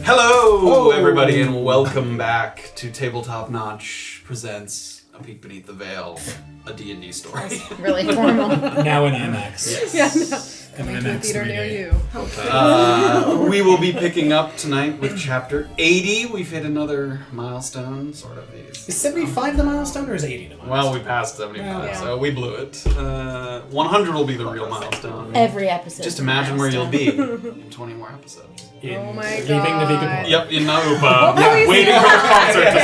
Hello, everybody, and welcome back to Tabletop Notch presents A Peek Beneath the Veil, a D&D story. That's really formal. Now in IMAX. Yes. Yeah, no. Coming Coming to a IMAX theater 3D. near you. We will be picking up tonight with chapter 80. We've hit another milestone, sort of these. Is 75 the milestone or is 80 the milestone? Well, we passed 75, Yeah. so we blew it. 100 will be the real milestone. Every episode. Just imagine where you'll be in 20 more episodes. In Oh my leaving God. Navikapura. Yep, in Navikapura, Yeah. waiting for the concert to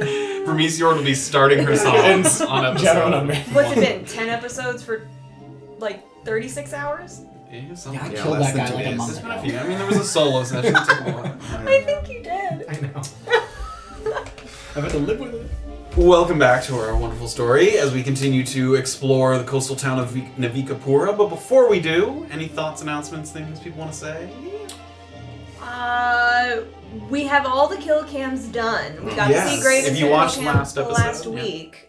start. Bremice Yord will be starting her songs on episode. General number. What's it been? 10 episodes for like 36 hours? Yeah, something. Yeah, I killed that guy like a month It's been a ago. few. I mean, there was a solo session. It took a while. I think you did. I know. I've had to live with it. Welcome back to our wonderful story as we continue to explore the coastal town of Navikapura. But before we do, any thoughts, announcements, things people want to say? We have all the kill cams done. We got Yes. to see Graven If you watched kill last cam episode, last yeah. week.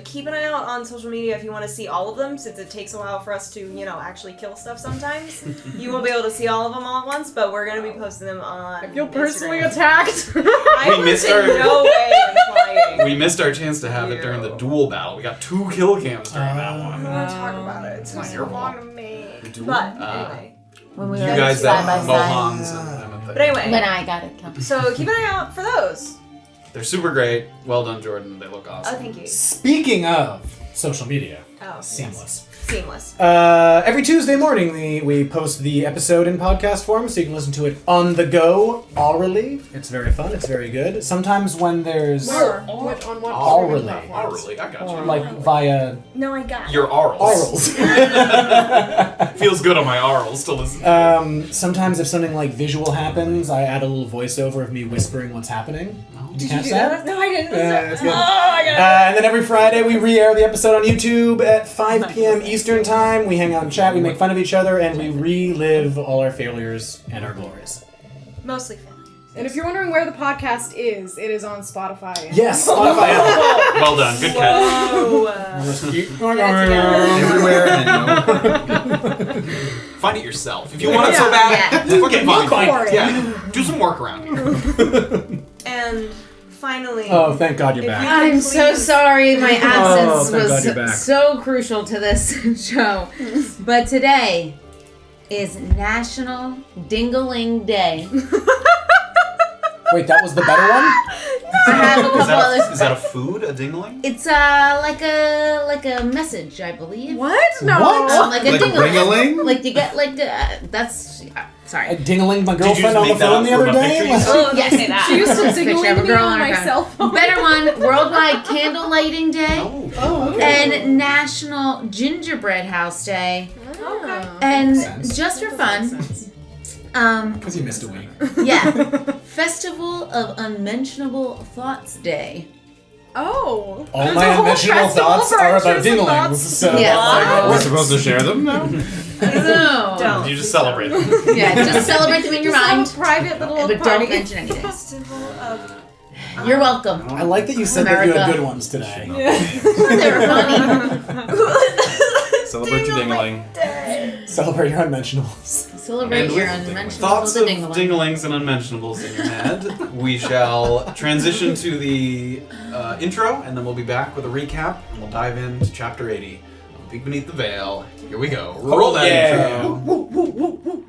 Keep an eye out on social media if you want to see all of them, since it takes a while for us to, actually kill stuff sometimes. You won't be able to see all of them all at once, but we're going to be posting them on I feel personally Instagram. attacked. I We was missed in our- no way implying. We missed our chance to have it during the duel battle. We got 2 kill cams during that I'm one. going to talk about it. It's not so your long fault. to make. duel? But anyway. When we You were guys side that by side. Mohans and them. But anyway. When I got it killed. So keep an eye out for those. They're super great. Well done, Jordan. They look awesome. Oh, thank you. Speaking of social media, Oh, seamless. Seamless. Every Tuesday morning, we post the episode in podcast form, so you can listen to it on the go, orally. It's very fun. It's very good. Sometimes when there's Where? On what Orally. streaming platforms? Orally, I got you. like via No, I got it. Your orals. orals. Feels good on my orals to listen. Sometimes if something like visual happens, I add a little voiceover of me whispering what's happening. Did you catch that? No, I didn't. It's good. Oh, I got it. And then every Friday we re-air the episode on YouTube at 5 p.m. Eastern Time. We hang out and chat, we make fun of each other, and we relive all our failures and our glories. Mostly failure. And if you're wondering where the podcast is, it is on Spotify. Yes, Spotify. Well done. Good catch. Whoa. Everywhere and Find it yourself. If you want it so bad, fucking find it. Yeah. Do some work around here. And finally, Oh, thank God you're If back. you- I'm so sorry my absence thank God you're was back. so crucial to this show. But today is National Dingaling Day. Wait, that was the better one? I have a couple others. Is that a food? A dingling? It's like a message, I believe. What? No. What? Like a like dingaling. ring-a-ling? Like you get like that's I sorry. dingling my Did you just girlfriend on the make that phone up the other from a day. picture you saw? oh, yes, say that. She used to Picture signal of a me girl on on my her cell phone. phone. Better one, Worldwide Candle Lighting Day. Oh, okay. And National Gingerbread House Day. Okay. And Makes sense. just for fun, Because you missed a week. yeah, Festival of Unmentionable Thoughts Day. Oh. All There's my a whole unmentionable festival thoughts for are our about intrusive dinglings. thoughts. So Yeah. We're supposed to share them now? No. Don't. You just celebrate them. Yeah, just celebrate them in your Just have mind, a private little but party. don't mention anything. Festival of You're welcome. I like that you said that you had America. good ones today. They were funny. Celebrate your dingling. Day. Celebrate your unmentionables. Celebrate And your with unmentionable thoughts of dingaling. dinglings and unmentionables in your head, we shall transition to the intro, and then we'll be back with a recap, and we'll dive into chapter 80 of Peek Beneath the Veil. Here we go. Roll that yeah. intro.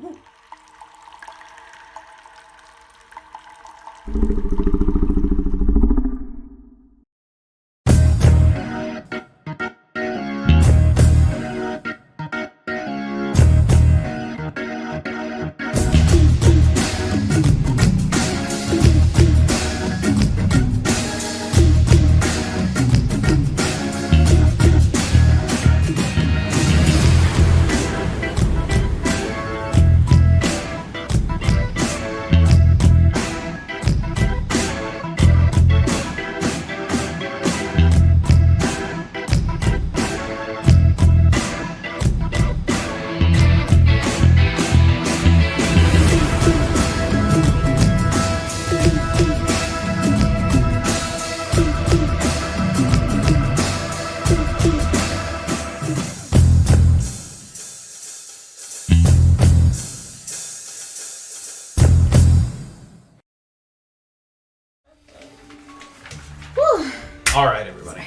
All right, everybody.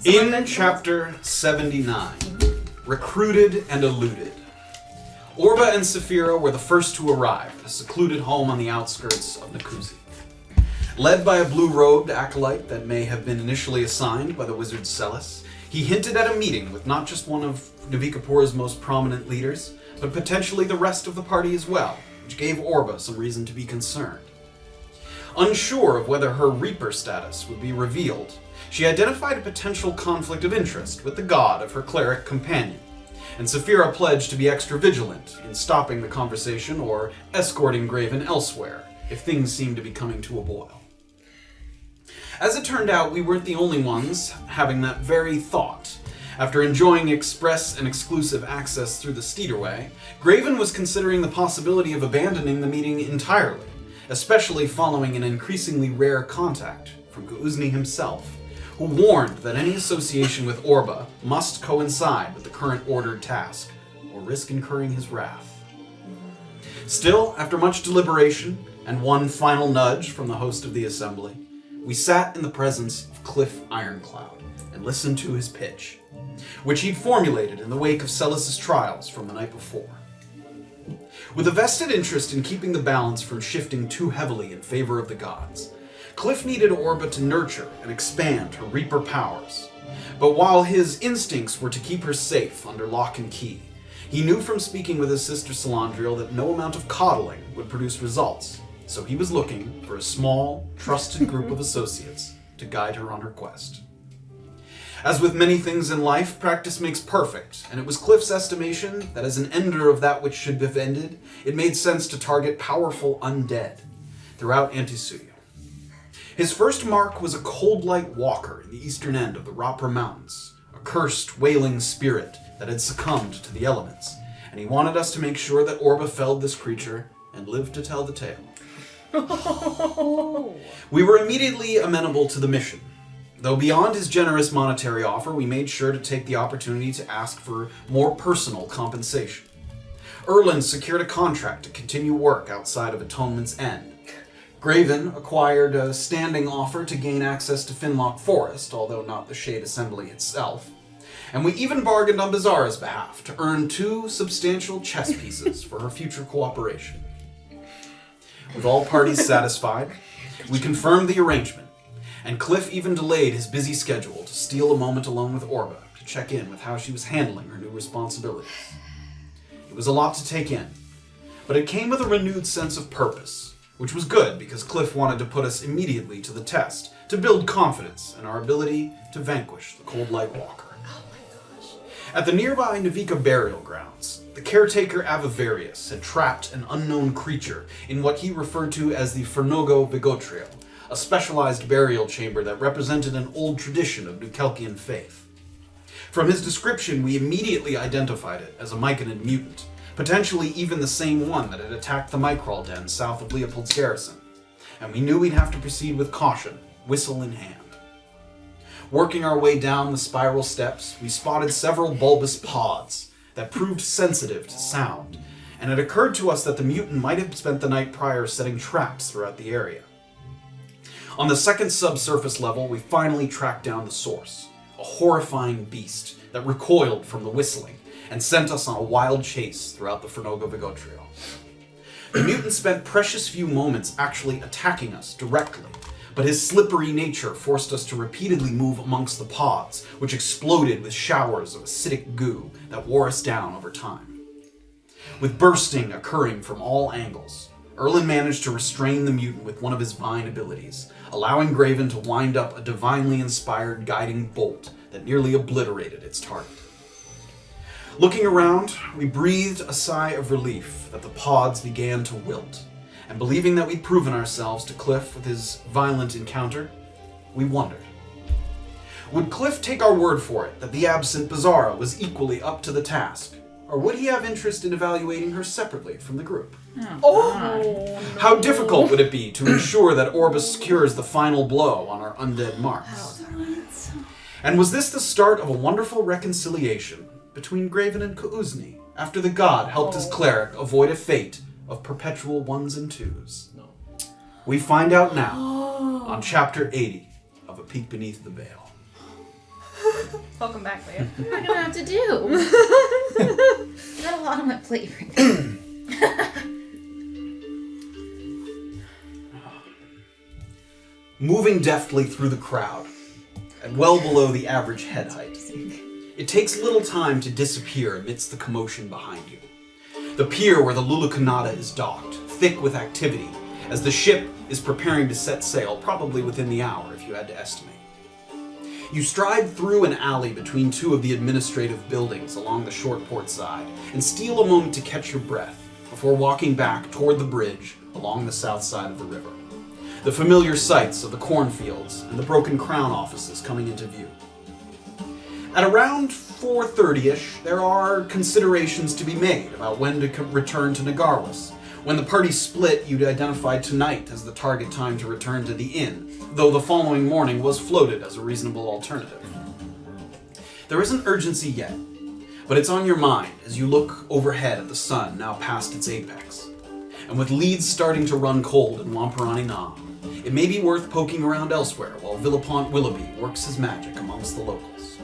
In chapter 79, Recruited and Eluded, Orba and Safira were the first to arrive at a secluded home on the outskirts of Nakuzi. Led by a blue-robed acolyte that may have been initially assigned by the wizard Celis, he hinted at a meeting with not just one of Navikapura's most prominent leaders, but potentially the rest of the party as well, which gave Orba some reason to be concerned. Unsure of whether her Reaper status would be revealed, she identified a potential conflict of interest with the god of her cleric companion, and Safira pledged to be extra vigilant in stopping the conversation or escorting Graven elsewhere if things seemed to be coming to a boil. As it turned out, we weren't the only ones having that very thought. After enjoying express and exclusive access through the Steederway, Graven was considering the possibility of abandoning the meeting entirely, especially following an increasingly rare contact from Kuuzni himself, who warned that any association with Orba must coincide with the current ordered task, or risk incurring his wrath. Still, after much deliberation and one final nudge from the host of the assembly, we sat in the presence of Cliff Ironcloud and listened to his pitch, which he'd formulated in the wake of Celis's trials from the night before. With a vested interest in keeping the balance from shifting too heavily in favor of the gods, Cliff needed Orba to nurture and expand her Reaper powers. But while his instincts were to keep her safe under lock and key, he knew from speaking with his sister Salandriel that no amount of coddling would produce results, so he was looking for a small, trusted group of associates to guide her on her quest. As with many things in life, practice makes perfect, and it was Cliff's estimation that as an ender of that which should have ended, it made sense to target powerful undead throughout Antisuya. His first mark was a cold light walker in the eastern end of the Rapra Mountains, a cursed, wailing spirit that had succumbed to the elements, and he wanted us to make sure that Orba felled this creature and lived to tell the tale. We were immediately amenable to the mission. Though beyond his generous monetary offer, we made sure to take the opportunity to ask for more personal compensation. Erland secured a contract to continue work outside of Atonement's End. Graven acquired a standing offer to gain access to Finlock Forest, although not the Shade Assembly itself. And we even bargained on Beezaura's behalf to earn 2 substantial chess pieces for her future cooperation. With all parties satisfied, we confirmed the arrangement, and Cliff even delayed his busy schedule to steal a moment alone with Orba to check in with how she was handling her new responsibilities. It was a lot to take in, but it came with a renewed sense of purpose, which was good because Cliff wanted to put us immediately to the test to build confidence in our ability to vanquish the Cold Light Walker. At the nearby Navika burial grounds, the caretaker Avivarius had trapped an unknown creature in what he referred to as the Fernogo Vigotrio, a specialized burial chamber that represented an old tradition of Nukelkian faith. From his description, we immediately identified it as a Myconid mutant, potentially even the same one that had attacked the Microl Den south of Leopold's garrison, and we knew we'd have to proceed with caution, whistle in hand. Working our way down the spiral steps, we spotted several bulbous pods that proved sensitive to sound, and it occurred to us that the mutant might have spent the night prior setting traps throughout the area. On the second subsurface level, we finally tracked down the source, a horrifying beast that recoiled from the whistling and sent us on a wild chase throughout the Fernogo Vigotrio. The mutant spent precious few moments actually attacking us directly, but his slippery nature forced us to repeatedly move amongst the pods, which exploded with showers of acidic goo that wore us down over time. With bursting occurring from all angles, Erland managed to restrain the mutant with one of his vine abilities, allowing Graven to wind up a divinely inspired guiding bolt that nearly obliterated its target. Looking around, we breathed a sigh of relief that the pods began to wilt, and believing that we'd proven ourselves to Cliff with his violent encounter, we wondered. Would Cliff take our word for it that the absent Beezaura was equally up to the task, or would he have interest in evaluating her separately from the group? How difficult would it be to ensure that Orba secures the final blow on our undead marks? And was this the start of a wonderful reconciliation between Graven and Kuuzni after the god helped his cleric avoid a fate of perpetual 1s and 2s? We find out now on chapter 80 of peek beneath the veil. Welcome back, Leah. What am I gonna have to do? I got a lot on my plate right now. Moving deftly through the crowd, at well below the average head height, it takes little time to disappear amidst the commotion behind you. The pier where the Lulukanada is docked, thick with activity, as the ship is preparing to set sail, probably within the hour if you had to estimate. You stride through an alley between two of the administrative buildings along the short port side and steal a moment to catch your breath before walking back toward the bridge along the south side of the river. The familiar sights of the cornfields and the Broken Crown offices coming into view. At around 4:30ish, there are considerations to be made about when to return to Nagarwis. When the party split, you'd identified tonight as the target time to return to the inn, though the following morning was floated as a reasonable alternative. There isn't urgency yet, but it's on your mind as you look overhead at the sun now past its apex. And with leads starting to run cold in Wamparani Na, it may be worth poking around elsewhere while Villapont Willoughby works his magic amongst the locals.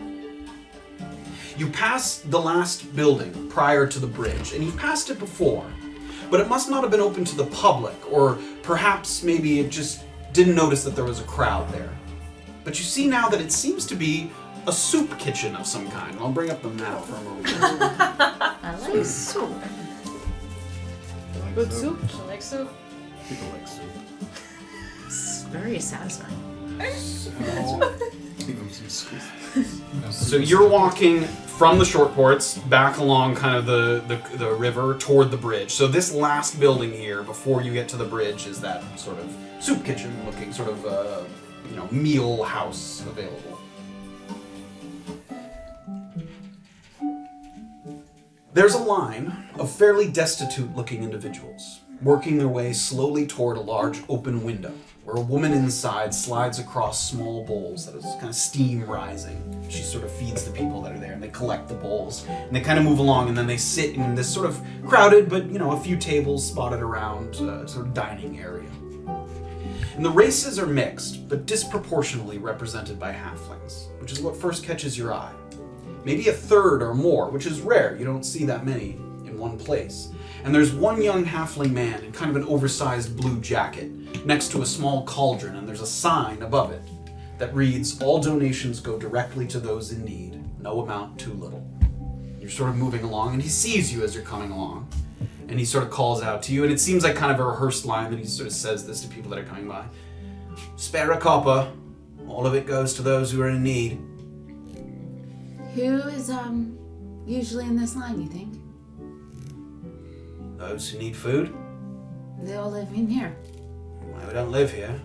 You pass the last building prior to the bridge, and you've passed it before, but it must not have been open to the public, or perhaps maybe it just didn't notice that there was a crowd there. But you see now that it seems to be a soup kitchen of some kind. I'll bring up the map for a moment. I like soup. Good soup. She likes soup. People like soup. It's very satisfying. Give them some scoop. So you're walking from the short ports back along kind of the river toward the bridge. So this last building here, before you get to the bridge, is that sort of soup kitchen looking sort of meal house available. There's a line of fairly destitute looking individuals working their way slowly toward a large open window where a woman inside slides across small bowls that is kind of steam rising. She sort of feeds the people that are there, and they collect the bowls, and they kind of move along, and then they sit in this sort of crowded, but a few tables spotted around sort of dining area. And the races are mixed, but disproportionately represented by halflings, which is what first catches your eye. Maybe a third or more, which is rare. You don't see that many in one place. And there's one young halfling man in kind of an oversized blue jacket next to a small cauldron, and there's a sign above it that reads, "All donations go directly to those in need, no amount too little." You're sort of moving along, and he sees you as you're coming along, and he sort of calls out to you, and it seems like kind of a rehearsed line that he sort of says this to people that are coming by. "Spare a copper, all of it goes to those who are in need." Who is usually in this line, you think? Those who need food? They all live in here. Well, we don't live here.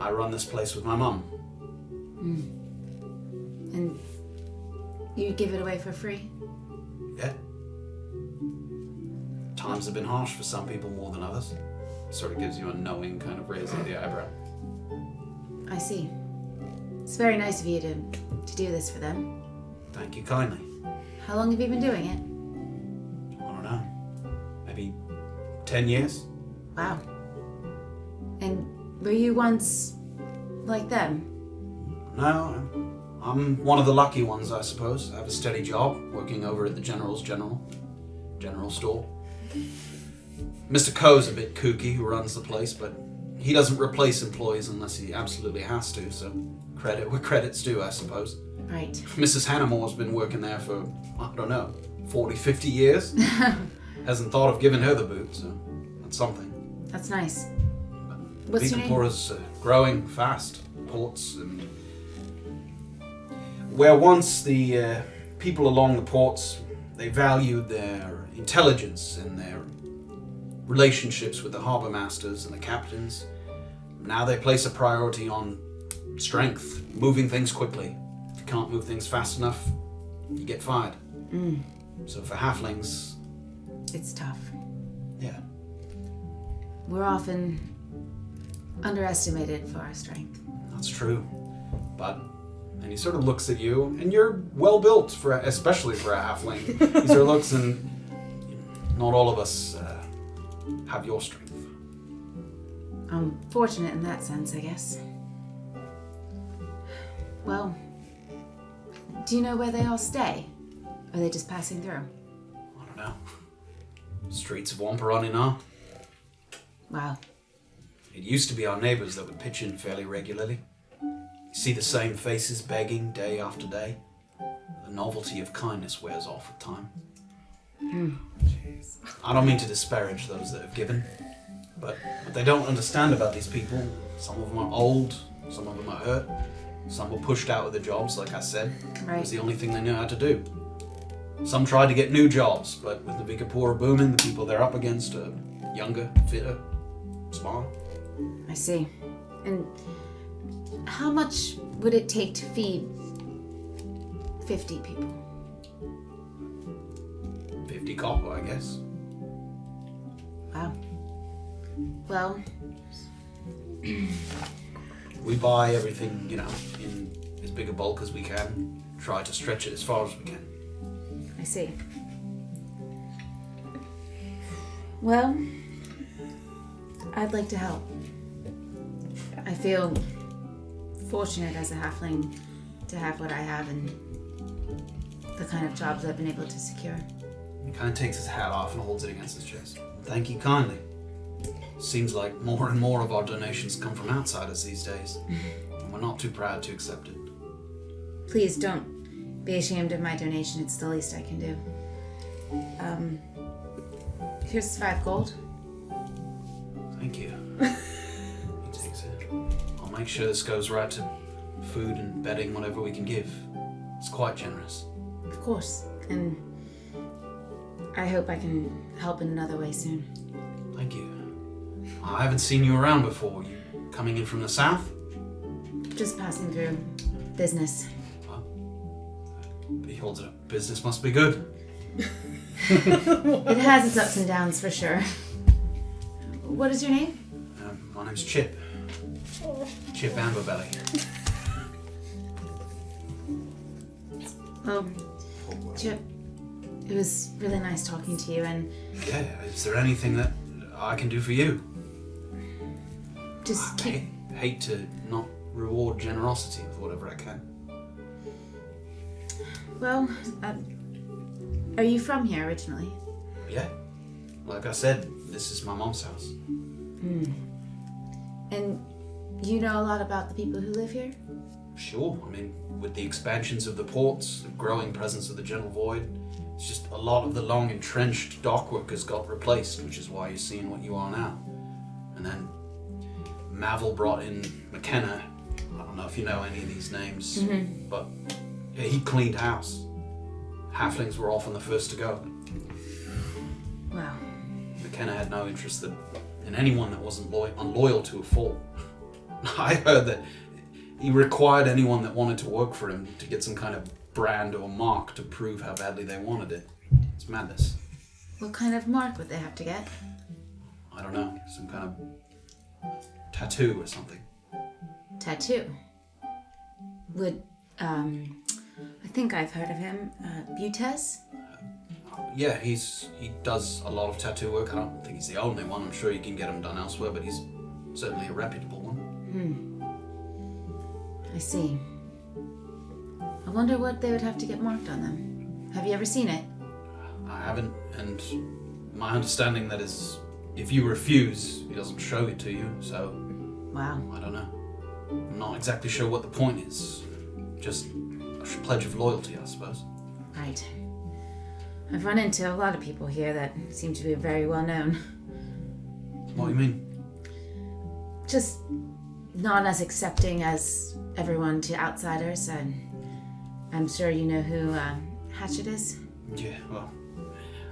I run this place with my mum. And you give it away for free? Yeah. Times have been harsh for some people more than others. Sort of gives you a knowing kind of raise of the eyebrow. I see. It's very nice of you to do this for them. Thank you kindly. How long have you been doing it? I don't know. Maybe 10 years? Wow. And were you once like them? No, I'm one of the lucky ones, I suppose. I have a steady job, working over at the general store. Mr. Coe's a bit kooky, who runs the place, but he doesn't replace employees unless he absolutely has to, so credit where credit's due, I suppose. Right. Mrs. Hannamore's been working there for, 40, 50 years. Hasn't thought of giving her the boot, so that's something. That's nice. What's your name? Leakapura's growing fast. Ports and where once the people along the ports, they valued their intelligence and their relationships with the harbor masters and the captains. Now they place a priority on strength, moving things quickly. If you can't move things fast enough, you get fired. So for halflings, It's tough. yeah. We're often underestimated for our strength. That's true. And he sort of looks at you, and you're well built, especially for a halfling. He sort of looks, and not all of us have your strength. I'm fortunate in that sense, I guess. Well, do you know where they all stay? Or are they just passing through? I don't know. Streets of Wamparani now. Wow. It used to be our neighbours that would pitch in fairly regularly. You see the same faces begging day after day. The novelty of kindness wears off with time. I don't mean to disparage those that have given, but what they don't understand about these people, some of them are old, some of them are hurt, some were pushed out of the jobs, like I said. It was the only thing they knew how to do. Some tried to get new jobs, but with Navikapura booming, the people they're up against are younger, fitter, smarter. I see. And how much would it take to feed 50 people? 50 copper, I guess. Wow. Well, We buy everything, in as big a bulk as we can. Try to stretch it as far as we can. I see. Well, I'd like to help. I feel fortunate as a halfling to have what I have and the kind of jobs I've been able to secure. He kind of takes his hat off and holds it against his chest. Thank you kindly. Seems like more and more of our donations come from outsiders these days. And we're not too proud to accept it. Please don't be ashamed of my donation. It's the least I can do. Here's 5 gold. Thank you. He takes it. I'll make sure this goes right to food and bedding, whatever we can give. It's quite generous. Of course. And I hope I can help in another way soon. Thank you. I haven't seen you around before. You coming in from the south? Just passing through. Business. Well, he holds it up. Business must be good. It has its ups and downs for sure. What is your name? My name's Chip. Chip Amberbelly. Well, Chip, it was really nice talking to you, and Yeah, is there anything that I can do for you? just keep... I hate to not reward generosity with whatever I can. Well, are you from here originally? Yeah. Like I said, this is my mom's house. And you know a lot about the people who live here? Sure, I mean, with the expansions of the ports, the growing presence of the General Void, it's just a lot of the long entrenched dock workers got replaced, which is why you're seeing what you are now. And then Mavel brought in McKenna. I don't know if you know any of these names, but yeah, he cleaned house. Halflings were often the first to go. Wow. McKenna had no interest in anyone that wasn't unloyal to a fort. I heard that he required anyone that wanted to work for him to get some kind of brand or mark to prove how badly they wanted it. It's madness. What kind of mark would they have to get? I don't know, some kind of tattoo or something. Tattoo. Would, I think I've heard of him. Butes? Yeah, he does a lot of tattoo work. I don't think he's the only one. I'm sure you can get him done elsewhere, but he's certainly a reputable one. I see. I wonder what they would have to get marked on them. Have you ever seen it? I haven't, and my understanding that is, if you refuse, he doesn't show it to you, so Wow. I don't know. I'm not exactly sure what the point is. Just a pledge of loyalty, I suppose. Right. I've run into a lot of people here that seem to be very well known. What do you mean? Just not as accepting as everyone to outsiders, and I'm sure you know who Hatchet is. Yeah, well,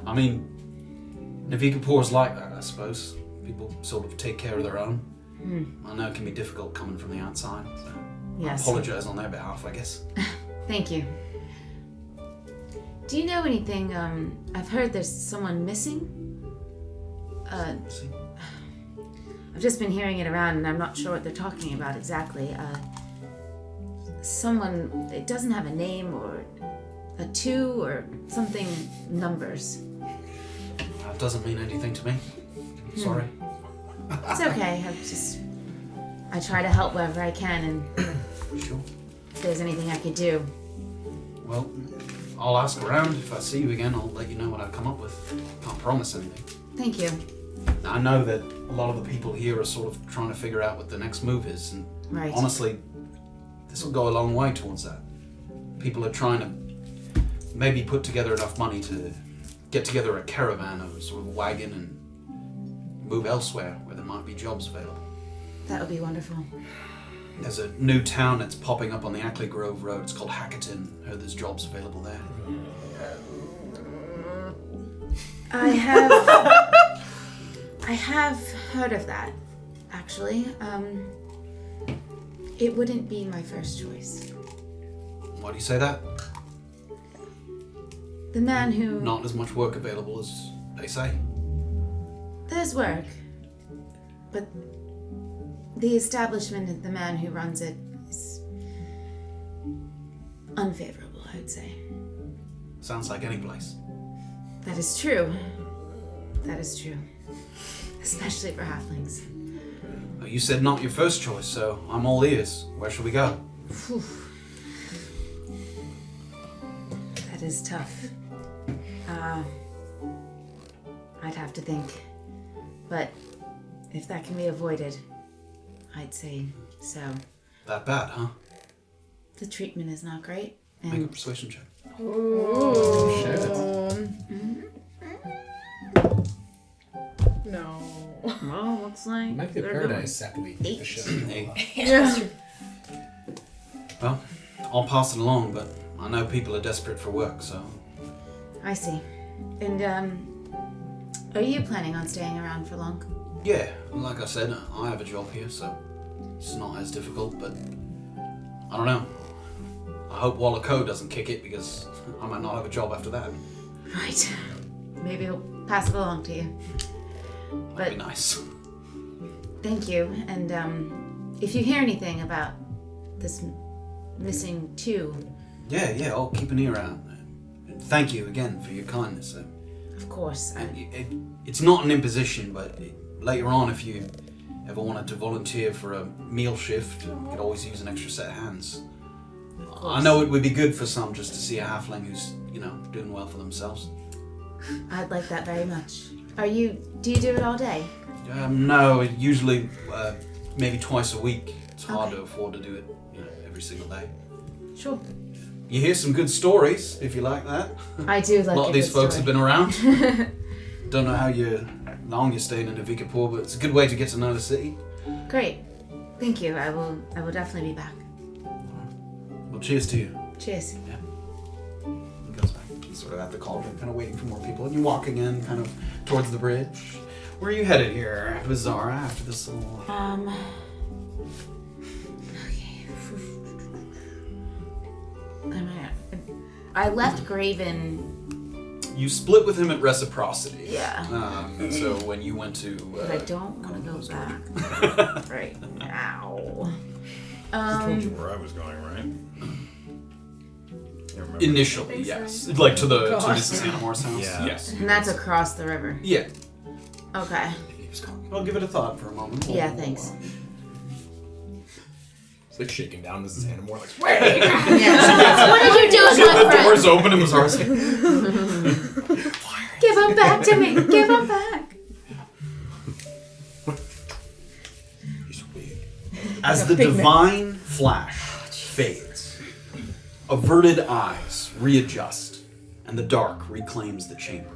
I mean, Navikapura's like that, I suppose. People sort of take care of their own. I know it can be difficult coming from the outside, so Yes. I apologise on their behalf, I guess. Thank you. Do you know anything? I've heard there's someone missing. See? I've just been hearing it around, and I'm not sure what they're talking about exactly. Someone, it doesn't have a name or a 2 or something numbers. That doesn't mean anything to me. Sorry. It's okay. I try to help wherever I can, and Sure. there's anything I could do. Well, I'll ask around. If I see you again, I'll let you know what I come up with. Can't promise anything. Thank you. I know that a lot of the people here are sort of trying to figure out what the next move is, and Right. honestly, this will go a long way towards that. People are trying to maybe put together enough money to get together a caravan or sort of a wagon and move elsewhere where there might be jobs available. That would be wonderful. There's a new town that's popping up on the Ackley Grove Road. It's called Hackerton. Heard there's jobs available there. I have heard of that, actually. It wouldn't be my first choice. Why do you say that? The man who... Not as much work available as they say. There's work, but the establishment and the man who runs it is unfavorable, I would say. Sounds like any place. That is true. That is true. Especially for halflings. Well, you said not your first choice, so I'm all ears. Where shall we go? Phew. That is tough. I'd have to think. But if that can be avoided, I'd say so. That bad, huh? The treatment is not great. Make a And persuasion check. No. well, looks like It might be a they're paradise after we get the show. Hey. Yeah. Well, I'll pass it along, but I know people are desperate for work, so... going. I see. And are you planning on staying around for long? Yeah, like I said, I have a job here, so it's not as difficult, but I don't know. I hope Wallaco doesn't kick it, because I might not have a job after that. Right. Maybe I'll pass it along to you. That'd be nice. Thank you. And if you hear anything about this missing two, Yeah, I'll keep an ear out. And thank you again for your kindness. of course. It's not an imposition, but later on, if you ever wanted to volunteer for a meal shift, you could always use an extra set of hands. I know it would be good for some just to see a halfling who's, doing well for themselves. I'd like that very much. Do you do it all day? No, usually maybe twice a week. It's hard Okay. to afford to do it every single day. Sure. You hear some good stories, if you like that. I do like A lot of these folks have been around. been. Don't know how long you're staying in Navikapura, but it's a good way to get to know the city. Great. Thank you. I will definitely be back. Well, cheers to you. Cheers. He goes back, sort of at the cauldron, kind of waiting for more people. And you walk again, kind of towards the bridge. Where are you headed here, Beezaura, after this little... Okay. I left Graven. You split with him at Reciprocity. Yeah. So when you went to... But I don't want to go back right now. I told you where I was going, right? You remember? Initially, yes. Like to Mrs. Hannahmore's house? Yeah. Yes. And that's across the river. Yeah. Okay. I'll give it a thought for a moment. Yeah, thanks. It's like shaking down Mrs. Hannahmore, like, Yeah. What did you do with my The friend? door's open and Beezaura's like, Give him back to me. Give him back. he's big. as the divine flash fades, averted eyes readjust, and the dark reclaims the chamber.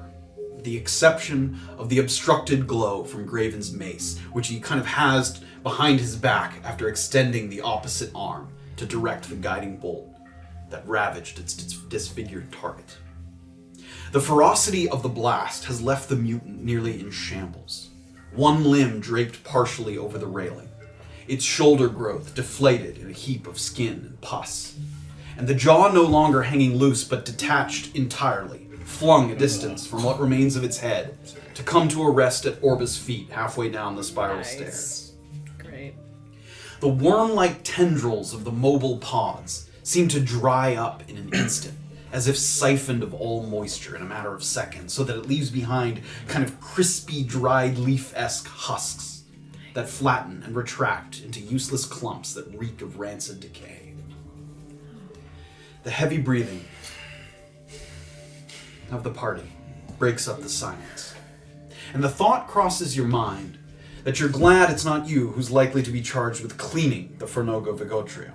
With the exception of the obstructed glow from Graven's mace, which he kind of has behind his back after extending the opposite arm to direct the guiding bolt that ravaged its disfigured target. The ferocity of the blast has left the mutant nearly in shambles. One limb draped partially over the railing, its shoulder growth deflated in a heap of skin and pus, and the jaw no longer hanging loose but detached entirely, flung a distance from what remains of its head to come to a rest at Orba's feet halfway down the spiral stairs. Great. The worm-like tendrils of the mobile pods seem to dry up in an instant, as if siphoned of all moisture in a matter of seconds, so that it leaves behind kind of crispy, dried leaf-esque husks that flatten and retract into useless clumps that reek of rancid decay. The heavy breathing of the party breaks up the silence. And the thought crosses your mind that you're glad it's not you who's likely to be charged with cleaning the Fornogo Vigotrio.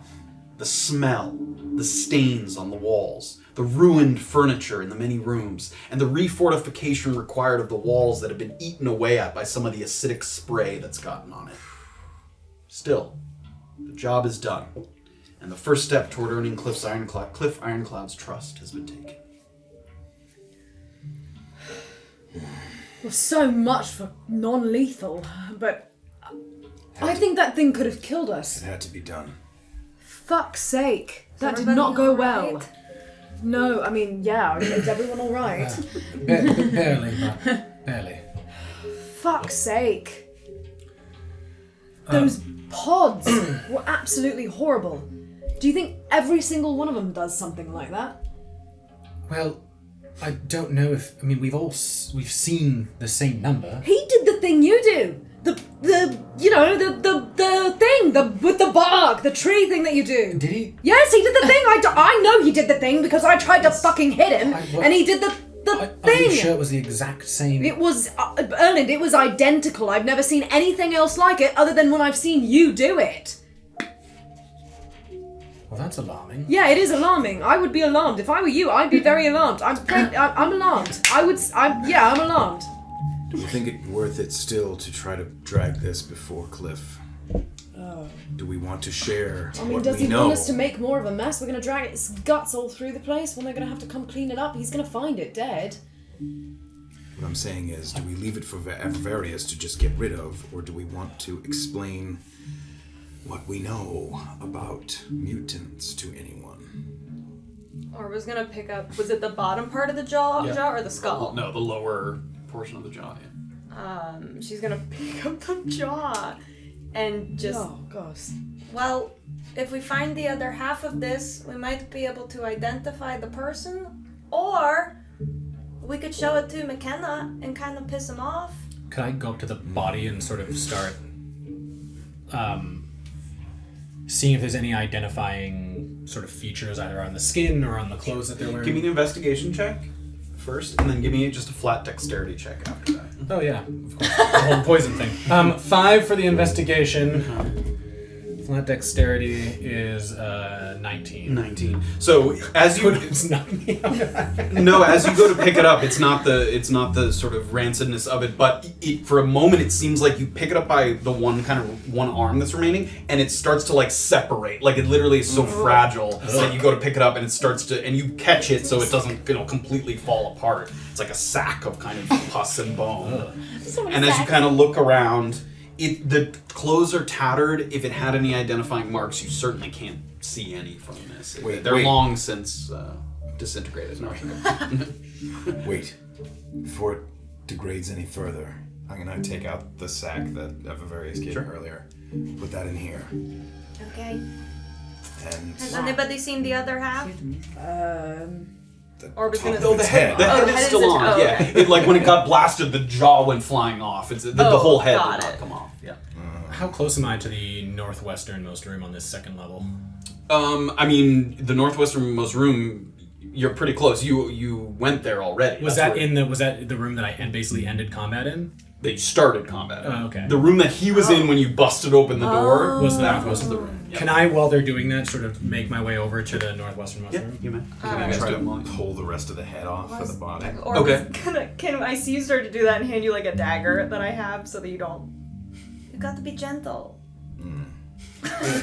The smell, the stains on the walls, the ruined furniture in the many rooms, and the refortification required of the walls that have been eaten away at by some of the acidic spray that's gotten on it. Still, the job is done, and the first step toward earning Cliff Ironcloud's trust has been taken. Well, so much for non-lethal, but I think that thing could have killed us. It had to be done. Fuck's sake. That did everybody not go all well. right? No, I mean, yeah, is everyone alright? Barely, but barely. Fuck's sake. Those pods were absolutely horrible. Do you think every single one of them does something like that? Well, I don't know if... I mean, we've seen the same number. He did the thing you do. The thing, with the bark, the tree thing that you do. Did he? Yes, he did the thing. I know he did the thing because I tried to fucking hit him, and he did the Are thing. you sure it was the exact same? It was, Erland, it was identical. I've never seen anything else like it other than when I've seen you do it. Well, that's alarming. Yeah, it is alarming. I would be alarmed. If I were you, I'd be very alarmed. I'm alarmed. I'm alarmed. Do you think it worth it still to try to drag this before Cliff? Do we want to share I mean, what does we he know? want us to make more of a mess? We're going to drag its guts all through the place when they're going to have to come clean it up. He's going to find it dead. What I'm saying is, do we leave it for Avarius to just get rid of, or do we want to explain what we know about mutants to anyone? Orba's gonna pick up. Was it the bottom part of the jaw or the skull? No, the lower portion of the jaw. Yeah. She's gonna pick up the jaw and just. Oh, gosh. Well, if we find the other half of this, we might be able to identify the person, or we could show it to McDonough and kind of piss him off. Could I go up to the body and sort of start seeing if there's any identifying sort of features either on the skin or on the clothes that they're wearing? Give me an investigation check first, and then give me just a flat dexterity check after that. Oh yeah, of course. The whole poison thing. 5 for the investigation. Flat dexterity is 19. 19. So as you It's not me. no, as you go to pick it up, it's not the sort of rancidness of it, but for a moment it seems like you pick it up by the one arm that's remaining, and it starts to like separate. Like it literally is so fragile that you go to pick it up and it starts to, and you catch it so it doesn't completely fall apart. It's like a sack of kind of pus and bone. And as you kind of look around, the clothes are tattered. If it had any identifying marks, you certainly can't see any from this. They're long since disintegrated. No. Wait, before it degrades any further, I'm gonna take out the sack that Avarius gave earlier. Put that in here. Okay. And Has anybody seen the other half? Orba's gonna. Oh, the head. The head is still on. Yeah. Okay. It, like when it got blasted, the jaw went flying off. It's the whole head did not come off. Yeah. How close am I to the northwesternmost room on this second level? I mean, the northwesternmost room, you're pretty close. You went there already. Was that the room that I basically ended combat in? That you started combat. Oh, okay. The room that he was in when you busted open the door Was that was the room. Can I, while they're doing that, sort of make my way over to the northwesternmost room? You may. try to pull the rest of the head off of the body. Orba's gonna. Can I see you start to do that and hand you like a dagger that I have so that you don't. You got to be gentle.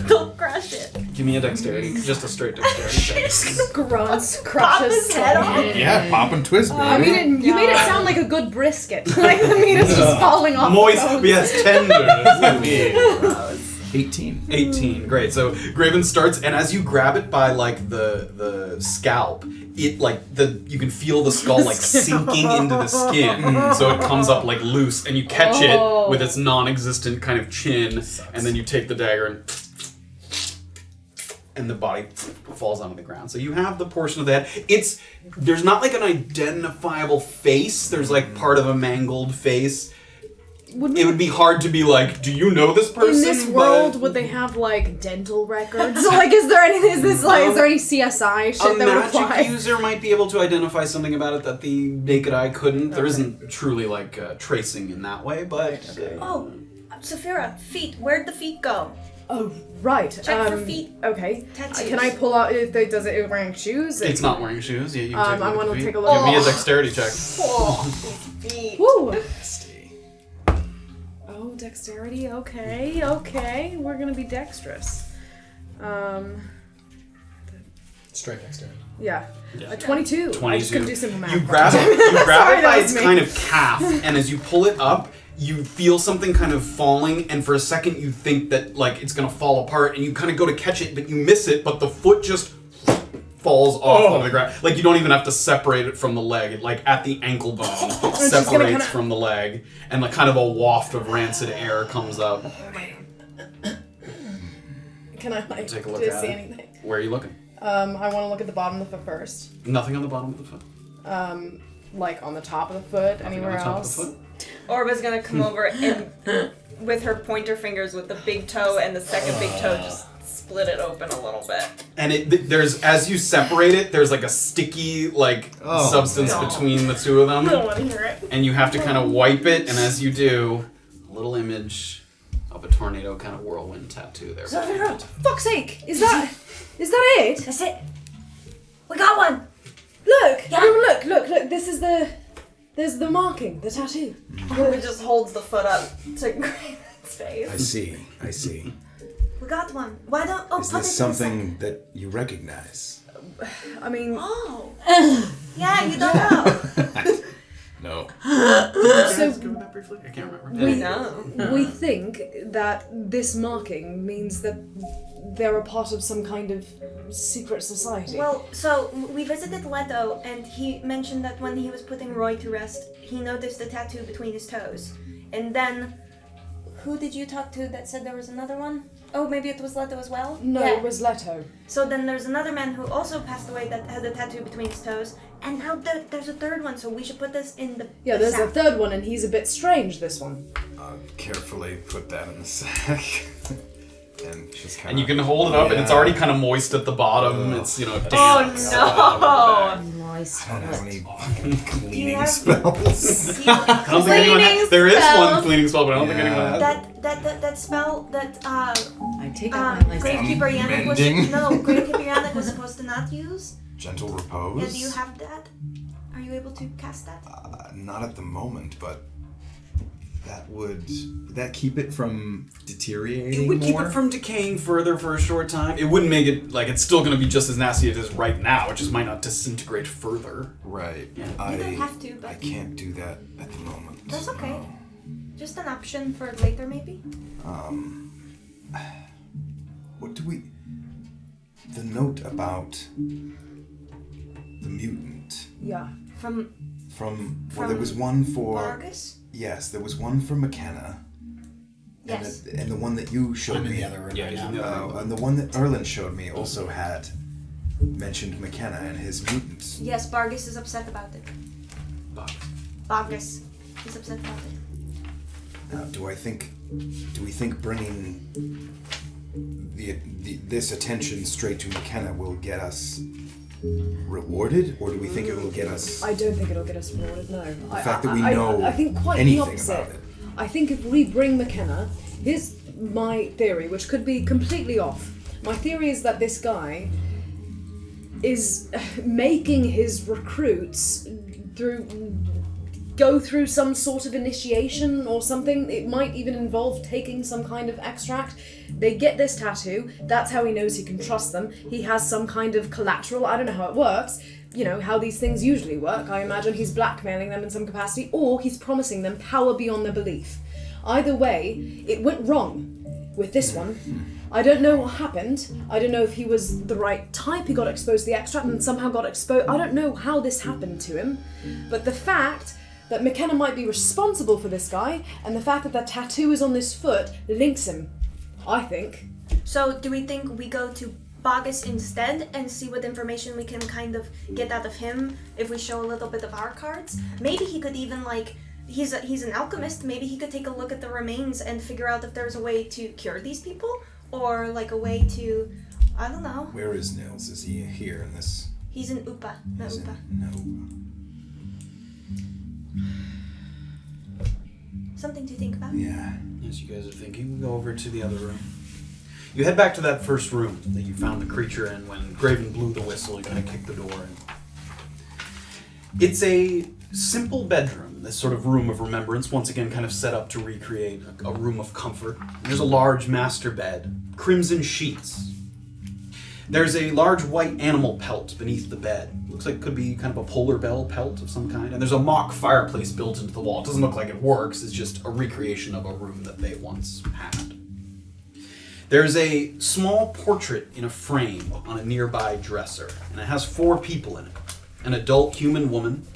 Don't crush it. Give me a dexterity. Just a straight dexterity check. Grunts, Pop crushes. his head off. Yeah, pop and twist, baby. I mean, you made it sound like a good brisket. Like the meat is just falling off. Moist, the bones. yes, tender. 18. 18, great. So Graven starts, and as you grab it by like the scalp, it like you can feel the skull like sinking into the skin, so it comes up like loose, and you catch it with its non-existent kind of chin, and then you take the dagger and the body falls onto the ground. So you have the portion of the head. There's not like an identifiable face. There's like part of a mangled face. it would be hard to be like, do you know this person? In this world, would they have like dental records? Like, is there any CSI shit A that would apply? magic user might be able to identify something about it that the naked eye couldn't. There isn't truly like tracing in that way, but Oh, Safira, feet. Where'd the feet go? Oh, right. Check for feet. Okay. Tattoos. Can I pull out if they does it wearing shoes? it's not wearing shoes. Yeah, you can take a look I at want the to feet. take a look. Give me a dexterity check. Oh, feet. Woo! Oh, dexterity. Okay. We're gonna be dexterous. Straight dexterity. Yeah. Yeah. 22. I just 22. couldn't do simple math. You grab it. You grab Sorry, it by that its was me. kind of calf, and as you pull it up, you feel something kind of falling, and for a second you think that like it's gonna fall apart, and you kind of go to catch it, but you miss it, but the foot just falls off onto the ground. Like you don't even have to separate it from the leg. It, like at the ankle bone, it separates kinda- from the leg, and like kind of a waft of rancid air comes up. Can I like Take a look do at see it. anything? Where are you looking? I want to look at the bottom of the foot first. Nothing on the bottom of the foot. Like on the top of the foot. Nothing Anywhere on the top else? Of the foot. Orba's gonna come over and with her pointer fingers with the big toe and the second big toe just split it open a little bit. And there's as you separate it, there's like a sticky substance no. between the two of them. I don't want to hear it. And you have to kind of wipe it, and as you do, a little image of a tornado kind of whirlwind tattoo there. Safira, fuck's sake! Is that it? That's it. We got one. Look! Yeah. Everyone look! There's the marking, the tattoo. Orba just holds the foot up to Graven's face. I see. We got one. Why don't? Oh, Is put this it something that you recognize? I mean, Oh. Yeah, you don't know. No. so Go with that briefly? I can't remember. we No. we think that this marking means that they're a part of some kind of secret society. Well, so we visited Leto, and he mentioned that when he was putting Roy to rest, he noticed a tattoo between his toes. And then, who did you talk to that said there was another one? Oh, maybe it was Leto as well? no, Yeah. it was Leto. So then there's another man who also passed away that had a tattoo between his toes, and now there's a third one, so we should put this in the Yeah, the there's a sack. third one, and he's a bit strange. This one. Carefully put that in the sack. And just kind And you can hold it up, and it's already kind of moist at the bottom. It's, damp. Oh Moist. I don't have any fucking Do cleaning you have- spells. no! I don't think anyone Cleaning there is spell. one cleaning spell, but I don't think Yeah. anyone has. that spell that I take out my list. Gravekeeper Yannick was Mending? Gravekeeper Yannick was supposed to not use. Gentle repose. Yeah, do you have that? Are you able to cast that? Not at the moment, but would that keep it from deteriorating It would keep more? it from decaying further for a short time. It wouldn't make it, like, it's still going to be just as nasty as it is right now. It just might not disintegrate further. Right. Yeah. You don't have to, I but can't do that at the moment. that's okay. No. Just an option for later, maybe. What do we... The note about the mutant Yeah. From well, there was one for... Vargas? Yes, there was one for McDonough. Yes. And the one that you showed I'm in me... the other room Yeah, right he's now. in the other room. And the one that Erland showed me also had mentioned McDonough and his mutants. Yes, Vargas is upset about it. Vargas is upset about it. Now, do we think bringing this attention straight to McDonough will get us rewarded, or do we think it will get us? I don't think it'll get us rewarded, no. The fact that we know I think quite the anything opposite. about it. I think if we bring McKenna, here's my theory, which could be completely off. My theory is that this guy is making his recruits go through some sort of initiation or something. It might even involve taking some kind of extract. They get this tattoo, that's how he knows he can trust them. He has some kind of collateral, I don't know how it works, you know, how these things usually work. I imagine he's blackmailing them in some capacity, or he's promising them power beyond their belief. Either way, it went wrong with this one. I don't know what happened. I don't know if he was the right type, he got exposed to the extract and somehow got exposed. I don't know how this happened to him, but the fact that McKenna might be responsible for this guy, and the fact that that tattoo is on this foot links him, I think. So, do we think we go to Vargas instead and see what information we can kind of get out of him if we show a little bit of our cards? Maybe he could even, like, he's an alchemist. Maybe he could take a look at the remains and figure out if there's a way to cure these people, or like a way to, I don't know. Where is Nils? Is he here in this? He's in Upa. No He's Upa. No. Something to think about. Yeah. As you guys are thinking, we go over to the other room. You head back to that first room that you found the creature in when Graven blew the whistle. You kind of kicked the door in. It's a simple bedroom, this sort of room of remembrance, once again kind of set up to recreate a room of comfort. There's a large master bed, crimson sheets. There's a large white animal pelt beneath the bed. Looks like it could be kind of a polar bear pelt of some kind. And there's a mock fireplace built into the wall. It doesn't look like it works, it's just a recreation of a room that they once had. There's a small portrait in a frame on a nearby dresser, and it has 4 people in it. An adult human woman,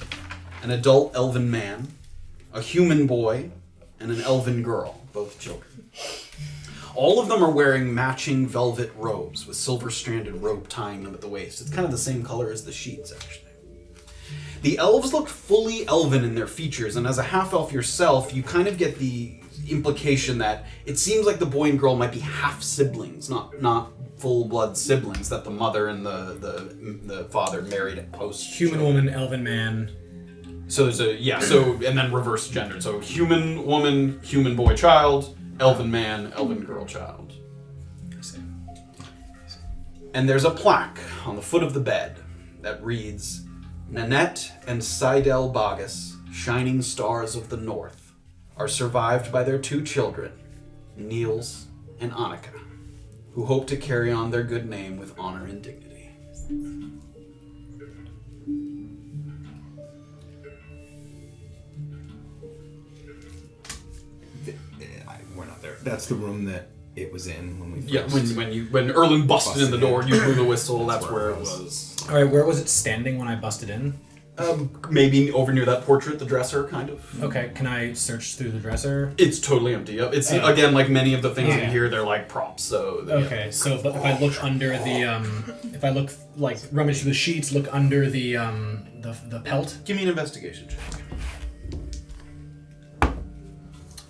an adult elven man, a human boy, and an elven girl, both children. All of them are wearing matching velvet robes with silver-stranded rope tying them at the waist. It's kind of the same color as the sheets, actually. The elves look fully elven in their features, and as a half-elf yourself, you kind of get the implication that it seems like the boy and girl might be half-siblings, not full-blood siblings, that the mother and the father married at post. Human woman, elven man. So there's and then reverse gendered. So human woman, human boy child, elven man, elven girl child. I see. And there's a plaque on the foot of the bed that reads, Nanette and Seidel Bogus, shining stars of the north, are survived by their 2 children, Niels and Annika, who hope to carry on their good name with honor and dignity. We're not there. That's the room that it was in when we first... Yeah, when Erland busted in the door, you blew the whistle, that's where it was. Alright, where was it standing when I busted in? Maybe over near that portrait, the dresser, kind of. Okay, can I search through the dresser? It's totally empty. It's again like many of the things in Yeah. here. They're like props. So Okay, so if I look under the if I look like rummage through the sheets, look under the pelt. Give me an investigation check.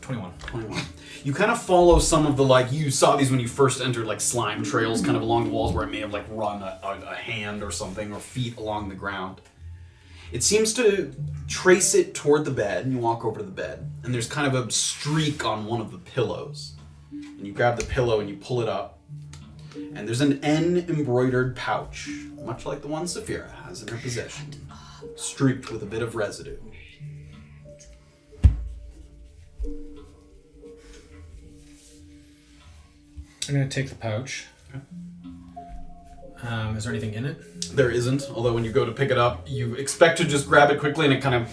21. 21. You kind of follow some of the you saw these when you first entered, like slime trails kind of along the walls where it may have like run a hand or something, or feet along the ground. It seems to trace it toward the bed, and you walk over to the bed, and there's kind of a streak on one of the pillows. And you grab the pillow and you pull it up, and there's an N embroidered pouch, much like the one Safira has in her possession, streaked with a bit of residue. I'm gonna take the pouch. Is there anything in it? There isn't, although when you go to pick it up, you expect to just grab it quickly, and it kind of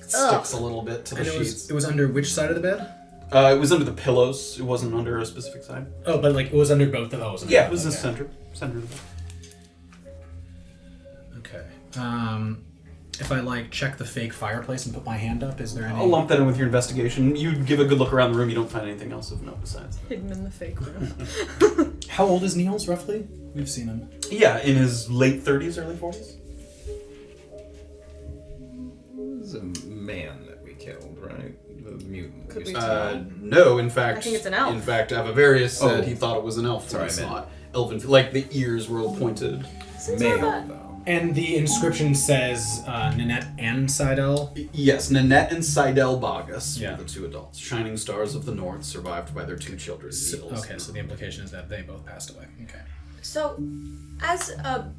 sticks a little bit to the And sheets. it was under which side of the bed? It was under the pillows. It wasn't under a specific side. Oh, but it was under both of those. Yeah, it was the center of the bed. Okay. If I check the fake fireplace and put my hand up, is there any? I'll lump that in with your investigation. You give a good look around the room. You don't find anything else of note besides that. Hidden in the fake room. How old is Niels roughly? We've seen him. Yeah, in his late 30s, early 40s. This is a man that we killed, right? The mutant. Could we No, in fact, I think it's an elf. In fact, Avavarius said Oh. he thought it was an elf. Sorry, It's I meant- not elven. Like the ears were pointed. Male, though. And the inscription says Nanette and Seidel. Yes, Nanette and Seidel Bogus Yeah. were the 2 adults. Shining stars of the north, survived by their 2 children. Niels. Okay, so the implication is that they both passed away. Okay. So, as a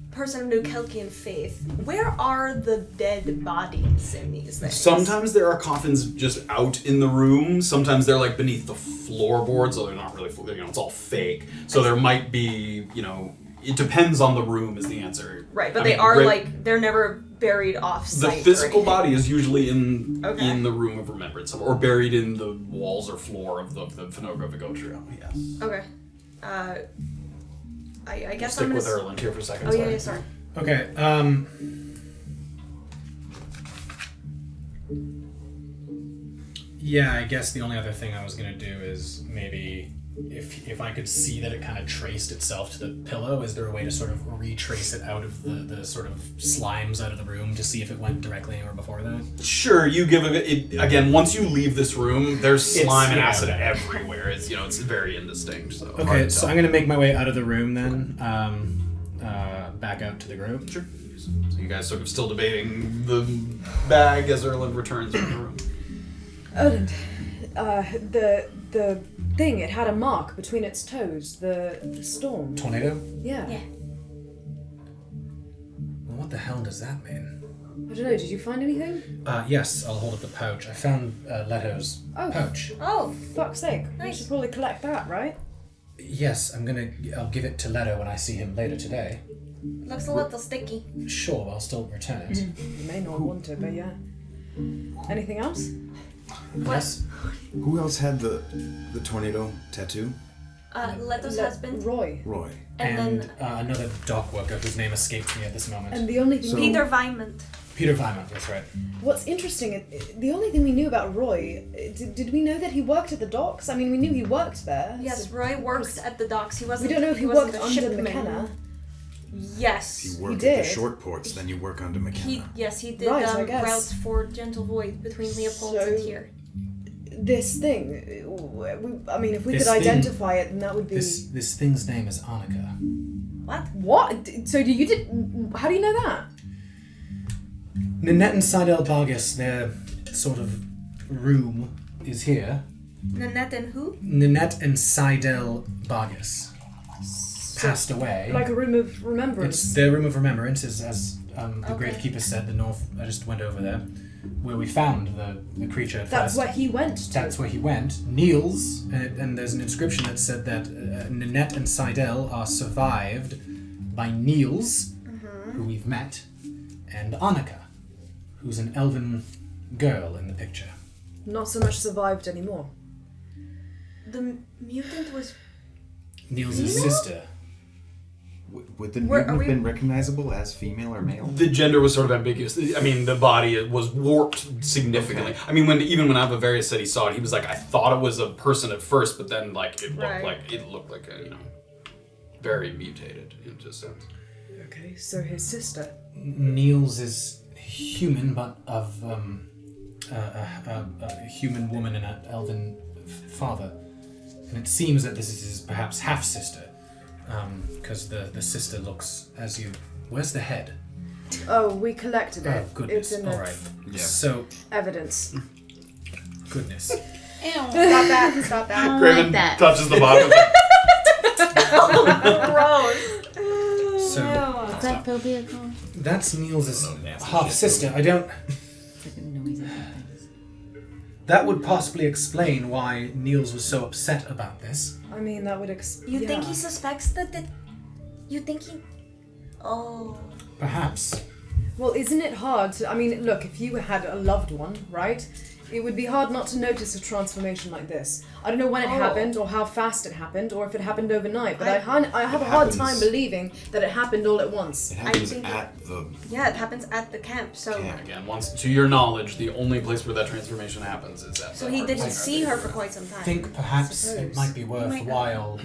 person of New Kelkian faith, where are the dead bodies in these things? Sometimes there are coffins just out in the room. Sometimes they're beneath the floorboards, so they're not really, it's all fake. So there might be, it depends on the room is the answer. Right, but I they mean, are they're never buried off the site. physical or body is usually in Okay. the room of remembrance, or buried in the walls or floor of the Finoga Vigotrio. Yes. Okay. I guess Stick I'm gonna. with Erland here for a second. Oh sorry. yeah, sorry. Okay. Yeah, I guess the only other thing I was gonna do is maybe if I could see that it kind of traced itself to the pillow, is there a way to sort of retrace it out of the sort of slimes out of the room to see if it went directly anywhere before that? Sure, you give it again. Once you leave this room, there's slime and acid okay. everywhere. It's very indistinct. So hard Okay, to so tell. I'm gonna make my way out of the room then, back out to the group. Sure. So you guys sort of still debating the bag as Erland returns from the room. Erland, the thing, it had a mark between its toes, the storm. Tornado? Yeah. Well, what the hell does that mean? I don't know, did you find anything? Yes, I'll hold up the pouch. I found Leto's pouch. Oh, Fuck's sake. We Nice. should probably collect that, right? Yes, I'll give it to Leto when I see him later today. looks a little sticky. Sure, I'll still return it. You may not want to, but yeah. Anything else? Yes? Who else had the tornado tattoo? Leto's husband. Roy. Roy. And then another dock worker whose name escapes me at this moment. And the only thing Peter Vimant. Peter Vimant, that's right. What's interesting, the only thing we knew about Roy, did we know that he worked at the docks? I mean, we knew he worked there. Yes, so Roy worked at the docks. He wasn't. we don't know if he wasn't worked a under shipman. McKenna. Yes. If you work at did. the short ports, then you work under McKenna. He did Right, I guess. routes for Gentle Void between Leopold and here. This thing, if we This could thing- identify it, then that would be... This thing's name is Annika. What? What? So how do you know that? Ninette and Seidel Bargus, their sort of room is here. Nanette and who? Ninette and Seidel Bargus passed away. Like a room of remembrance. It's their room of remembrance, as the Okay. Gravekeeper said. The North. I just went over there, where we found the creature. At That's first. where he went to. That's where he went. Niels, and there's an inscription that said that Ninette and Seidel are survived by Niels, who we've met, and Annika, who's an elven girl in the picture. Not so much survived anymore. The mutant was. Niels' Female? sister. Would the Where- mutant are have we- been recognizable as female or male? The gender was sort of ambiguous. I mean, the body was warped significantly. Okay. I mean, when Avavaria said he saw it, he was like, I thought it was a person at first, but then like it looked like a very mutated into a sense. Okay, so his sister. Niels is human, but of a human woman and an elven father. And it seems that this is his perhaps half-sister, because the sister looks as you... Where's the head? Oh, we collected it. Oh, goodness. It's in All the right. Yeah. So, evidence. goodness. Ew. Stop that! Stop I that! don't Graven like that. touches the bottom. Gross. So, What's that phobia called? that's Niels' half-sister. I don't... It's like a noisy things. That would possibly explain why Niels was so upset about this. I mean, that would You think he suspects that? You think he? Oh. Perhaps. Well, isn't it hard to... I mean, look, if you had a loved one, right? It would be hard not to notice a transformation like this. I don't know when it happened, or how fast it happened, or if it happened overnight, but I have a hard time believing that it happened all at once. It happens think at the Yeah, it happens at the camp. So. camp. Again, once to your knowledge, the only place where that transformation happens is at. So the he Harvest didn't Fire. see her for quite some time. I think perhaps it suppose. might be might not. worthwhile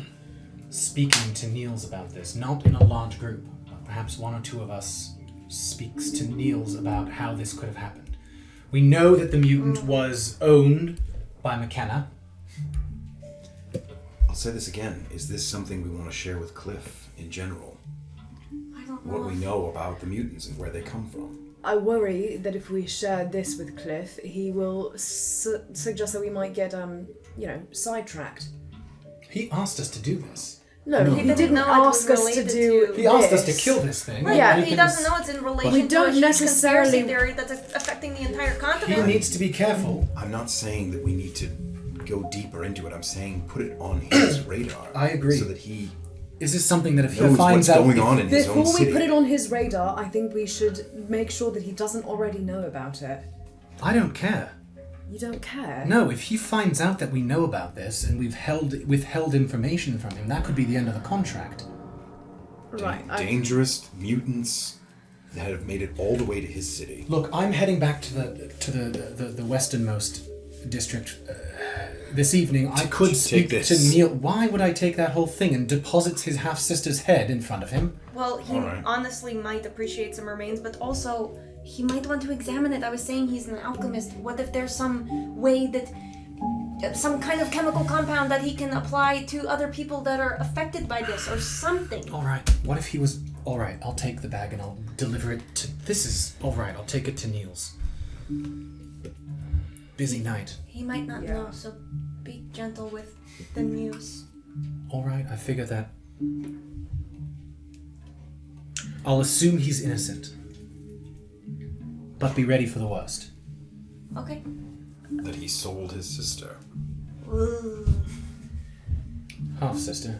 speaking to Niels about this, not in a large group, but perhaps one or two of us speaks to Niels about how this could have happened. We know that the mutant was owned by McKenna. I'll say this again. Is this something we want to share with Cliff in general? I don't know. What we know about the mutants and where they come from? I worry that if we share this with Cliff, he will suggest that we might get, sidetracked. He asked us to do this. No, No. he He didn't didn't know it was ask us to related do to- He asked us to this. kill this thing. Right, Yeah, but he doesn't know it's in relation We to don't a huge necessarily- conspiracy theory that's affecting the entire He continent. needs to be careful. I'm not saying that we need to go deeper into it. I'm saying put it on his radar. I agree. So that he Is this something that if he knows finds what's out... going on in his own Before we city. put it on his radar, I think we should make sure that he doesn't already know about it. I don't care. You don't care? No, if he finds out that we know about this and we've withheld information from him, that could be the end of the contract. Right. dangerous mutants that have made it all the way to his city. Look, I'm heading back to the westernmost district this evening I could speak Take to this. Neil. Why would I take that whole thing and deposit his half-sister's head in front of him? Well, he Alright. honestly might appreciate some remains, but also he might want to examine it. I was saying he's an alchemist. What if there's some way that some kind of chemical compound that he can apply to other people that are affected by this or something? Alright, what if he was... Alright, I'll take the bag and I'll deliver it to... This is... Alright, I'll take it to Niels. Busy night. He might not know, so be gentle with the news. Alright, I figure that... I'll assume he's innocent. But be ready for the worst. Okay. That he sold his sister. Ooh. Half-sister.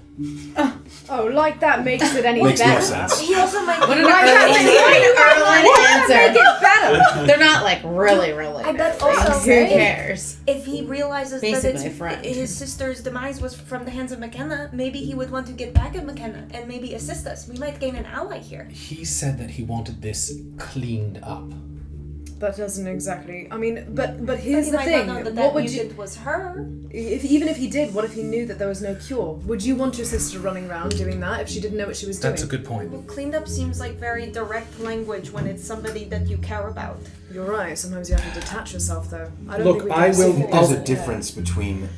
Oh, like that makes it any Makes better. no sense. He also might. What an Like that early make it better. They're not like really related. I bet also Who if- cares? If he realizes Basically that a friend. his sister's demise was from the hands of McKenna, maybe he would want to get back at McKenna and maybe assist us. We might gain an ally here. He said that he wanted this cleaned up. That doesn't exactly. I mean, but But here's the he thing. might not know that What would mutant you? was her. Even if he did, what if he knew that there was no cure? Would you want your sister running around doing that if she didn't know what she was doing? That's a good point. Well, cleaned up seems like very direct language when it's somebody that you care about. You're right. Sometimes you have to detach yourself, though. I don't Look, think we I can will- see There's it. a difference between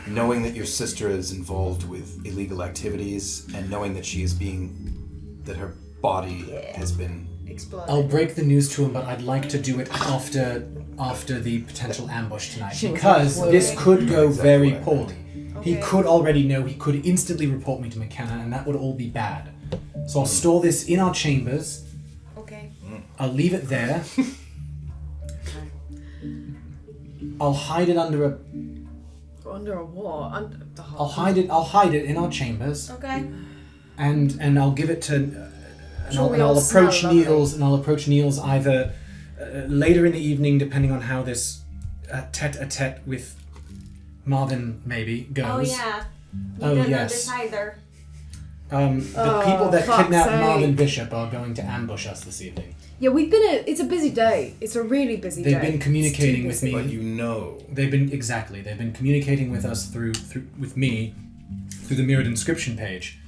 knowing that your sister is involved with illegal activities and knowing that she is that her body has been. Explode. I'll break the news to him, but I'd like to do it after the potential ambush tonight, She was because this could go Exactly very what I poorly. He Okay. could already know, he could instantly report me to McKenna, and that would all be bad. So I'll store this in our chambers, Okay. I'll leave it there. I'll hide it under a... Under a what? Under the heart. I'll hide it in our chambers, Okay. and I'll give it to... Sure, we and I'll all smell approach lovely. Niels either later in the evening, depending on how this tete-a-tete with Marvin maybe goes. Oh yeah. You Oh, didn't know yes. this either. The people that fuck's kidnapped sake. Marvin Bishop are going to ambush us this evening. Yeah, it's a busy day. It's a really busy day. They've been communicating It's with too me. But you know. They've been communicating with us through with me through the mirrored inscription page.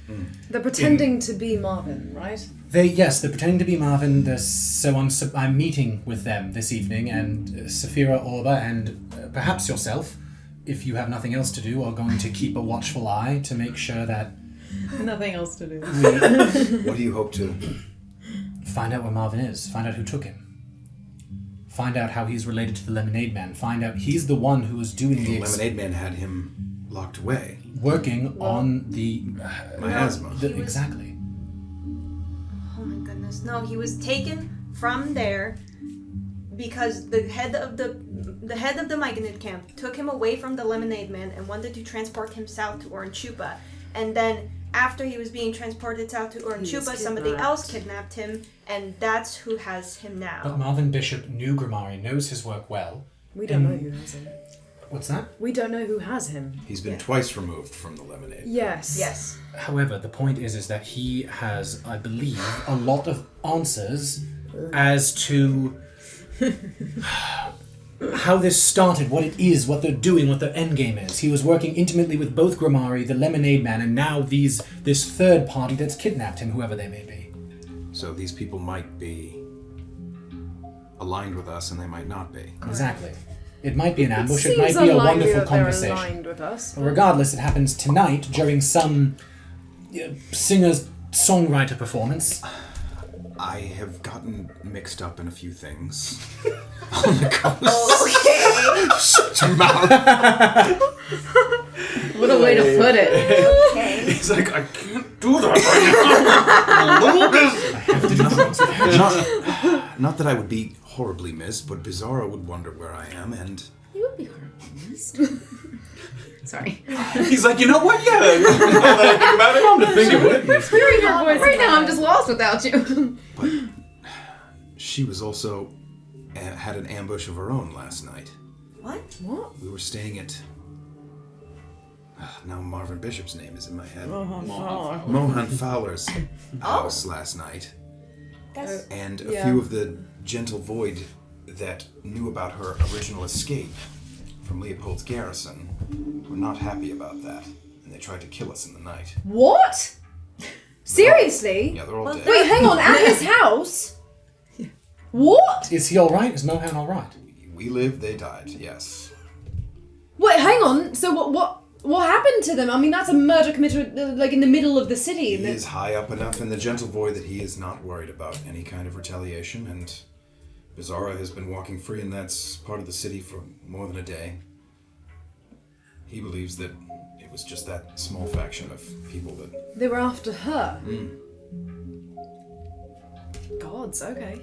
They're pretending to be Marvin, right? They're pretending to be Marvin. So I'm meeting with them this evening, and Safira, Orba, and perhaps yourself, if you have nothing else to do, are going to keep a watchful eye to make sure that Nothing else to do. What do you hope to? find out where Marvin is, find out who took him, find out how he's related to the Lemonade Man, find out he's the one who was doing The the Lemonade Man had him locked away. working on the Miasma. exactly. Oh my goodness. No, he was taken from there because the head of the Mygonid camp took him away from the Lemonade Man and wanted to transport him south to Oranchupa. And then after he was being transported south to Oranchupa, somebody kidnapped. else kidnapped him, and that's who has him But now. Marvin Bishop knew Grimari, knows his work well. We don't know who has him. What's that? We don't know who has him. He's been twice removed from the Lemonade. Yes. Yes. However, the point is that he has, I believe, a lot of answers as to how this started, what it is, what they're doing, what their endgame is. He was working intimately with both Grimari, the Lemonade Man, and now this third party that's kidnapped him, whoever they may be. So these people might be aligned with us and they might not be. Exactly. It might be an ambush, it Seems might be a unlikely wonderful that they're conversation. aligned with us. But regardless, it happens tonight during some singer-songwriter performance. I have gotten mixed up in a few things on the coast. Shut your mouth. What a way to put it. Okay. He's like, I can't do that right now. Not that I would be horribly missed, but Beezaura would wonder where I am, and You would be harmless. Sorry. He's like, you know what? Yeah. Now that I think about it, I'm to think of it. Hearing your voice right now, I'm just lost without you. but she was also had an ambush of her own last night. What? What? We were staying at now Marvin Bishop's name is in my head. Mohan Fowler's house last night, That's and a Yeah. few of the Gentle Void that knew about her original escape from Leopold's garrison were not happy about that, and they tried to kill us in the night. What? Seriously? Yeah, they're all dead. Wait, hang on, at his house? What? Is he alright? Is Mohan alright? We lived, they died, yes. Wait, hang on. So what happened to them? I mean, that's a murder committed like in the middle of the city. He is high up enough in the Gentle Void that he is not worried about any kind of retaliation, and Beezaura has been walking free in that part of the city for more than a day. He believes that it was just that small faction of people that... They were after her. Gods, okay.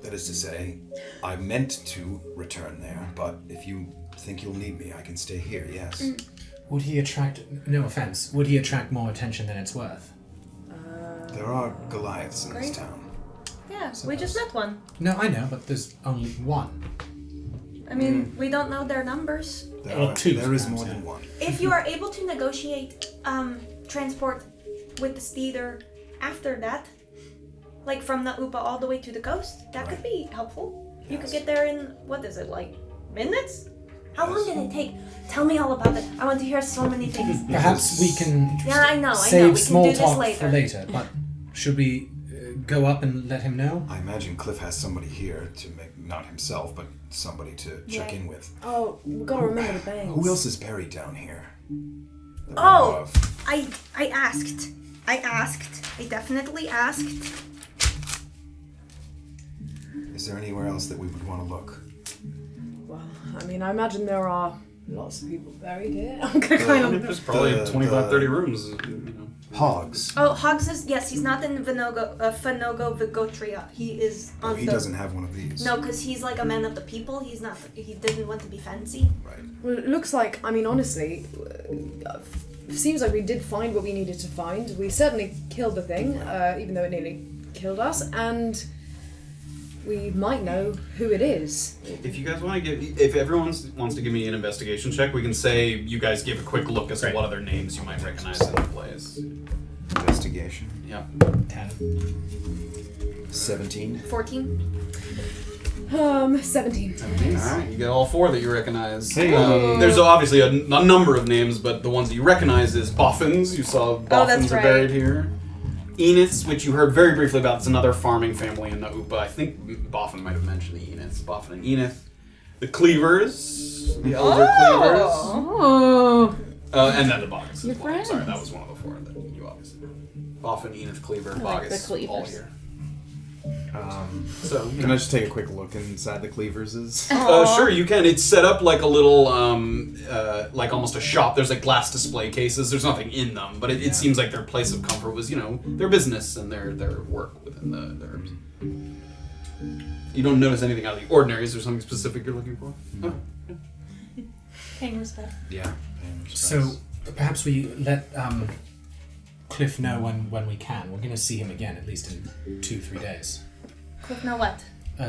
That is to say, I meant to return there, but if you think you'll need me, I can stay here, yes. Would he attract, no offense, would he attract more attention than it's worth? There are Goliaths in this town. Yeah, we just met one. No, I know, but there's only one. I mean, we don't know their numbers. Two, There is perhaps, more yeah. than one. If you are able to negotiate transport with the speeder after that, like from the Upa all the way to the coast, that could be helpful. You could get there in, what is it, like minutes? How long did it take? Tell me all about it. I want to hear so many things. Perhaps we can Yeah, I know. save We can small do this talk later. for later, but should we go up and let him know? I imagine Cliff has somebody here to make, not himself, but somebody to check in with. Oh, we gotta remember the bangs. Who else is buried down here? That we know Oh, of? I asked. I definitely asked. Is there anywhere else that we would want to look? Well, I mean, I imagine there are lots of people buried here. I'm gonna kind of... There's probably The- 25, the- 30 rooms. You know. Hogs. Oh, Hogs is, yes, he's not in Fanogo Vigotria. He is on Oh, he the... doesn't have one of these. No, because he's like a man of the people. He's not... He didn't want to be fancy. Right. Well, it looks like, I mean, honestly, it seems like we did find what we needed to find. We certainly killed the thing, even though it nearly killed us, and we might know who it is. If you guys want to if everyone wants to give me an investigation check, we can say you guys give a quick look as to what other names you might recognize in the place. Investigation. Yeah. 10. 17. 14. 17. Alright, you get all four that you recognize. Hey. There's obviously a number of names, but the ones that you recognize is Boffins. You saw Boffins are right. buried here. Eniths, which you heard very briefly about, it's another farming family in Naupa. I think Boffin might have mentioned the Eniths. Boffin and Enith. The Cleavers, the Elder Oh! and then the Boggis Your as well. Sorry, friends. that was one of the four that you obviously know. Boffin, Enith, Cleaver, like the Boggis, Cleavers. all here. So, Can I just take a quick look inside the Cleavers'? sure, you can. It's set up like a little, like almost a shop. There's like glass display cases. There's nothing in them, but it seems like their place of comfort was, their business and their work within the herbs. You don't notice anything out of the ordinary. Is there something specific you're looking for? No. Paying respect. Yeah. So perhaps we let Cliff know when we can. We're going to see him again at least in 2-3 days. Cliff, now what?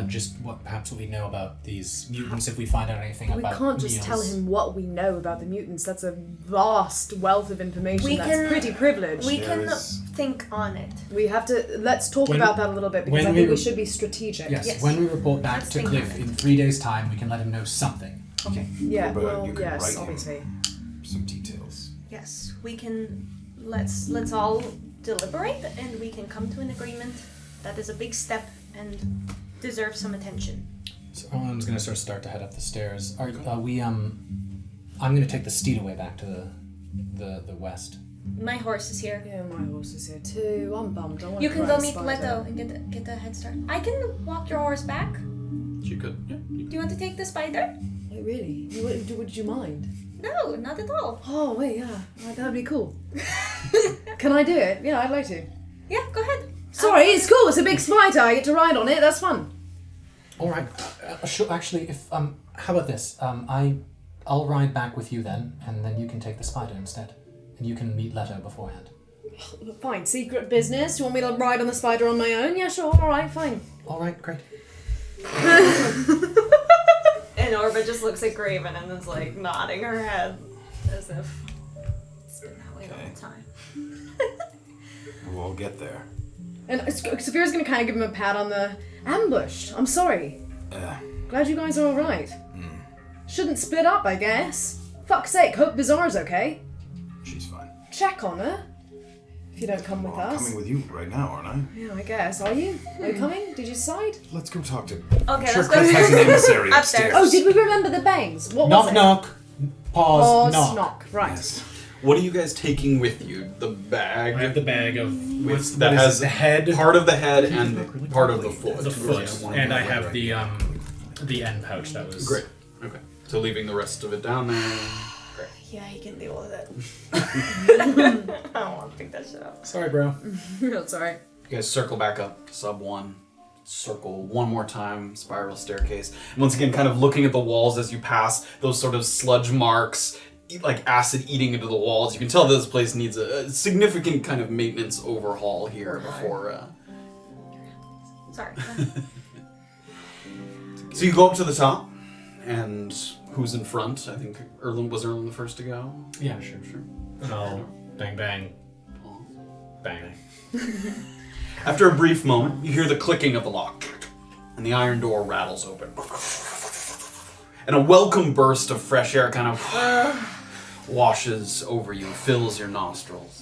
Just perhaps what we know about these mutants, if we find out anything We about can't just Niels. tell him what we know about the mutants. That's a vast wealth of information. We That's can- pretty privileged. We There can is- think on it. We have to... Let's talk When- about that a little bit, because when I we think we re- should be strategic. Yes, Yes. when we report back Let's to think Cliff on it. in 3 days' time, we can let him know something. Okay. Yeah, But well, you can write yes, him. obviously. Some details. Yes, we can... Let's all deliberate and we can come to an agreement. That is a big step and deserves some attention. So Erland's going to start to head up the stairs. Are we I'm going to take the steed away back to the west. My horse is here. Yeah, my horse is here too. I'm bummed. I want You to can ride go a meet spider. Leto and get the head start. I can walk your horse back. You could. Yeah. Do you want to take the spider? Oh, really? Would you mind? No, not at all. Oh, wait, yeah. That'd be cool. Can I do it? Yeah, I'd like to. Yeah, go ahead. Sorry, it's cool. It's a big spider. I get to ride on it. That's fun. All right. Sure. Actually, if how about this? I'll ride back with you then, and then you can take the spider instead, and you can meet Leto beforehand. Fine. Secret business. You want me to ride on the spider on my own? Yeah, sure. All right, fine. All right. Great. And Orba just looks at Graven and is like nodding her head as if it's been that way the whole time. We'll all get there. And Safira's gonna kind of give him a pat on the... Ambushed. I'm sorry. Glad you guys are alright. Shouldn't split up, I guess. Fuck's sake, hope Beezaura's okay. She's fine. Check on her. If you don't come with I'm us. coming with you right now, aren't I? Yeah, I guess. Are you? Are you coming? Did you decide? Let's go talk to... Okay, Sure, let's go Cliff has an emissary upstairs. Oh, did we remember the bangs? What was Knock, it? knock. Pause, knock. knock. Right. Yes. What are you guys taking with you? The bag I have the bag of that what is has it, the head, part of the head and part of the foot. the foot, Yeah, and I have the end pouch that was Great. Okay. So leaving the rest of it down there. Great. Yeah, he can deal with it. I don't want to pick that shit up. Sorry, bro. That's alright. You guys circle back up to sub 1. Circle one more time, spiral staircase. And once again, kind of looking at the walls as you pass, those sort of sludge marks, like acid eating into the walls. You can tell this place needs a significant kind of maintenance overhaul here before... Sorry. So you go up to the top, and who's in front? I think Erland was the first to go? Yeah, sure. And I'll bang, bang, bang. After a brief moment, you hear the clicking of the lock, and the iron door rattles open. And a welcome burst of fresh air kind of washes over you, fills your nostrils.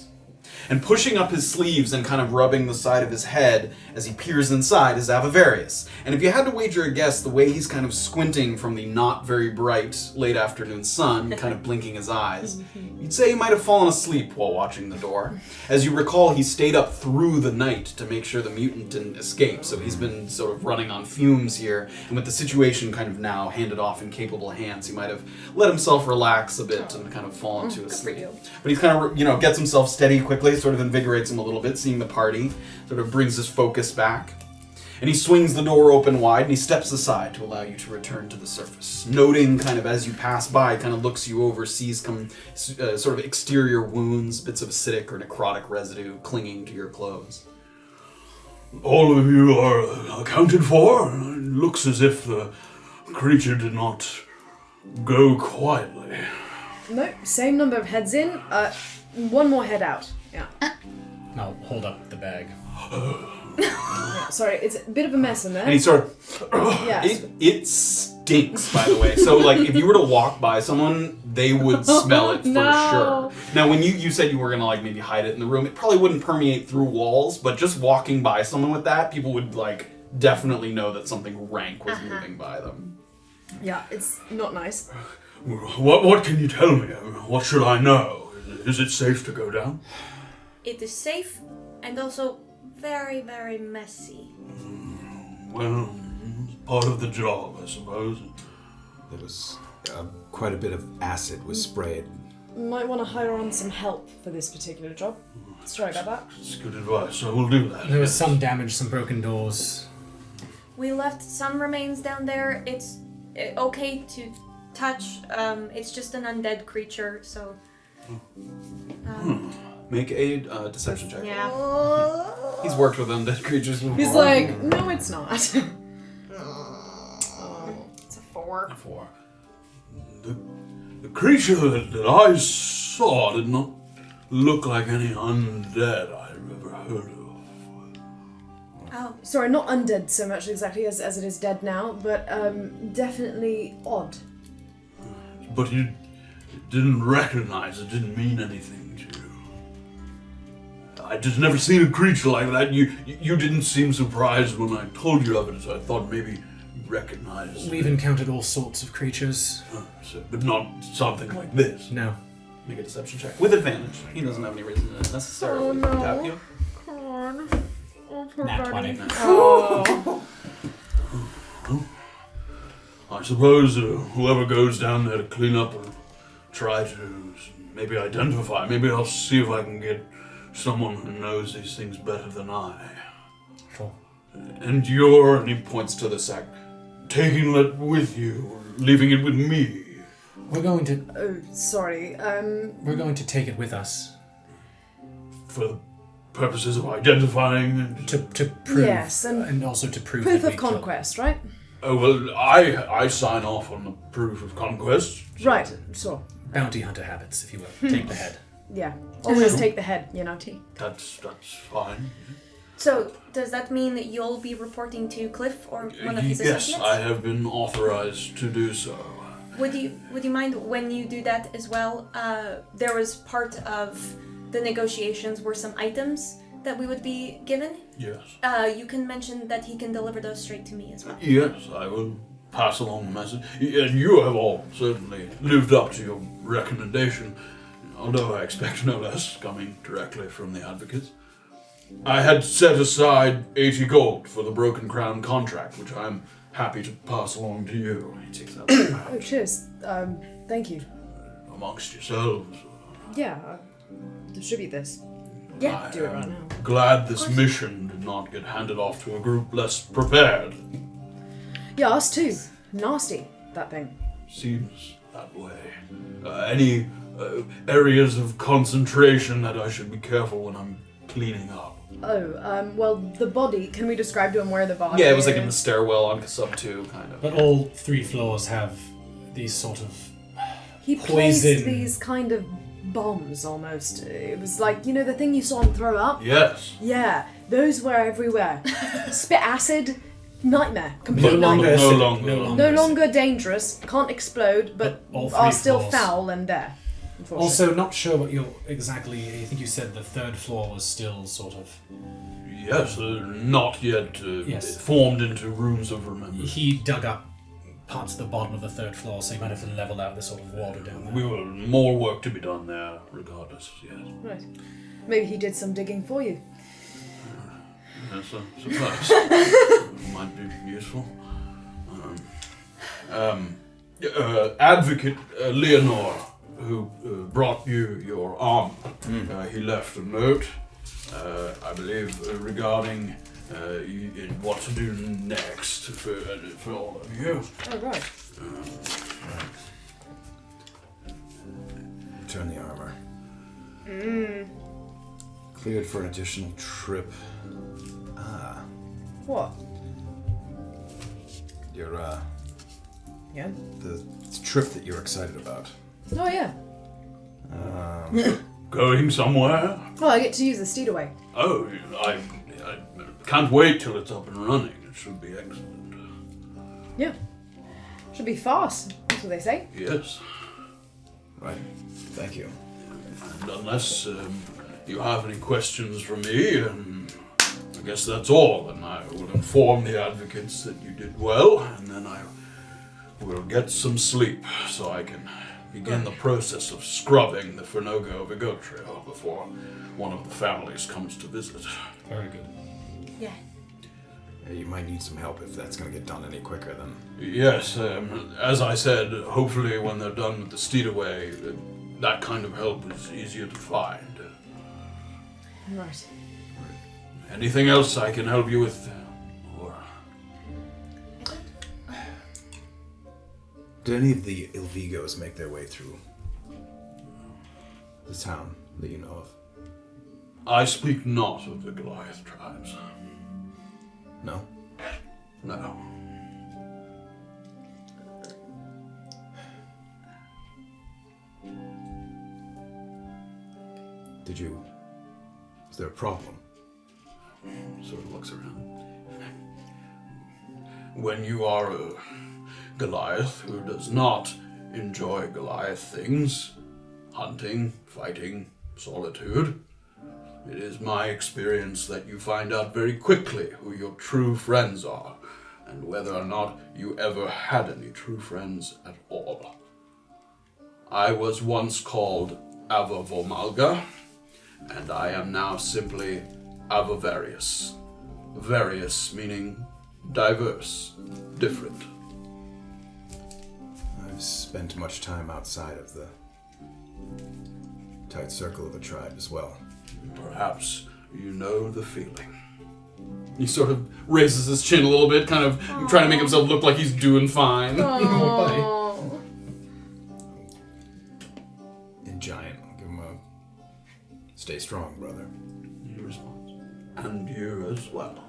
And pushing up his sleeves and kind of rubbing the side of his head as he peers inside is Avavarius. And if you had to wager a guess, the way he's kind of squinting from the not very bright late afternoon sun, kind of blinking his eyes, you'd say he might have fallen asleep while watching the door. As you recall, he stayed up through the night to make sure the mutant didn't escape, so he's been sort of running on fumes here, and with the situation kind of now handed off in capable hands, he might have let himself relax a bit and kind of fall into a sleep. But he's kind of, gets himself steady quickly, sort of invigorates him a little bit, seeing the party, sort of brings his focus back. And he swings the door open wide and he steps aside to allow you to return to the surface. Noting kind of as you pass by, kind of looks you over, sees sort of exterior wounds, bits of acidic or necrotic residue clinging to your clothes. All of you are accounted for. It looks as if the creature did not go quietly. No, same number of heads in, one more head out. Yeah. I'll hold up the bag. Yeah, sorry, it's a bit of a mess in there. And he sort of... Yeah. It stinks, by the way. So, like, if you were to walk by someone, they would smell it for no. sure. Now, when you said you were going to, like, maybe hide it in the room, it probably wouldn't permeate through walls, but just walking by someone with that, people would, like, definitely know that something rank was moving by them. Yeah, it's not nice. What can you tell me? What should I know? Is it safe to go down? It is safe and also very, very messy. Well, it's part of the job, I suppose. There was quite a bit of acid was sprayed. Might want to hire on some help for this particular job. Sorry about that. It's good advice. I will do that. There was some damage, some broken doors. We left some remains down there. It's okay to touch. It's just an undead creature, so... Make a deception check. Yeah. He's worked with undead creatures before. He's like, no, it's not. It's a 4. 4. The creature that I saw did not look like any undead I've ever heard of. Oh. Sorry, not undead so much exactly as it is dead now, but definitely odd. But you didn't recognize it, didn't mean anything to you. I just never seen a creature like that. You didn't seem surprised when I told you of it, so I thought maybe you recognized We've it. encountered all sorts of creatures. But not something like this. No. Make a deception check. With advantage. He doesn't have any reason to necessarily tap you. Nat 20. Oh. I suppose whoever goes down there to clean up will try to maybe identify. Maybe I'll see if I can get someone who knows these things better than I. Sure. And you're, And he points to the sack. taking it with you, or leaving it with me. We're going to Oh, sorry. take it with us For the purposes of identifying and... to prove. Yes, and also to prove proof that of we killed- conquest, right? Oh, well, I sign off on the proof of conquest. Right, sure. Bounty hunter habits, if you will. Take the head. Yeah. Always take the head, you know. That's fine. So, does that mean that you'll be reporting to Cliff or one of his associates? Yes, I have been authorized to do so. Would you mind when you do that as well? There was part of the negotiations were some items that we would be given. Yes. You can mention that he can deliver those straight to me as well. Yes, I will pass along the message. And you have all certainly lived up to your recommendation, although I expect no less coming directly from the advocates. I had set aside 80 gold for the Broken Crown contract, which I'm happy to pass along to you. He takes out Oh, cheers. Thank you. Amongst yourselves. Yeah, distribute this. Yeah. Do it right now. Glad this mission did not get handed off to a group less prepared. Yeah, us too. Nasty, that thing. Seems that way. Any areas of concentration that I should be careful when I'm cleaning up? Oh, well, the body, can we describe to him where the body Yeah, it was like in the is? stairwell on sub 2, kind of. But all 3 floors have these sort of He placed poison. these kind of bombs almost. It was like, you know, the thing you saw him throw up? Yes. Yeah, those were everywhere. Spit acid, nightmare. no Complete longer nightmare. acidic, No longer dangerous, can't explode, but all 3 are still floors. foul and there. unfortunately. Also, not sure what you're exactly. I think you said the 3rd floor was still sort of. Yes, not yet Yes. formed into rooms of remembrance. He dug up parts of the bottom of the 3rd floor, so you might have to level out the sort of water down there. We will more work to be done there, regardless. Yes, Right. Maybe he did some digging for you. yes, I suppose might be useful. Advocate Leonor, who brought you your armor, he left a note, I believe, regarding what to do next for all of you. Oh, right. Return the armor. Cleared for an additional trip. What? Your, Yeah. the trip that you're excited about. Oh, yeah. Going somewhere? Oh, I get to use the steed away. Oh, I can't wait till it's up and running. It should be excellent. Yeah. Should be fast. That's what they say. Yes. Right. Thank you. And unless you have any questions for me, I guess that's all. And I will inform the advocates that you did well, and then I will get some sleep so I can begin the process of scrubbing the Fernogo Vigo Trail before one of the families comes to visit. Very good. Yeah. You might need some help if that's going to get done any quicker than... Yes, as I said, hopefully when they're done with the steed away, that kind of help is easier to find. Right. Anything else I can help you with? Or Did any of the Ilvigos make their way through the town that you know of? I speak not of the Goliath tribes. No? No. Did you... Is there a problem? Sort of looks around. When you are a Goliath who does not enjoy Goliath things, hunting, fighting, solitude, it is my experience that you find out very quickly who your true friends are, and whether or not you ever had any true friends at all. I was once called Ava Vomalga, and I am now simply Ava Various. Various meaning diverse, different. I've spent much time outside of the tight circle of a tribe as well. Perhaps you know the feeling. He sort of raises his chin a little bit, kind of trying to make himself look like he's doing fine. Oh. In giant, I'll give him a... Stay strong, brother. He responds. And you as well.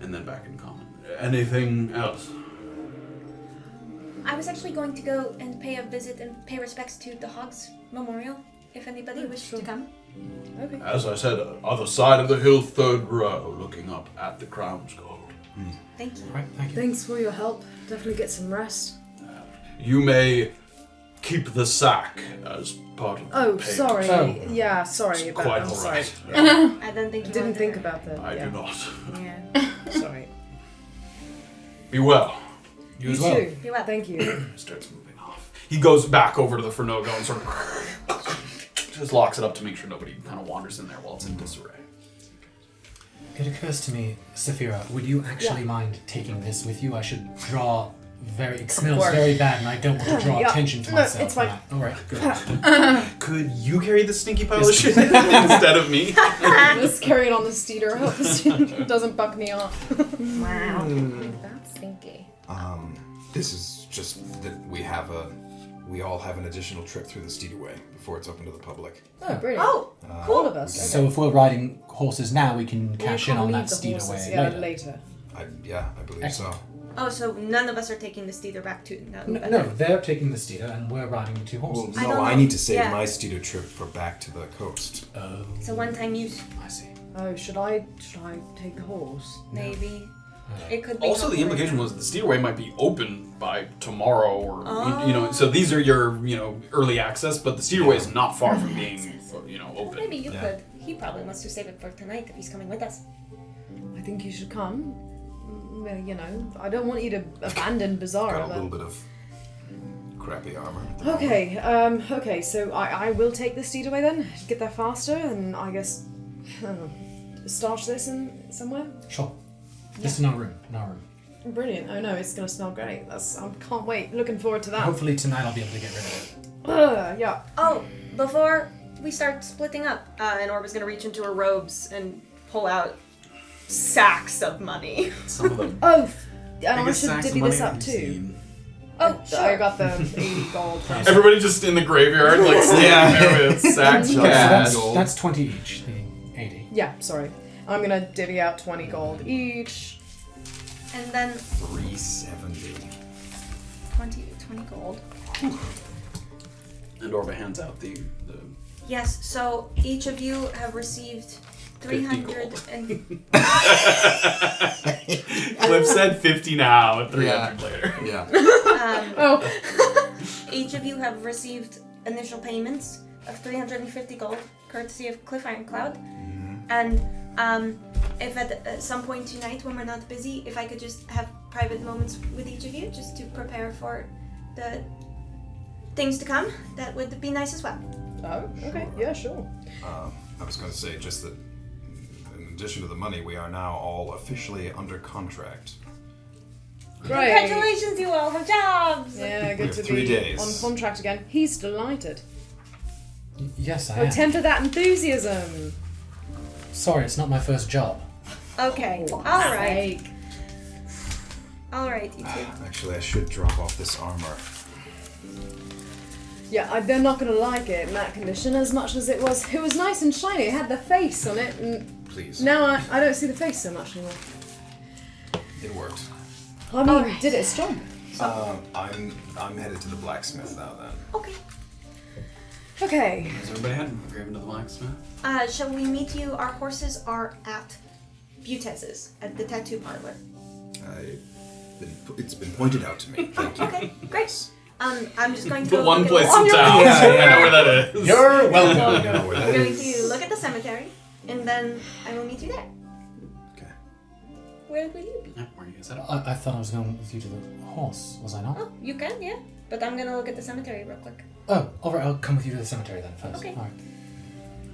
And then back in common. Anything else? I was actually going to go and pay a visit and pay respects to the Hogs Memorial. if anybody wishes to come. Okay. As I said, other side of the hill, third row, looking up at the Crown's Gold. Thank you. Right, thank you. Thanks for your help. Definitely get some rest. You may keep the sack as part of the Oh, payment. sorry. Oh. Yeah, sorry about Quite I'm all sorry. right. Yeah. I don't think you Didn't wanted think her. about that. I yeah. do not. Yeah. Sorry. Be well. You as well. too. Be well. Thank you. Starts moving off. He goes back over to the Fernogo and sort of just locks it up to make sure nobody kind of wanders in there while it's in disarray. It occurs to me, Safira, would you actually mind taking this with you? I should draw it smells course. very bad and I don't want to draw Yeah. attention to No, myself. it's fine. Alright, good. Could you carry the stinky pile of shit instead of me? Just carry it on the steeder. I hope this doesn't buck me off. Wow. That's stinky. This is just that we all have an additional trip through the Steedaway before it's open to the public. Oh, brilliant. Oh, All of us. So if we're riding horses now, we can You cash in can't on leave that the steed horses, away yeah, later. later. I believe Excellent. so. so none of us are taking the steeder back to No, they're taking the steeder and we're riding the two Well, horses. I don't no, I know. need to save Yeah. my Steeder trip for back to the coast. Oh, It's a one-time use, I see. Oh, should I take the horse? maybe. It could be. Also, the helpful. implication was the Steerway might be open by tomorrow, or you know. So these are your early access, but the Steerway is not far from being open. Maybe you Yeah. could. He probably wants to save it for tonight if he's coming with us. I think you should come. Well, I don't want you to abandon Beezaura, Got a but... little bit of crappy armor. Okay, so I will take the steed away then, get there faster, and I guess, starch this in somewhere? Sure. Just in our room. Brilliant. Oh no, it's gonna smell great. I can't wait. Looking forward to that. Hopefully tonight I'll be able to get rid of it. Yeah. Oh, before we start splitting up, and Orba's gonna reach into her robes and pull out sacks of money. Some of them. Oh, and I biggest should sacks of divvy money this up I've too. seen. Oh, I sure. got the 80 gold from Everybody just in the graveyard, like standing there with sacks of So cash. that's 20 each, the 80. Yeah, sorry. I'm gonna divvy out 20 gold each. And then 370. 20 gold. And Orba hands out the Yes, so each of you have received 300 and Cliff said 50 now, and 300 later. Yeah. each of you have received initial payments of 350 gold, courtesy of Cliff Ironcloud. And if at some point tonight when we're not busy, if I could just have private moments with each of you just to prepare for the things to come, that would be nice as well. Oh, okay. Yeah, sure. I was going to say just that in addition to the money, we are now all officially under contract. Great. Congratulations, you all have jobs! Yeah, We good have to 3 be days. on contract again. He's delighted. Yes, I Oh, am. temper that enthusiasm. Sorry, it's not my first job. Okay, Oh, alright. sake. Alright, you two. Actually, I should drop off this armor. Yeah, they're not gonna like it in that condition as much as it was. It was nice and shiny. It had the face on it, and Please. now I don't see the face so much anymore. It worked. I mean, Alright. did it strong. I'm headed to the blacksmith now then. Okay. Okay. Is everybody heading Graven to the blacksmith? Shall we meet you? Our horses are at Butez's, at the tattoo parlor. It's been pointed out to me. Thank you. Okay, great. I'm just going to The go one look place at in the town. I know where that is. You're I welcome. know where I'm that going is. to look at the cemetery, and then I will meet you there. Okay. Where will you be? Yeah, where you guys headed? I thought I was going with you to the horse, was I not? Oh, you can, yeah. But I'm gonna look at the cemetery real quick. Oh, alright, I'll come with you to the cemetery then first. Okay. Alright.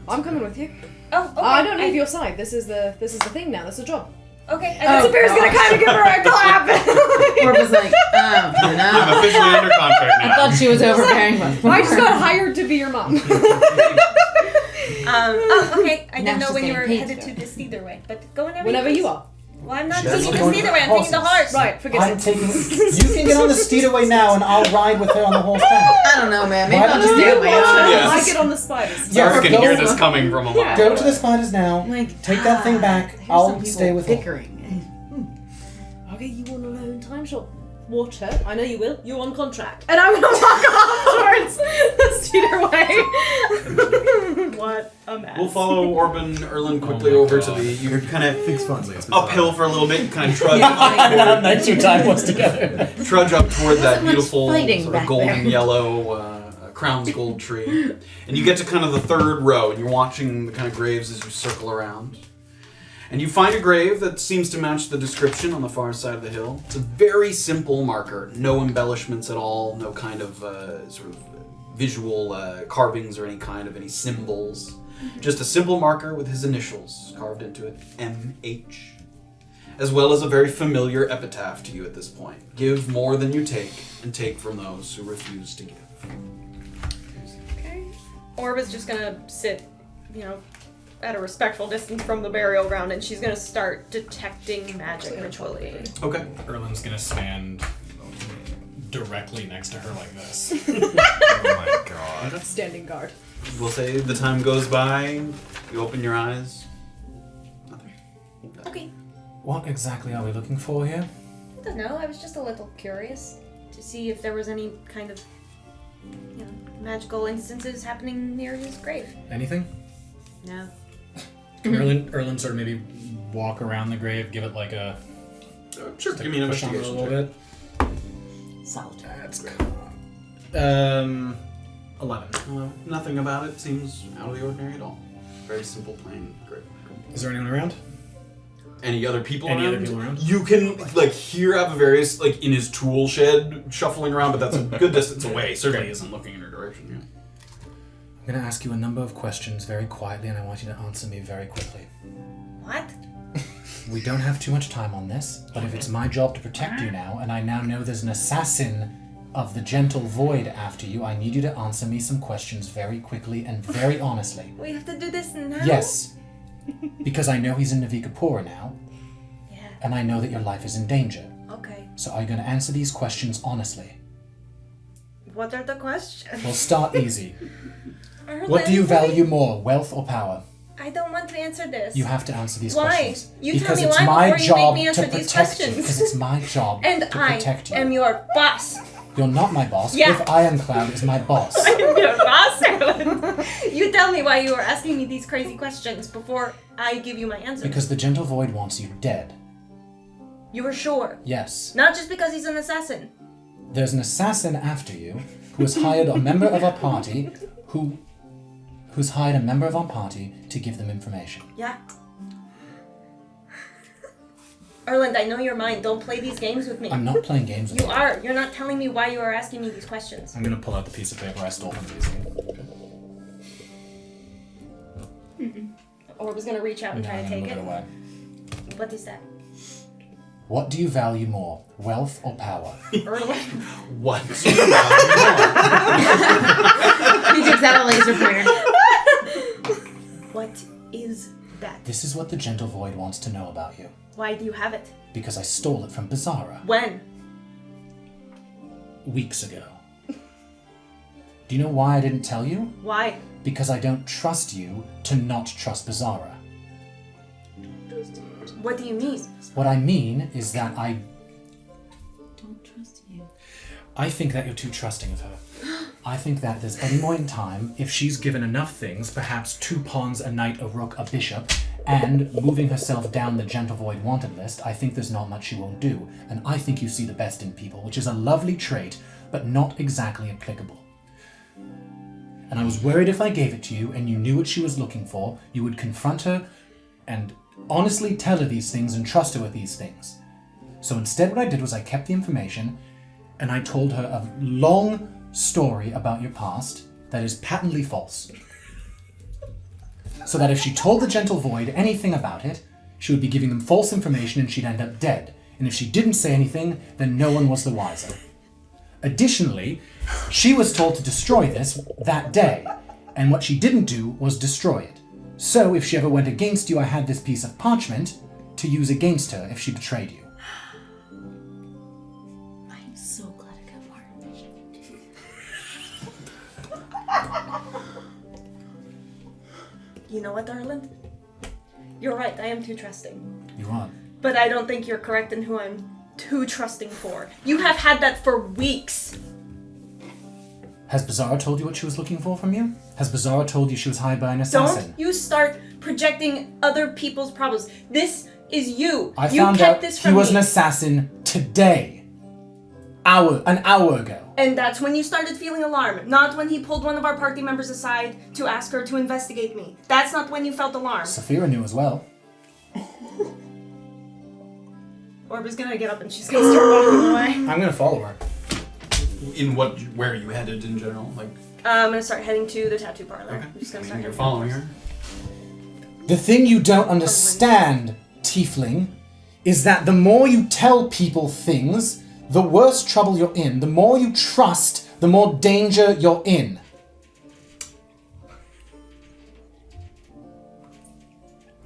I'm coming with you. Oh, okay. I don't leave your side. This is the thing now. This is a job. Okay. Oh, Safira's gonna kind of give her a clap. Orba's like, oh, you know. I'm officially under contract I now. thought she was overbearing before. I just got hired to be your mom. Okay. I Now didn't know she's when you getting were paid headed for to this either way, but go whenever. Whenever please. you are. Well, I'm not That's taking the going steed away. I'm taking the horses. horse. Right, forget I'm it. taking. You can get on the steed away now, and I'll ride with her on the horse back. I don't know, man. Maybe Why I'll don't just you stay on my watch own. it? Yes. I get on the spiders. Yeah. Sarah can go- hear this coming from a mile. Go to the spiders now. Like, Take that thing back. here's I'll some people stay with her. bickering. Okay, you want alone time? Sure. water. I know you will. You're on contract. And I'm gonna walk off towards the Cedarway. What a mess. We'll follow Orba and Erland quickly over to the. You kind of Thinks fondly. uphill for a little bit, kind of trudge Nice your time was together. trudge up toward that Wasn't much beautiful fighting sort of back golden there. yellow crown's gold tree. And you get to kind of the third row, and you're watching the kind of graves as you circle around. And you find a grave that seems to match the description on the far side of the hill. It's a very simple marker, no embellishments at all, no kind of sort of visual carvings or any kind of any symbols. Just a simple marker with his initials carved into it, M.H. As well as a very familiar epitaph to you at this point. Give more than you take, and take from those who refuse to give. Okay. Orba's just gonna sit, at a respectful distance from the burial ground, and she's gonna start detecting magic ritually. Okay. Erland's gonna stand directly next to her like this. Oh my god. Standing guard. We'll say the time goes by, you open your eyes. Nothing. Okay. What exactly are we looking for here? I don't know. I was just a little curious to see if there was any kind of, magical instances happening near his grave. Anything? No. Can Erland sort of maybe walk around the grave, give it like a Sure, give me an push on it a investigation little check. bit? Salt. That's good. 11. Nothing about it seems out of the ordinary at all. Very simple, plain grave. Is there anyone around? Any other people Any around? other people around? You can hear Avavarius in his tool shed shuffling around, but that's a good distance away. Certainly isn't looking in her direction yet. I'm going to ask you a number of questions very quietly, and I want you to answer me very quickly. What? We don't have too much time on this, but if it's my job to protect you now, and I now know there's an assassin of the Gentle Void after you, I need you to answer me some questions very quickly and very honestly. We have to do this now? Yes, because I know he's in Navikapura now, Yeah. and I know that your life is in danger. Okay. So are you going to answer these questions honestly? What are the questions? We'll start easy. Erland, What do you value more, wealth or power? I don't want to answer this. You have to answer these Why? questions. You tell because me it's why my before you job make me answer to these protect you. questions. Because it's my job And to I protect you. am your boss. You're not my boss. Yeah. Cliff Ironcloud is my boss. I'm your boss, Erland. You tell me why you are asking me these crazy questions before I give you my answer. Because the Gentle Void wants you dead. You are sure. Yes. Not just because he's an assassin. There's an assassin after you who has hired a member of our party who's hired a member of our party to give them information. Yeah. Erland, I know your mind. Don't play these games with me. I'm not playing games with You are. You're not telling me why you are asking me these questions. I'm gonna pull out the piece of paper I stole from Beezaura. Or was gonna reach out and No, try I'm to gonna take look it. it away. What is that? What do you value more, wealth or power? Erland. What? He takes out a laser pointer. What is that? This is what the Gentle Void wants to know about you. Why do you have it? Because I stole it from Beezaura When? weeks ago. Do you know why I didn't tell you? Why? Because I don't trust you to not trust Beezaura. What do you mean? What I mean is that I Don't trust you. think that you're too trusting of her. I think that there's any point in time, if she's given enough things, perhaps 2 pawns, a knight, a rook, a bishop, and moving herself down the Gentle Void wanted list, I think there's not much she won't do. And I think you see the best in people, which is a lovely trait, but not exactly applicable. And I was worried if I gave it to you and you knew what she was looking for, you would confront her and honestly tell her these things and trust her with these things. So instead what I did was I kept the information and I told her a long story about your past that is patently false. So that if she told the Gentle Void anything about it, she would be giving them false information and she'd end up dead. And if she didn't say anything, then no one was the wiser. Additionally, she was told to destroy this that day, and what she didn't do was destroy it. So if she ever went against you, I had this piece of parchment to use against her if she betrayed you. I'm so glad I got part of this. You know what, Erland? You're right. I am too trusting. You are. But I don't think you're correct in who I'm too trusting for. You have had that for weeks. Has Beezaura told you what she was looking for from you? Has Beezaura told you she was hired by an assassin? Don't you start projecting other people's problems. This is you. I You found kept out this he from was me. an assassin today. An hour ago. And that's when you started feeling alarm, not when he pulled one of our party members aside to ask her to investigate me. That's not when you felt alarm. Safira knew as well. Orba's gonna get up and she's gonna start walking away. I'm gonna follow her. In what? Where are you headed in general? Like, I'm gonna start heading to the tattoo parlor. okay, I'm just gonna I start mean, you're heading following her. The thing you don't understand, Tiefling, is that the more you tell people things, the worse trouble you're in. The more you trust, the more danger you're in.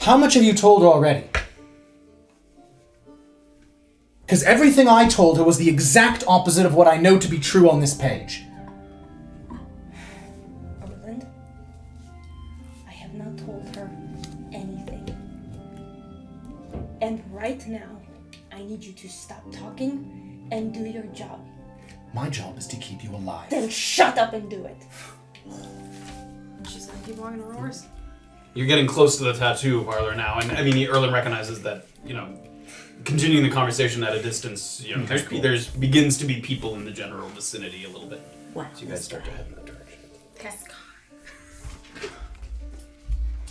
How much have you told her already? Because everything I told her was the exact opposite of what I know to be true on this page. Erland, I have not told her anything. And right now, I need you to stop talking and do your job. My job is to keep you alive. Then shut up and do it. She's gonna keep walking her horse. You're getting close to the tattoo parlor now, and I mean, Erland recognizes that, you know, continuing the conversation at a distance, you know, there's begins to be people in the general vicinity a little bit. Wow. So you guys start to head in that direction. Okay.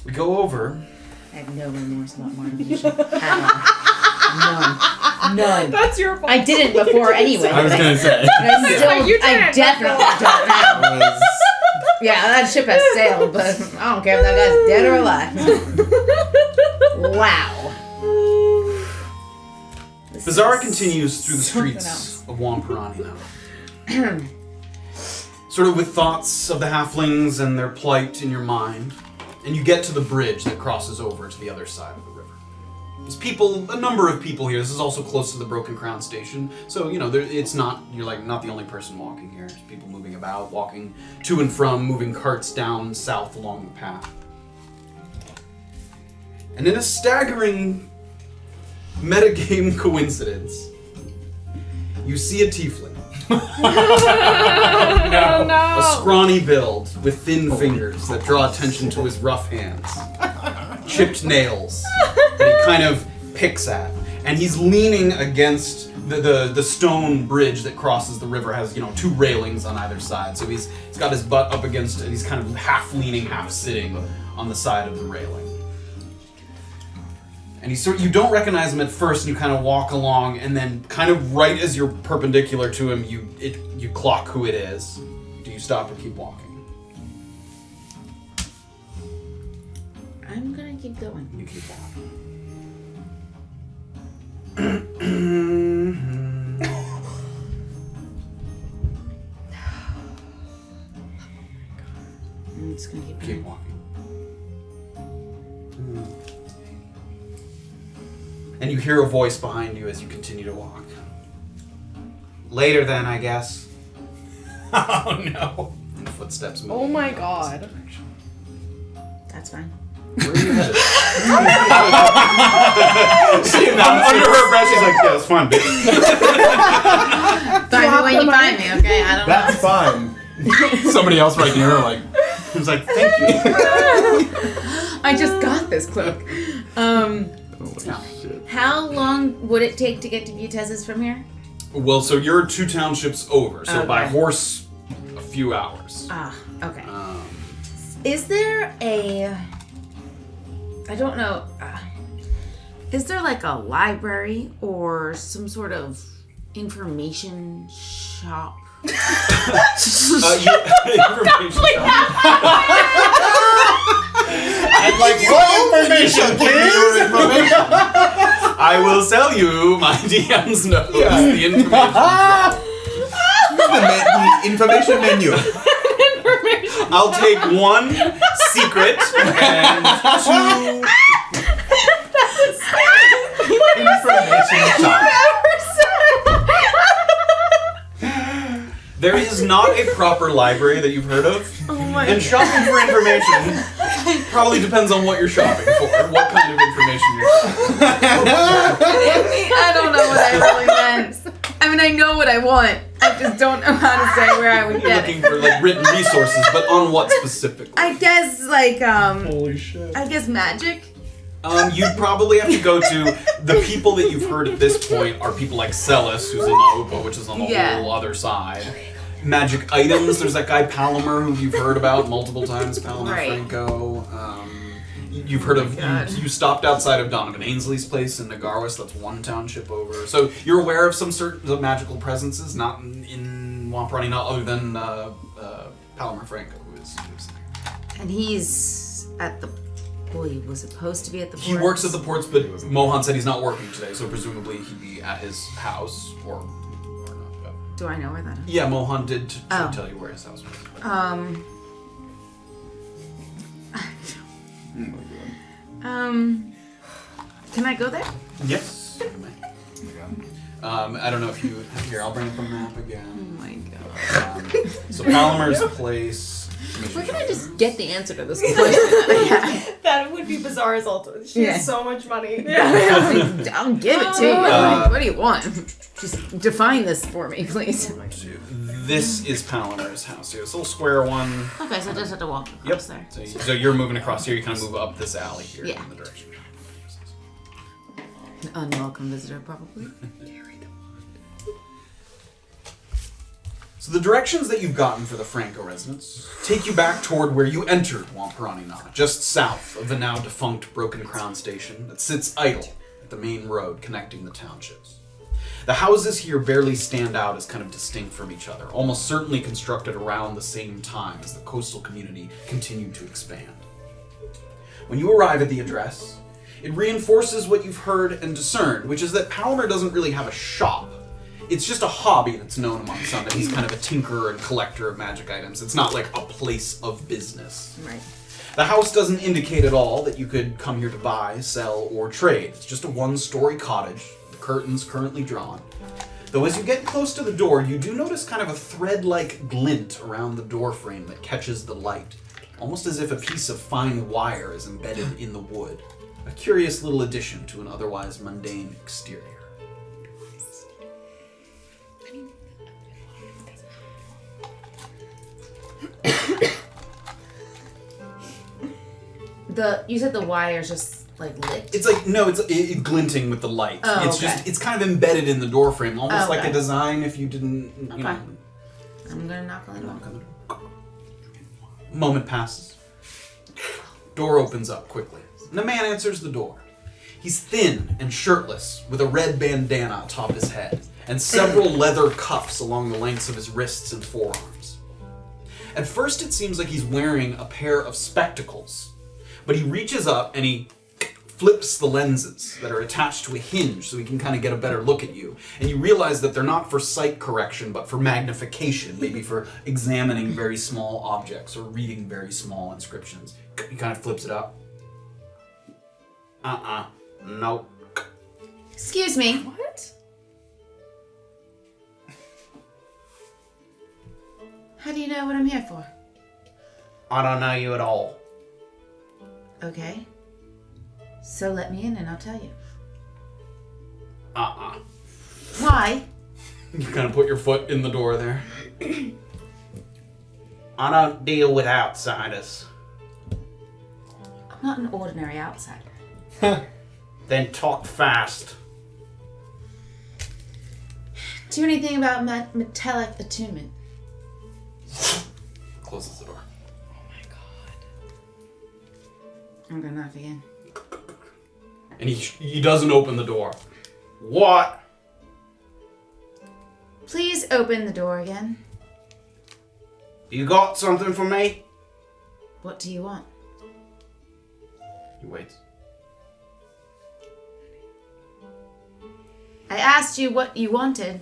We go over. I have no remorse about mortification None. That's your fault. I didn't before anyway. I was gonna say. But I still, You did. I definitely don't now. Yeah, that ship has sailed, but I don't care if that guy's dead or alive. Wow. Beezaura continues through the Something streets else. of Wamparani now. Sort of with thoughts of the halflings and their plight in your mind, and you get to the bridge that crosses over to the other side of the river. There's people, a number of people here. This is also close to the Broken Crown station, so, you know, it's not, you're like not the only person walking here. There's people moving about, walking to and from, moving carts down south along the path. And in a staggering metagame coincidence, you see a tiefling. A scrawny build with thin fingers that draw attention to his rough hands. Chipped nails that he kind of picks at. And he's leaning against the stone bridge that crosses the river, has, you know, two railings on either side. So he's got his butt up against it, and he's kind of half leaning, half sitting on the side of the railing. And you don't recognize him at first, and you kind of walk along, and then kind of right as you're perpendicular to him, you clock who it is. Do you stop or keep walking? I'm gonna keep going. You keep walking. I'm just gonna keep going. Keep walking. And you hear a voice behind you as you continue to walk. Later then, I guess. Oh no. And footsteps move. Oh my god. That's fine. Where are you headed? Under her breath, she's like, yeah, it's fine, bitch. Find me when you find me, okay? I don't That's fine. Somebody else right near her, like, He's like, thank you. I just got this cloak. How long would it take to get to Butez's from here? Well, so you're 2 townships over, so by Okay. horse, a few hours. Ah, okay. Is there a... I don't know. Is there like a library or some sort of information shop? Information shop. I'd like more information, please. I will sell you my DM's notes. The information shop. the information menu. I'll take 1 secret and 2 information shop. There is not a proper library that you've heard of. And shopping for information probably depends on what you're shopping for, what kind of information you're shopping. I don't know what I really meant. I know what I want. I just don't know how to say where I would You're get looking it. for like written resources, but on what specifically? I guess like Holy shit. I guess magic. You'd probably have to go to the people that you've heard at this point are people like Celis, who's in Naopa, which is on the whole other side. Magic items, there's that guy Palomer who you've heard about multiple times, Palomer Right. Franco. You've heard of, you stopped outside of Donovan Ainsley's place in Nagarwis, that's one township over. So you're aware of some certain magical presences, not in Wamparani, not other than Palomer Franco, who is there. And he's at the. Well, he was supposed to be at the. He works at the ports, but Mohan said he's not working today, so presumably he'd be at his house or not. But. Do I know where that is? Yeah, Mohan did tell you where his house was. Can I go there? Yes. You may. I don't know if you here. I'll bring up a map Oh again. my god. So Palomer's place. Where can I just get the answer to this question? That would be Beezaura's ultimate. She has so much money. I'll give it to you. Like, what do you want? Just define this for me, please. This is Palomer's house. Here, this little square one. Okay, so I just have to walk across there. So you're moving across here. You kind of move up this alley here Yeah. in the direction. An unwelcome visitor, probably. So the directions that you've gotten for the Franco residence take you back toward where you entered Wamparani, just south of the now defunct Broken Crown station that sits idle at the main road connecting the townships. The houses here barely stand out as kind of distinct from each other, almost certainly constructed around the same time as the coastal community continued to expand. When you arrive at the address, it reinforces what you've heard and discerned, which is that Palomer doesn't really have a shop. It's just a hobby that's known among some, that he's kind of a tinkerer and collector of magic items. It's not like a place of business. Right. The house doesn't indicate at all that you could come here to buy, sell, or trade. It's just a one-story cottage, the curtains currently drawn. Though as you get close to the door, you do notice kind of a thread-like glint around the door frame that catches the light, almost as if a piece of fine wire is embedded in the wood. A curious little addition to an otherwise mundane exterior. You said the wire's just like lit? It's like, no, it's glinting with the light. Oh, it's okay. just, it's kind of embedded in the door frame, almost like okay. a design if you didn't, you know. I'm gonna knock on the door. Knock on the door. Moment passes. Door opens up quickly, and a man answers the door. He's thin and shirtless, with a red bandana atop his head, and several leather cuffs along the lengths of his wrists and forearms. At first it seems like he's wearing a pair of spectacles, but he reaches up and he flips the lenses that are attached to a hinge so he can kind of get a better look at you. And you realize that they're not for sight correction, but for magnification, maybe for examining very small objects or reading very small inscriptions. He kind of flips it up. Nope. Excuse me. What? How do you know what I'm here for? I don't know you at all. Okay. So let me in and I'll tell you. Why? You kind of put your foot in the door there. I don't deal with outsiders. I'm not an ordinary outsider. Then talk fast. Do you know anything about Metallic Atunement? Closes the door. I'm gonna knock again. And he doesn't open the door. What? Please open the door again. You got something for me? What do you want? He waits. I asked you what you wanted.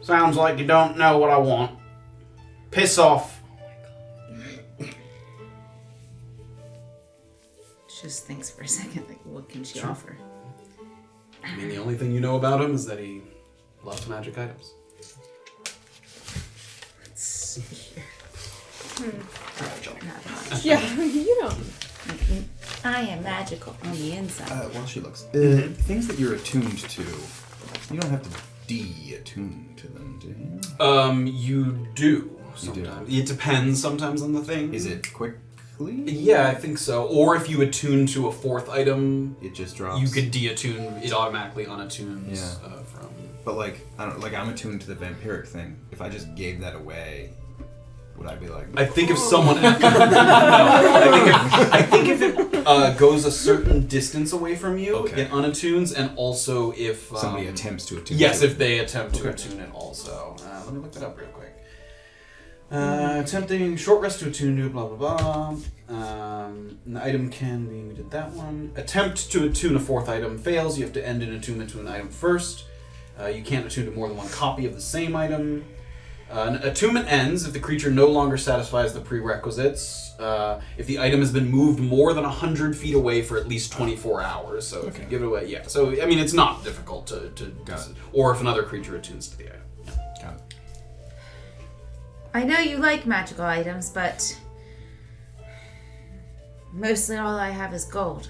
Sounds like you don't know what I want. Piss off. She just thinks for a second, like, what can she offer? I mean, the only thing you know about him is that he loves magic items. Let's see here. Not much. Yeah, you know. I am magical on the inside. While she looks, things that you're attuned to, you don't have to de-attune to them, do you? You do. You do. Sometimes. It depends sometimes on the thing. Is it quickly? Yeah, I think so. Or if you attune to a fourth item, It just drops. you could deattune. It automatically unattunes Yeah. from. But like, I don't like. I'm attuned to the vampiric thing. If I just gave that away, would I be like? I think if someone. No, I think if it goes a certain distance away from you, Okay. it unattunes, and also if Somebody attempts to attune. Yes, to if they attempt to attune it also. Let me look that up real quick. Attempting short rest to attune to blah blah blah. An item can be. We did that one. Attempt to attune a fourth item fails. You have to end an attunement to an item first. You can't attune to more than one copy of the same item. An attunement ends if the creature no longer satisfies the prerequisites. If the item has been moved more than 100 feet away for at least 24 hours. So if you give it away, yeah. So I mean, it's not difficult to Got it. or if another creature attunes to the item. Yeah. Got it. I know you like magical items, but mostly all I have is gold.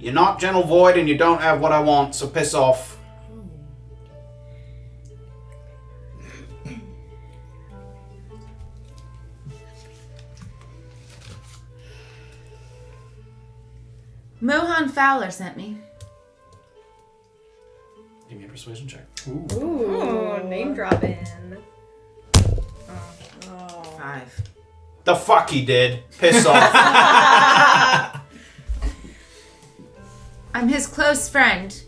You're not Gentle Void and you don't have what I want, so piss off. Mohan Fowler sent me. Give me a persuasion check. Ooh, name dropping. 5. The fuck he did. Piss off. I'm his close friend.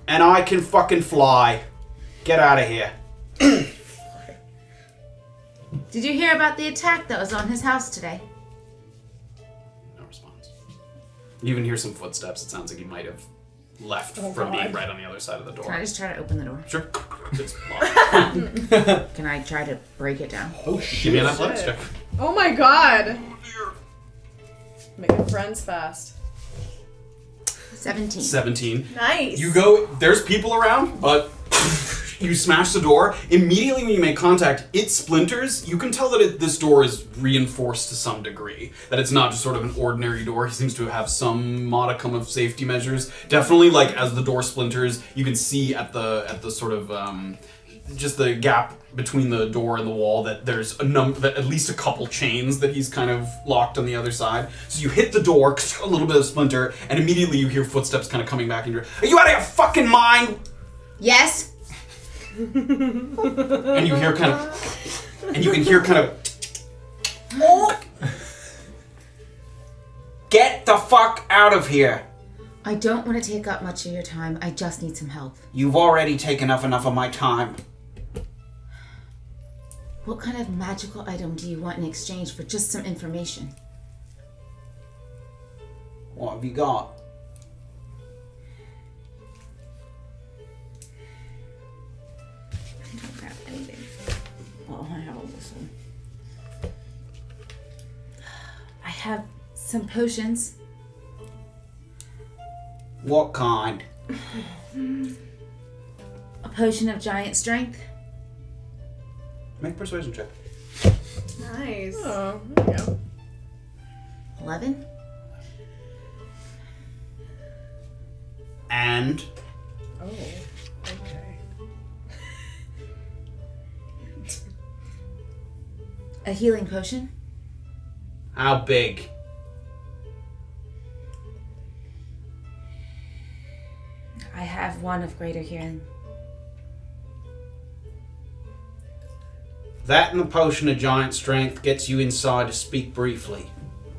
And I can fucking fly. Get out of here. Did you hear about the attack that was on his house today? No response. You even hear some footsteps. It sounds like he might have left from being right on the other side of the door. Can I just try to open the door? Sure. It's locked. Can I try to break it down? Oh Give shit. me an athletics check. Oh my god! Making friends fast. 17. 17. Nice. You go, there's people around, but you smash the door. Immediately when you make contact, it splinters. You can tell that this door is reinforced to some degree. That it's not just sort of an ordinary door. He seems to have some modicum of safety measures. Definitely, like, as the door splinters, you can see at the sort of, just the gap between the door and the wall that there's that at least a couple chains that he's kind of locked on the other side. So you hit the door, a little bit of splinter, and immediately you hear footsteps kind of coming back in your. Are you out of your fucking mind? Yes? And you hear kind of, and you can hear kind of. Oh. Get the fuck out of here! I don't want to take up much of your time. I just need some help. You've already taken up enough of my time. What kind of magical item do you want in exchange for just some information? What have you got? I don't grab anything. Oh, I have all this one. I have some potions. What kind? A potion of giant strength. Make a persuasion check. Nice. Oh, there you go. 11. And Oh, okay. A healing potion. how big? I have one of greater healing. That and the potion of giant strength gets you inside to speak briefly,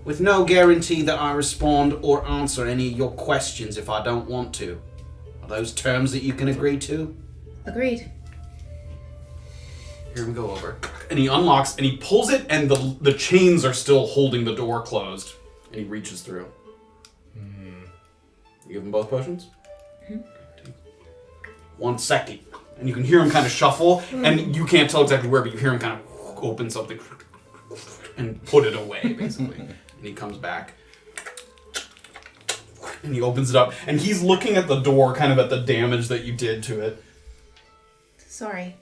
with no guarantee that I respond or answer any of your questions if I don't want to. Are those terms that you can agree to? Agreed. Here we go over. And he unlocks and he pulls it, and the chains are still holding the door closed. And he reaches through. You give him both potions? 1 second. And you can hear him kind of shuffle, and you can't tell exactly where, but you hear him kind of open something and put it away, basically. And he comes back. And he opens it up, and he's looking at the door, kind of at the damage that you did to it. Sorry.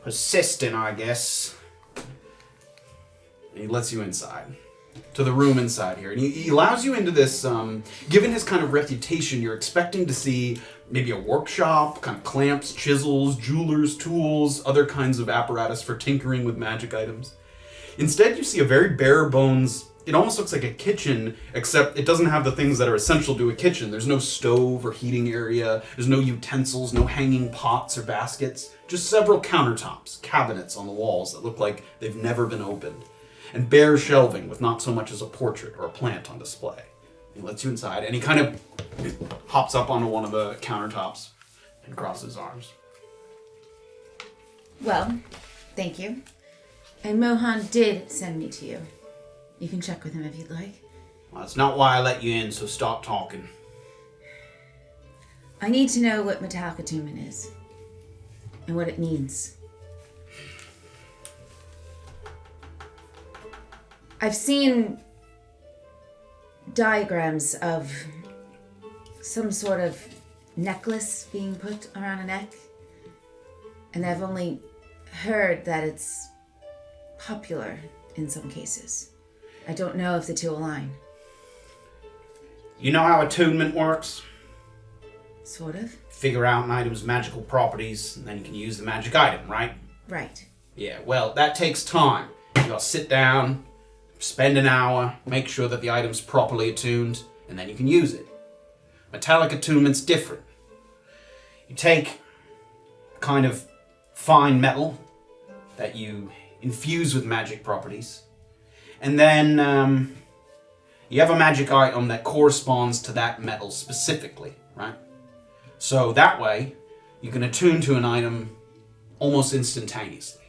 Persistent, I guess. And he lets you inside. To to the room inside here. And he allows you into this, given his kind of reputation, you're expecting to see maybe a workshop, kind of clamps, chisels, jewelers, tools, other kinds of apparatus for tinkering with magic items. Instead, you see a very bare bones, it almost looks like a kitchen, except it doesn't have the things that are essential to a kitchen. There's no stove or heating area, there's no utensils, no hanging pots or baskets, just several countertops, cabinets on the walls that look like they've never been opened, and bare shelving with not so much as a portrait or a plant on display. He lets you inside, and he kind of hops up onto one of the countertops and crosses his arms. Well, thank you. And Mohan did send me to you. You can check with him if you'd like. Well, that's not why I let you in, so stop talking. I need to know what Metallic Atunement is. And what it means. I've seen diagrams of some sort of necklace being put around a neck. And I've only heard that it's popular in some cases. I don't know if the two align. You know how attunement works? Sort of. Figure out an item's magical properties, and then you can use the magic item, right? Right. Yeah, well, that takes time. You gotta sit down, spend an hour, make sure that the item's properly attuned, and then you can use it. Metallic Attunement's different. You take kind of fine metal that you infuse with magic properties, and then you have a magic item that corresponds to that metal specifically, right? So that way, you can attune to an item almost instantaneously.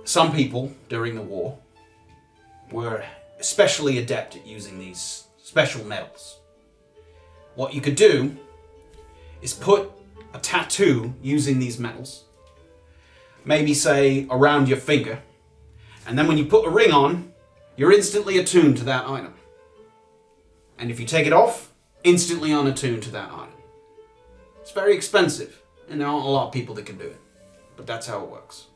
Some people, during the war, were especially adept at using these special metals. What you could do is put a tattoo using these metals, maybe say around your finger, and then when you put a ring on, you're instantly attuned to that item. And if you take it off, instantly unattuned to that item. It's very expensive, and there aren't a lot of people that can do it. But that's how it works.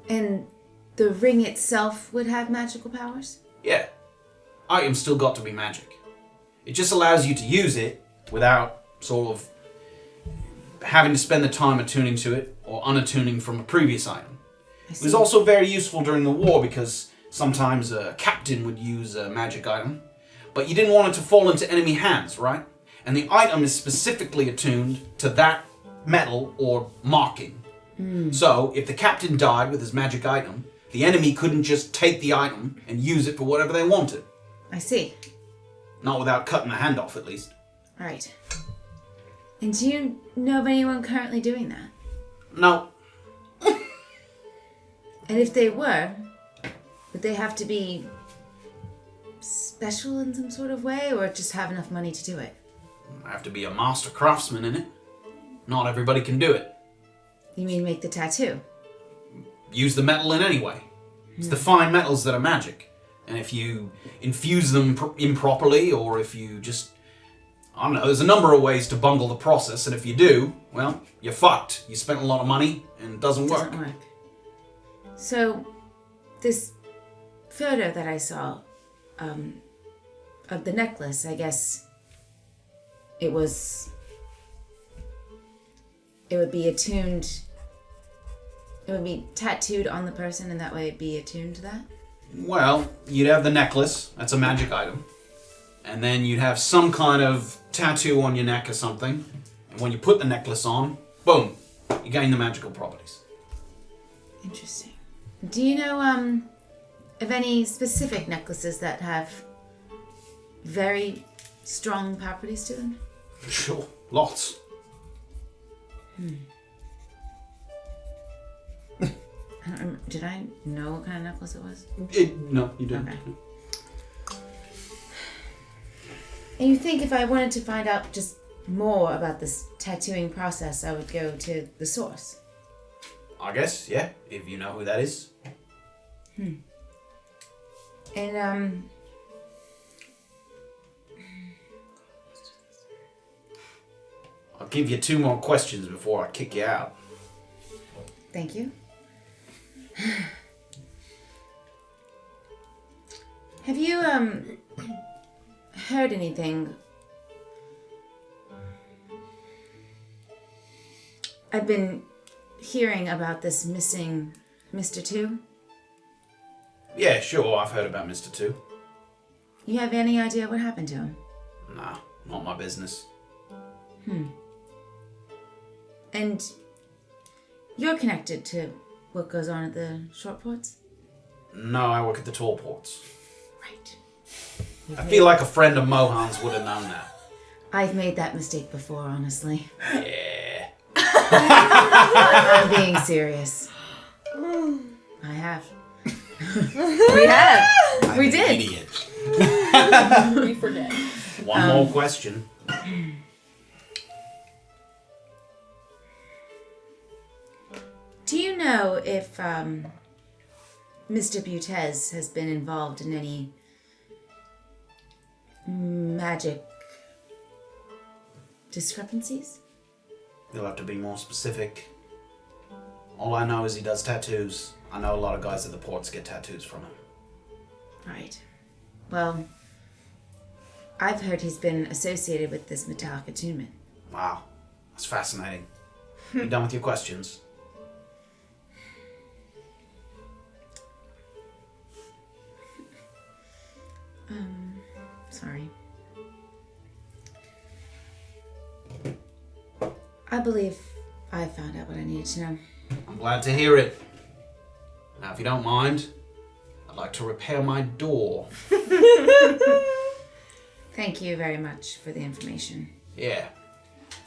And the ring itself would have magical powers? Yeah. Items still got to be magic. It just allows you to use it without sort of having to spend the time attuning to it or unattuning from a previous item. It was also very useful during the war because sometimes a captain would use a magic item, but you didn't want it to fall into enemy hands, right? And the item is specifically attuned to that metal or marking. So if the captain died with his magic item, the enemy couldn't just take the item and use it for whatever they wanted. I see. Not without cutting a hand off, at least. Right. And do you know of anyone currently doing that? No. And if they were, would they have to be special in some sort of way, or just have enough money to do it? I have to be a master craftsman in it. Not everybody can do it. You mean make the tattoo? Use the metal in any way. It's the fine metals that are magic. And if you infuse them improperly, or if you just... I don't know, there's a number of ways to bungle the process, and if you do, well, you're fucked. You spent a lot of money, and it doesn't work. So, this photo that I saw of the necklace, I guess it would be attuned, it would be tattooed on the person, and that way it'd be attuned to that? Well, you'd have the necklace, that's a magic item, and then you'd have some kind of tattoo on your neck or something, and when you put the necklace on, boom, you gain the magical properties. Interesting. Do you know of any specific necklaces that have very strong properties to them? Sure, lots. Did I know what kind of necklace it was? No, you didn't. Okay. And you think if I wanted to find out just more about this tattooing process, I would go to the source? I guess, yeah, if you know who that is. And, I'll give you 2 more questions before I kick you out. thank you. Have you, heard anything? I've been hearing about this missing Mr. 2. Yeah, sure, I've heard about Mr. 2. You have any idea what happened to him? Nah, not my business. And you're connected to what goes on at the short ports? No, I work at the tall ports. Right. I feel like a friend of Mohan's would have known that. I've made that mistake before, honestly. Yeah. I'm being serious. I have. We have. We did. Idiot. We forget. One more question. Do you know if Mr. Butez has been involved in any magic discrepancies? You'll have to be more specific. All I know is he does tattoos. I know a lot of guys at the ports get tattoos from him. Right. Well, I've heard he's been associated with this Metallic Atunement. Wow, that's fascinating. You done with your questions? Sorry. I believe I found out what I needed to know. I'm glad to hear it. Now, if you don't mind, I'd like to repair my door. Thank you very much for the information. Yeah.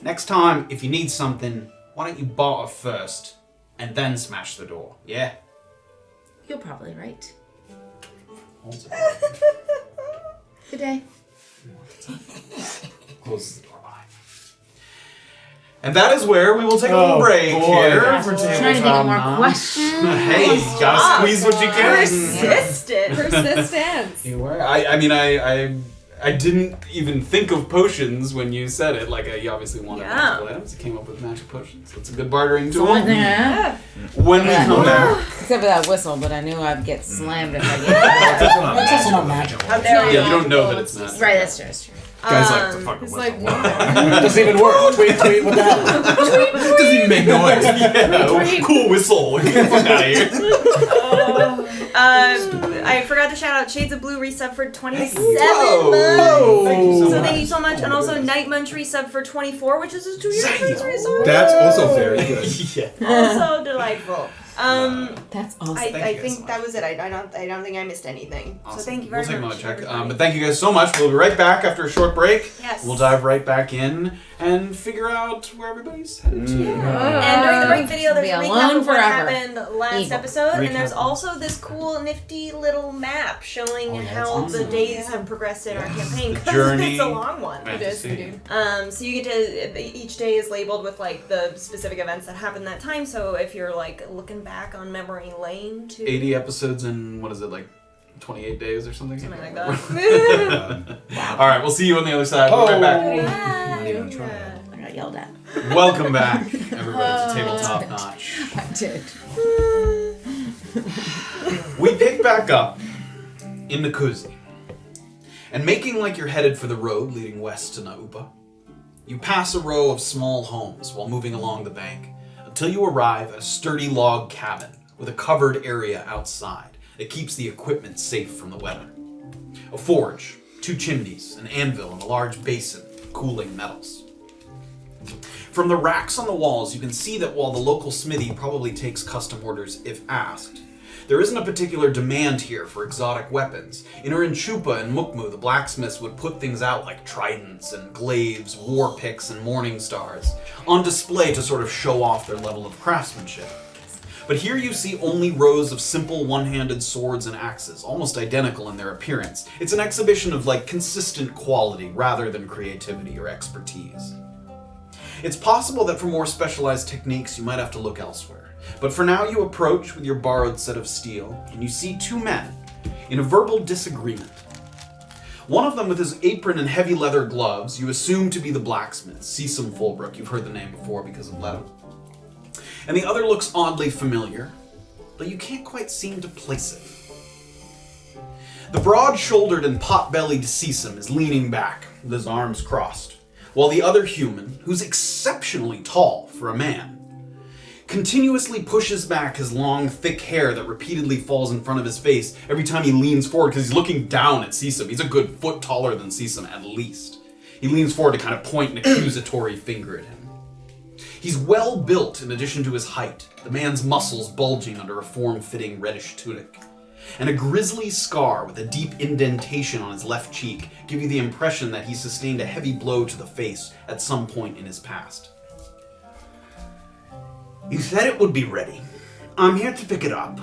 Next time, if you need something, why don't you barter first, and then smash the door, yeah? You're probably right. Also, Good day. closes the door behind you. And that is where we will take a little break here for Trying to think of more Tabletop questions. Hey, you gotta squeeze what you can. Persistent. Persistence. You were. I mean, I didn't even think of potions when you said it. Like, you obviously wanted magical items. You came up with magic potions. It's a good bartering tool. Yeah. When we come back. Except for that whistle, but I knew I'd get slammed if I get It's also not magical. Yeah, you don't know that it's not. Right, that's true, that's true. Guys like the fucking It's whistle. like, It doesn't even work. Tweet, what the hell? It doesn't even make noise. Yeah, cool whistle. Get the fuck out of here. I forgot to shout out Shades of Blue resub for 27 Whoa. months. Thank you so So much. thank you so much. And also Night Munch resub for 24, which is his 2-year anniversary. So That's also very good. Yeah. also delightful. That's awesome. I you guys think so that was it. I don't think I missed anything. Awesome. So thank you very We'll take much. another check. everybody. But thank you guys so much. We'll be right back after a short break. Yes. We'll dive right back in and figure out where everybody's headed to. And during the break video, there's Be a recap alone of what forever. happened last Evil. episode, and there's Recap. also this cool, nifty little map showing Oh, yeah, how that's the awesome. days have progressed in our campaign. The 'cause journey. it's a long one. It is, indeed. So you get to each day is labeled with like the specific events that happened that time. So if you're like looking back on memory lane to 80 episodes in, what is it, like 28 days or something? something like that. All right, we'll see you on the other side. We'll be right back. I got yelled at. Welcome back, everybody, to Tabletop Notch. I did. We pick back up in Nakuzi, and making like you're headed for the road leading west to Naupa, you pass a row of small homes while moving along the bank until you arrive at a sturdy log cabin with a covered area outside that keeps the equipment safe from the weather. A forge, 2 chimneys, an anvil, and a large basin cooling metals. From the racks on the walls, you can see that while the local smithy probably takes custom orders if asked, there isn't a particular demand here for exotic weapons. In Urinchupa and Mukmu, the blacksmiths would put things out like tridents and glaives, war picks, and morning stars on display to sort of show off their level of craftsmanship. But here you see only rows of simple one-handed swords and axes, almost identical in their appearance. It's an exhibition of like consistent quality rather than creativity or expertise. It's possible that for more specialized techniques you might have to look elsewhere. But for now you approach with your borrowed set of steel, and you see 2 men in a verbal disagreement. One of them with his apron and heavy leather gloves you assume to be the blacksmith, Cecil Fulbrook. You've heard the name before because of Leto. And the other looks oddly familiar, but you can't quite seem to place it. The broad-shouldered and pot-bellied Seesum is leaning back, with his arms crossed, while the other human, who's exceptionally tall for a man, continuously pushes back his long, thick hair that repeatedly falls in front of his face every time he leans forward, because he's looking down at Seesum. He's a good foot taller than Seesum, at least. He leans forward to kind of point an accusatory finger at him. He's well built in addition to his height, the man's muscles bulging under a form-fitting reddish tunic. And a grisly scar with a deep indentation on his left cheek give you the impression that he sustained a heavy blow to the face at some point in his past. You said it would be ready. I'm here to pick it up,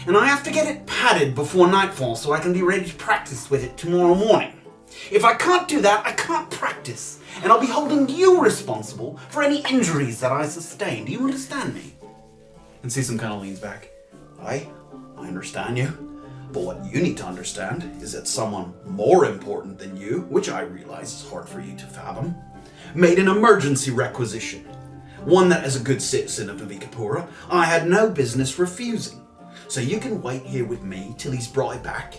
and I have to get it padded before nightfall so I can be ready to practice with it tomorrow morning. If I can't do that, I can't practice, and I'll be holding you responsible for any injuries that I sustain. Do you understand me? And Seesum kind of leans back. I understand you. But what you need to understand is that someone more important than you, which I realize is hard for you to fathom, made an emergency requisition. One that, as a good citizen of Navikapura, I had no business refusing. So you can wait here with me till he's brought it back,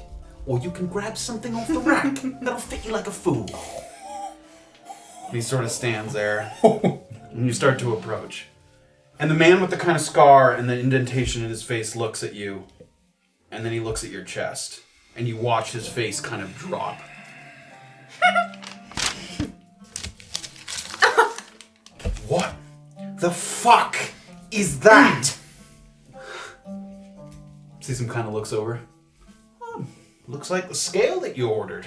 or you can grab something off the rack that'll fit you like a fool. And he sort of stands there, and you start to approach. And the man with the kind of scar and the indentation in his face looks at you, and then he looks at your chest, and you watch his face kind of drop. What the fuck is that? Seesum kind of looks over. Looks like the scale that you ordered.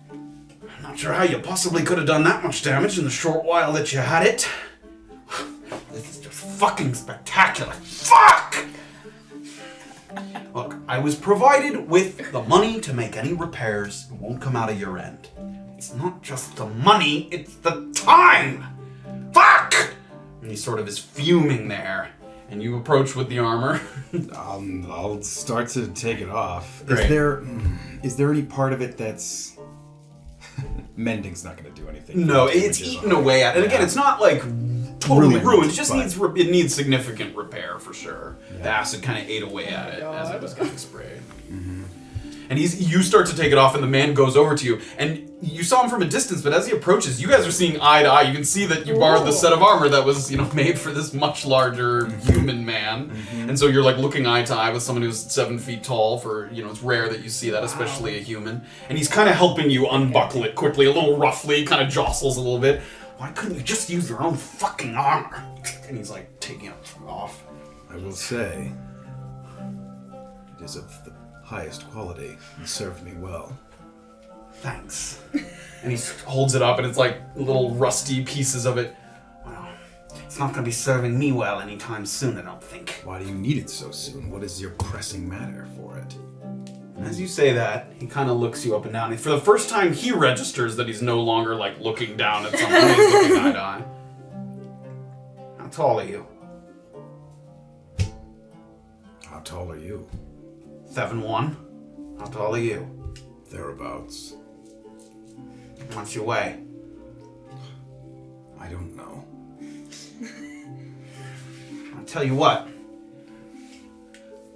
I'm not sure how you possibly could have done that much damage in the short while that you had it. This is just fucking spectacular. Fuck! Look, I was provided with the money to make any repairs. It won't come out of your end. It's not just the money, it's the time! Fuck! And he sort of is fuming there. And you approach with the armor. I'll start to take it off. Great. Is there any part of it that's... Mending's not going to do anything. No, it's eaten away at. And again, it's not like totally ruined. It just needs significant repair for sure. Yeah. The acid kind of ate away at it as it was getting sprayed. Mm-hmm. And you start to take it off, and the man goes over to you, and you saw him from a distance. But as he approaches, you guys are seeing eye to eye. You can see that you borrowed the set of armor that was, made for this much larger human man. Mm-hmm. And so you're like looking eye to eye with someone who's 7 feet tall. For it's rare that you see that, especially a human. And he's kind of helping you unbuckle it quickly, a little roughly, kind of jostles a little bit. Why couldn't you just use your own fucking armor? And he's like taking it off. I will say, it is of the highest quality and served me well. Thanks. And he holds it up, and it's like little rusty pieces of it. Well, it's not going to be serving me well anytime soon, I don't think. Why do you need it so soon? What is your pressing matter for it? And as you say that, he kind of looks you up and down. And for the first time, he registers that he's no longer like looking down at someone. He's looking eye to eye. How tall are you? How tall are you? 7'1". How tall are you? Thereabouts. What's your way? I don't know. I'll tell you what.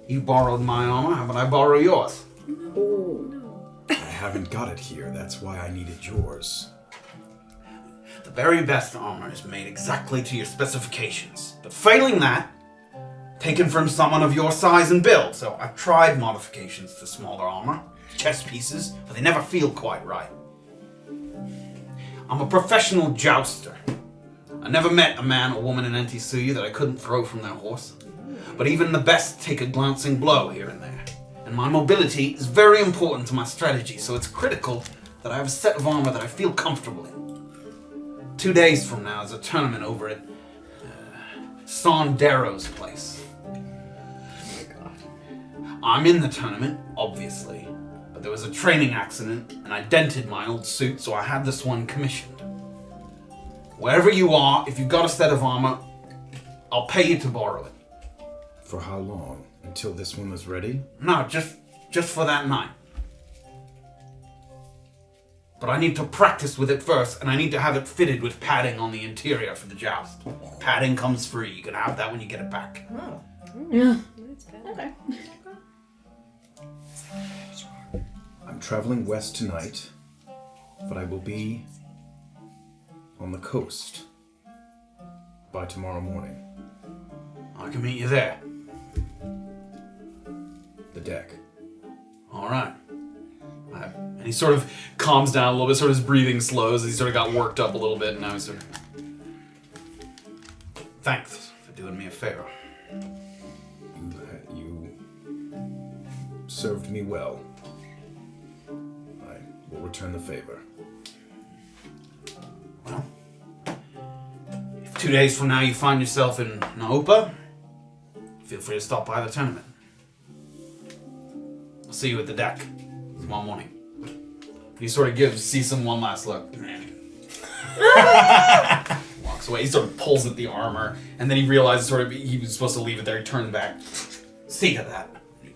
You borrowed my armor, how about I borrow yours? I haven't got it here, that's why I needed yours. The very best armor is made exactly to your specifications. But failing that, taken from someone of your size and build. So I've tried modifications to smaller armor, chest pieces, but they never feel quite right. I'm a professional jouster. I never met a man or woman in Antisuya that I couldn't throw from their horse. But even the best take a glancing blow here and there. And my mobility is very important to my strategy, so it's critical that I have a set of armor that I feel comfortable in. 2 days from now is a tournament over at Sondero's place. I'm in the tournament, obviously, but there was a training accident and I dented my old suit, so I had this one commissioned. Wherever you are, if you've got a set of armor, I'll pay you to borrow it. For how long? Until this one is ready? No, just for that night. But I need to practice with it first, and I need to have it fitted with padding on the interior for the joust. Padding comes free. You can have that when you get it back. Oh. traveling west tonight, but I will be on the coast by tomorrow morning. I can meet you there. The deck. All right. And he sort of calms down a little bit, sort of his breathing slows. He sort of got worked up a little bit, and now he's sort of... Thanks for doing me a favor. You served me well. I will return the favor. Well, if 2 days from now you find yourself in Orba, feel free to stop by the tournament. I'll see you at the deck tomorrow morning. He sort of gives Season one last look. Walks away. He sort of pulls at the armor, and then he realizes sort of he was supposed to leave it there. He turns back. See to that. He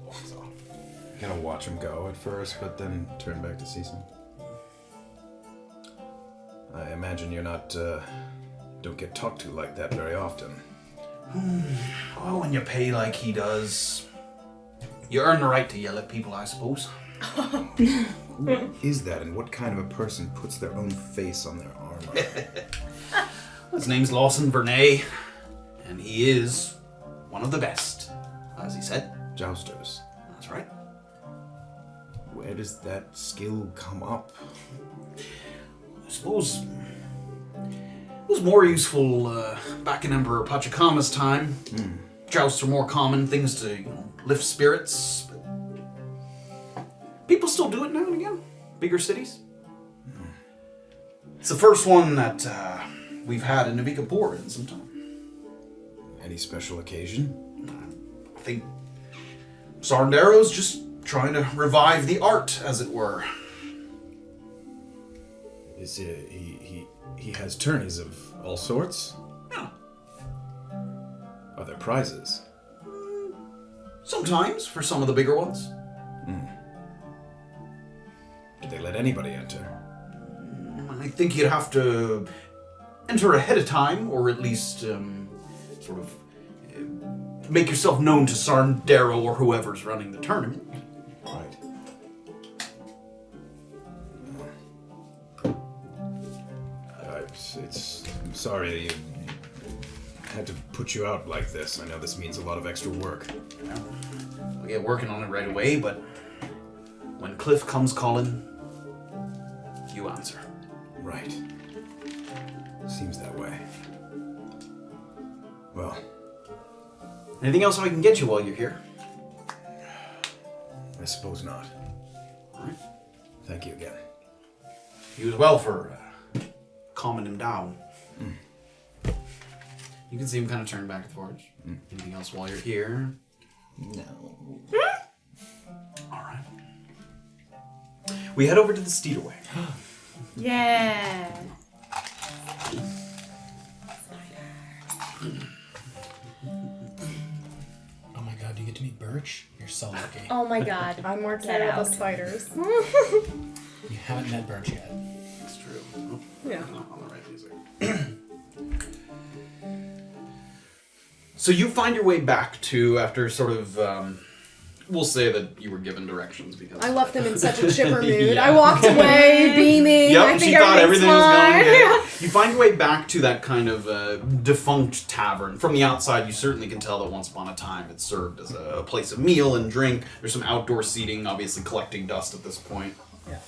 walks off. I kind of watch him go at first, but then turn back to Season. I imagine you're not, don't get talked to like that very often. Oh, when you pay like he does, you earn the right to yell at people, I suppose. Who is that, and what kind of a person puts their own face on their armor? His name's Lawson Vernay, and he is one of the best, as he said. Jousters. That's right. Where does that skill come up? I suppose it was more useful back in Emperor Pachacama's time. Jousts are more common, things to lift spirits. People still do it now and again. Bigger cities. It's the first one that we've had in Navikapura in some time. Any special occasion? I think Sarndaro's just trying to revive the art, as it were. Is he has tourneys of all sorts? Yeah. Are there prizes? Sometimes, for some of the bigger ones. Do they let anybody enter? I think you'd have to enter ahead of time, or at least sort of make yourself known to Sarndaro or whoever's running the tournament. Right. I'm sorry you had to put you out like this. I know this means a lot of extra work. Yeah. We'll get working on it right away, but when Cliff comes calling, you answer. Right. Seems that way. Well. Anything else I can get you while you're here? I suppose not. All right. Thank you again. You as well for calming him down. You can see him kind of turn back and forth. Anything else while you're here? No. All right. We head over to the Steedaway. Yeah. Oh my god, do you get to meet Birch? You're so lucky. Oh my god. I'm more Get excited about out. the spiders. You haven't met Birch yet. That's true. Oh, Yeah. not on the right music. So you find your way back to, after sort of, we'll say that you were given directions because... I left them in such a chipper mood. Yeah. I walked away, beaming. Yep, I think she thought everything was fine. going good. You find your way back to that kind of defunct tavern. From the outside, you certainly can tell that once upon a time it served as a place of meal and drink. There's some outdoor seating, obviously collecting dust at this point. Yeah.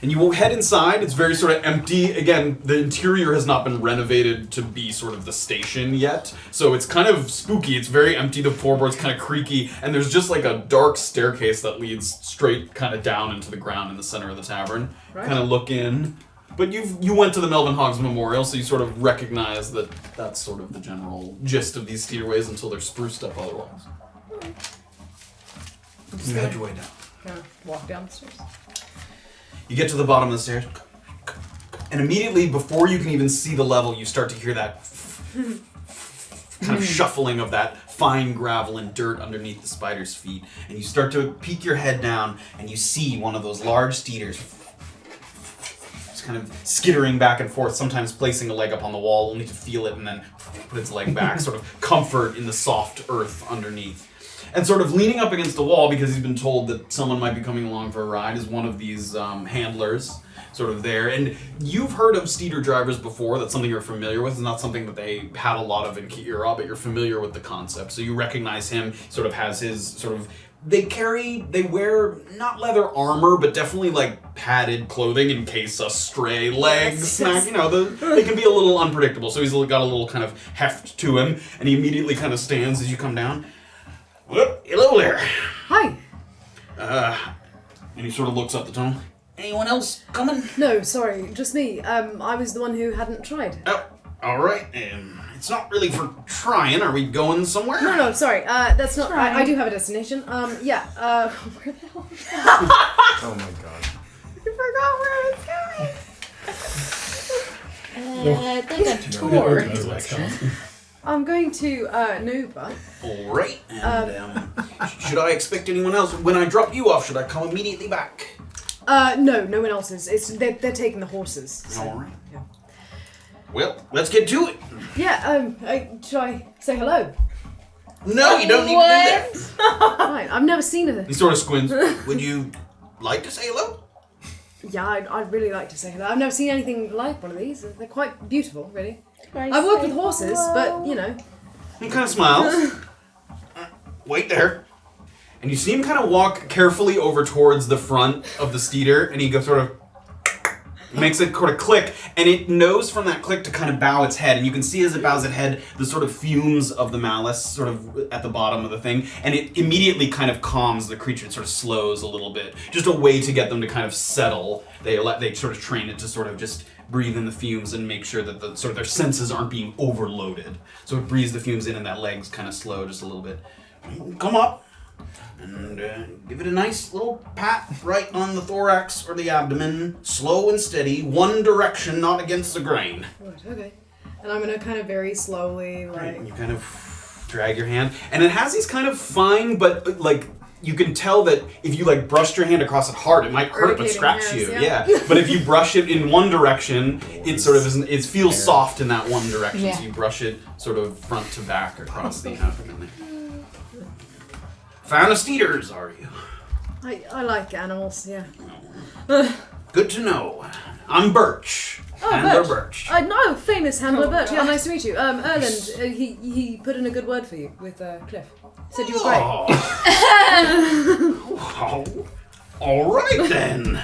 And you will head inside. It's very sort of empty. Again, the interior has not been renovated to be sort of the station yet. So it's kind of spooky. It's very empty. The floorboard's kind of creaky. And there's just like a dark staircase that leads straight kind of down into the ground in the center of the tavern. Right. Kind of look in. But you went to the Melvin Hoggs Memorial, so you sort of recognize that that's sort of the general gist of these theaterways until they're spruced up otherwise. You head your way down. Yeah, walk down the stairs. You get to the bottom of the stairs, and immediately before you can even see the level, you start to hear that kind of shuffling of that fine gravel and dirt underneath the spider's feet. And you start to peek your head down, and you see one of those large steeders just kind of skittering back and forth, sometimes placing a leg up on the wall only to feel it and then put its leg back, sort of comfort in the soft earth underneath. And sort of leaning up against the wall because he's been told that someone might be coming along for a ride is one of these handlers sort of there. And you've heard of steeder drivers before. That's something you're familiar with. It's not something that they had a lot of in Ki'Ira, but you're familiar with the concept. So you recognize him, sort of has his sort of... They wear not leather armor, but definitely like padded clothing in case a stray leg smack. You know, they can be a little unpredictable. So he's got a little kind of heft to him, and he immediately kind of stands as you come down. Well, hello there. Hi. And he sort of looks up the tunnel. Anyone else coming? No, sorry, just me. I was the one who hadn't tried. Oh, all right. It's not really for trying. Are we going somewhere? No, sorry. That's not. I do have a destination. Yeah. Where the hell? Oh my god. I forgot where I was going. Like a tour. Direction. I'm going to Nuba. All right. And should I expect anyone else? When I drop you off, should I come immediately back? No one else is. They're taking the horses. So. All right. Yeah. Well, let's get to it. Yeah. Should I say hello? No, you don't need to do that. Fine. I've never seen her. He sort of squints. Would you like to say hello? Yeah, I'd really like to say hello. I've never seen anything like one of these. They're quite beautiful, really. I've worked with horses, but, you know. He kind of smiles. Wait there. And you see him kind of walk carefully over towards the front of the steeder, and he goes sort of makes a sort of click, and it knows from that click to kind of bow its head, and you can see as it bows its head the sort of fumes of the malice sort of at the bottom of the thing, and it immediately kind of calms the creature. It sort of slows a little bit, just a way to get them to kind of settle. They sort of train it to sort of just breathe in the fumes and make sure that the sort of their senses aren't being overloaded. So it breathes the fumes in, and that leg's kind of slow just a little bit. Come up. And give it a nice little pat right on the thorax or the abdomen. Slow and steady, one direction, not against the grain. Right, okay. And I'm gonna kind of very slowly, like... And you kind of drag your hand. And it has these kind of fine, but like, you can tell that if you like brushed your hand across it hard, it might hurt but Irritating scratch hairs, you. yeah. But if you brush it in one direction, it sort of it feels soft in that one direction. Yeah. So you brush it sort of front to back across the abdomen. Fan of steeders, are you? I like animals, yeah. Good to know. I'm Birch. Oh, Handler Birch. Birch. No, famous handler Oh, Birch. Yeah, God. nice to meet you. Erland, he put in a good word for you with Cliff. Said you were great. Oh. All right then.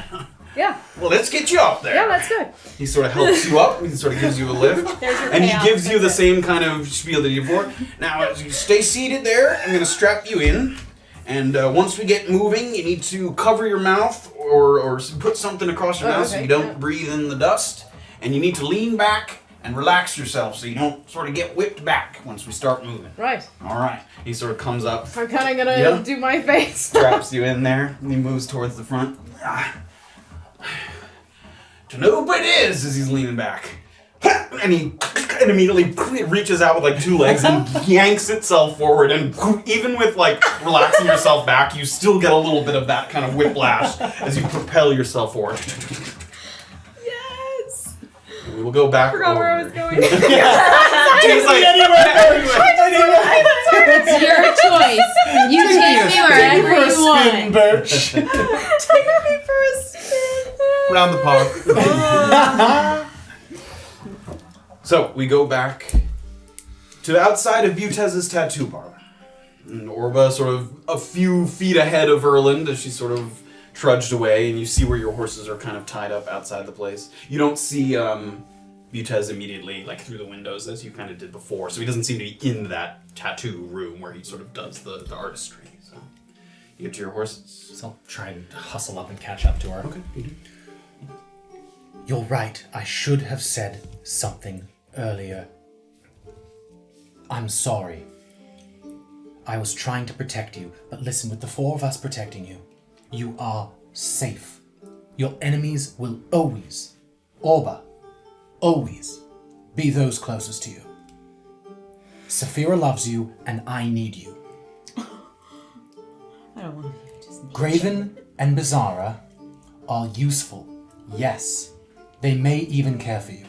Yeah, Well, let's get you up there. yeah, let's go. He sort of helps you up. He sort of gives you a lift. There's your And he payoff. gives you the That's it. same kind of spiel that you did before. Now, as you stay seated there, I'm going to strap you in. And once we get moving, you need to cover your mouth or put something across your mouth so okay, you don't yeah. breathe in the dust. And you need to lean back and relax yourself so you don't sort of get whipped back once we start moving. Right. All right. He sort of comes up, I'm kind of gonna Yeah. do my face. straps you in there, and he moves towards the front. To know who it is as he's leaning back. And he immediately reaches out with like two legs and yanks itself forward, and even with like relaxing yourself back, you still get a little bit of that kind of whiplash as you propel yourself forward. Yes! We will go back I forgot where I over. was going. He's like, It's your choice. You take me wherever you want. Birch. Take me for a spin. Round the park. So we go back to the outside of Butez's tattoo parlor. And Orba sort of a few feet ahead of Erland as she sort of trudged away, and you see where your horses are kind of tied up outside the place. You don't see Butez immediately, like through the windows as you kind of did before, so he doesn't seem to be in that tattoo room where he sort of does the artistry. So you get to your horses. So I'll try and hustle up and catch up to her. Okay, you do. You're right. I should have said something earlier. I'm sorry. I was trying to protect you, but listen, with the four of us protecting you, you are safe. Your enemies will always, Orba, always be those closest to you. Safira loves you, and I need you. I don't want to. I just need Graven and Beezaura are useful, yes. They may even care for you.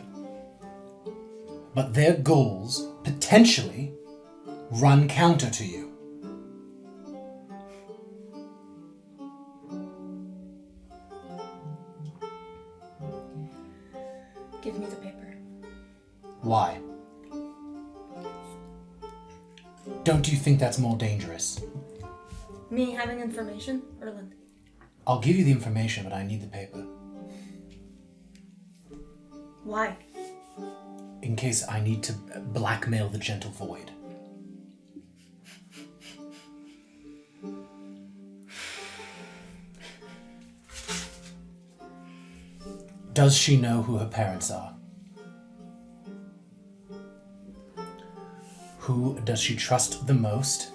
But their goals, potentially, run counter to you. think that's more dangerous? Me having information, Erland? I'll give you the information, but I need the paper. Why? In case I need to blackmail the Gentle Void. Does she know who her parents are? Who does she trust the most?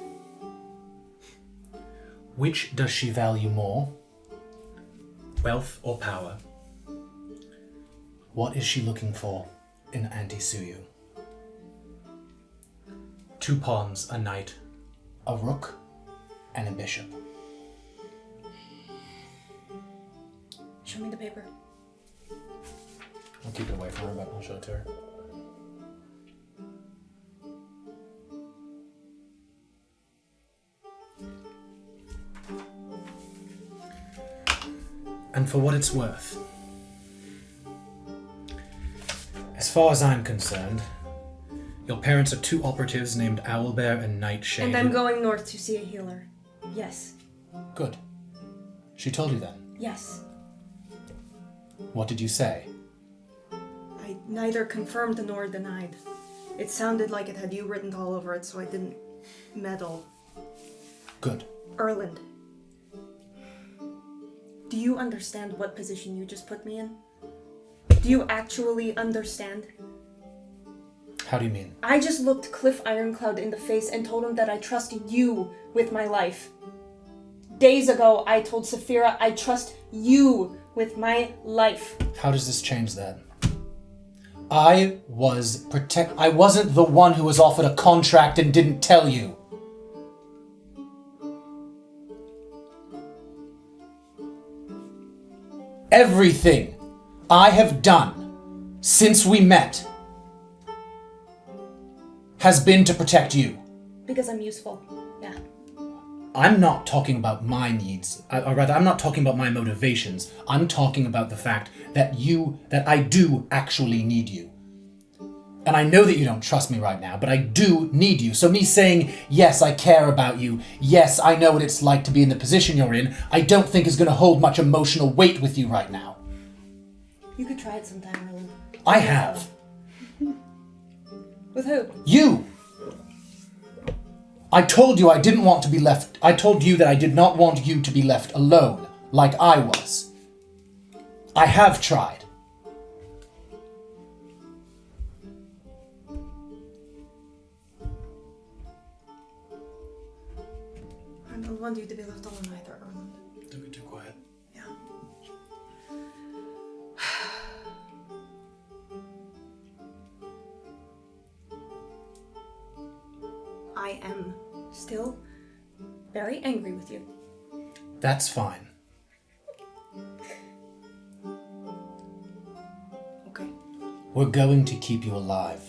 Which does she value more? Wealth or power? What is she looking for in Auntie Suyu? 2 pawns, a knight, a rook, and a bishop. Show me the paper. I'll keep it away from her, but I'll show it to her. And for what it's worth, as far as I'm concerned, your parents are 2 operatives named Owlbear and Nightshade. And I'm going north to see a healer. Yes. Good. She told you that. Yes. What did you say? I neither confirmed nor denied. It sounded like it had you written all over it, so I didn't meddle. Good. Erland, do you understand what position you just put me in? Do you actually understand? How do you mean? I just looked Cliff Ironcloud in the face and told him that I trust you with my life. Days ago, I told Safira I trust you with my life. How does this change that? I wasn't the one who was offered a contract and didn't tell you. Everything I have done since we met has been to protect you. Because I'm useful. Yeah. I'm not talking about my needs, or rather, I'm not talking about my motivations. I'm talking about the fact that I do actually need you. And I know that you don't trust me right now, but I do need you. So me saying, yes, I care about you, yes, I know what it's like to be in the position you're in, I don't think is going to hold much emotional weight with you right now. You could try it sometime, Erland. I have. With who? You! I told you I didn't want to be left. I told you that I did not want you to be left alone, like I was. I have tried. I don't want you to be left alone either, Erland. Don't get too quiet. Yeah. I am still very angry with you. That's fine. Okay. We're going to keep you alive.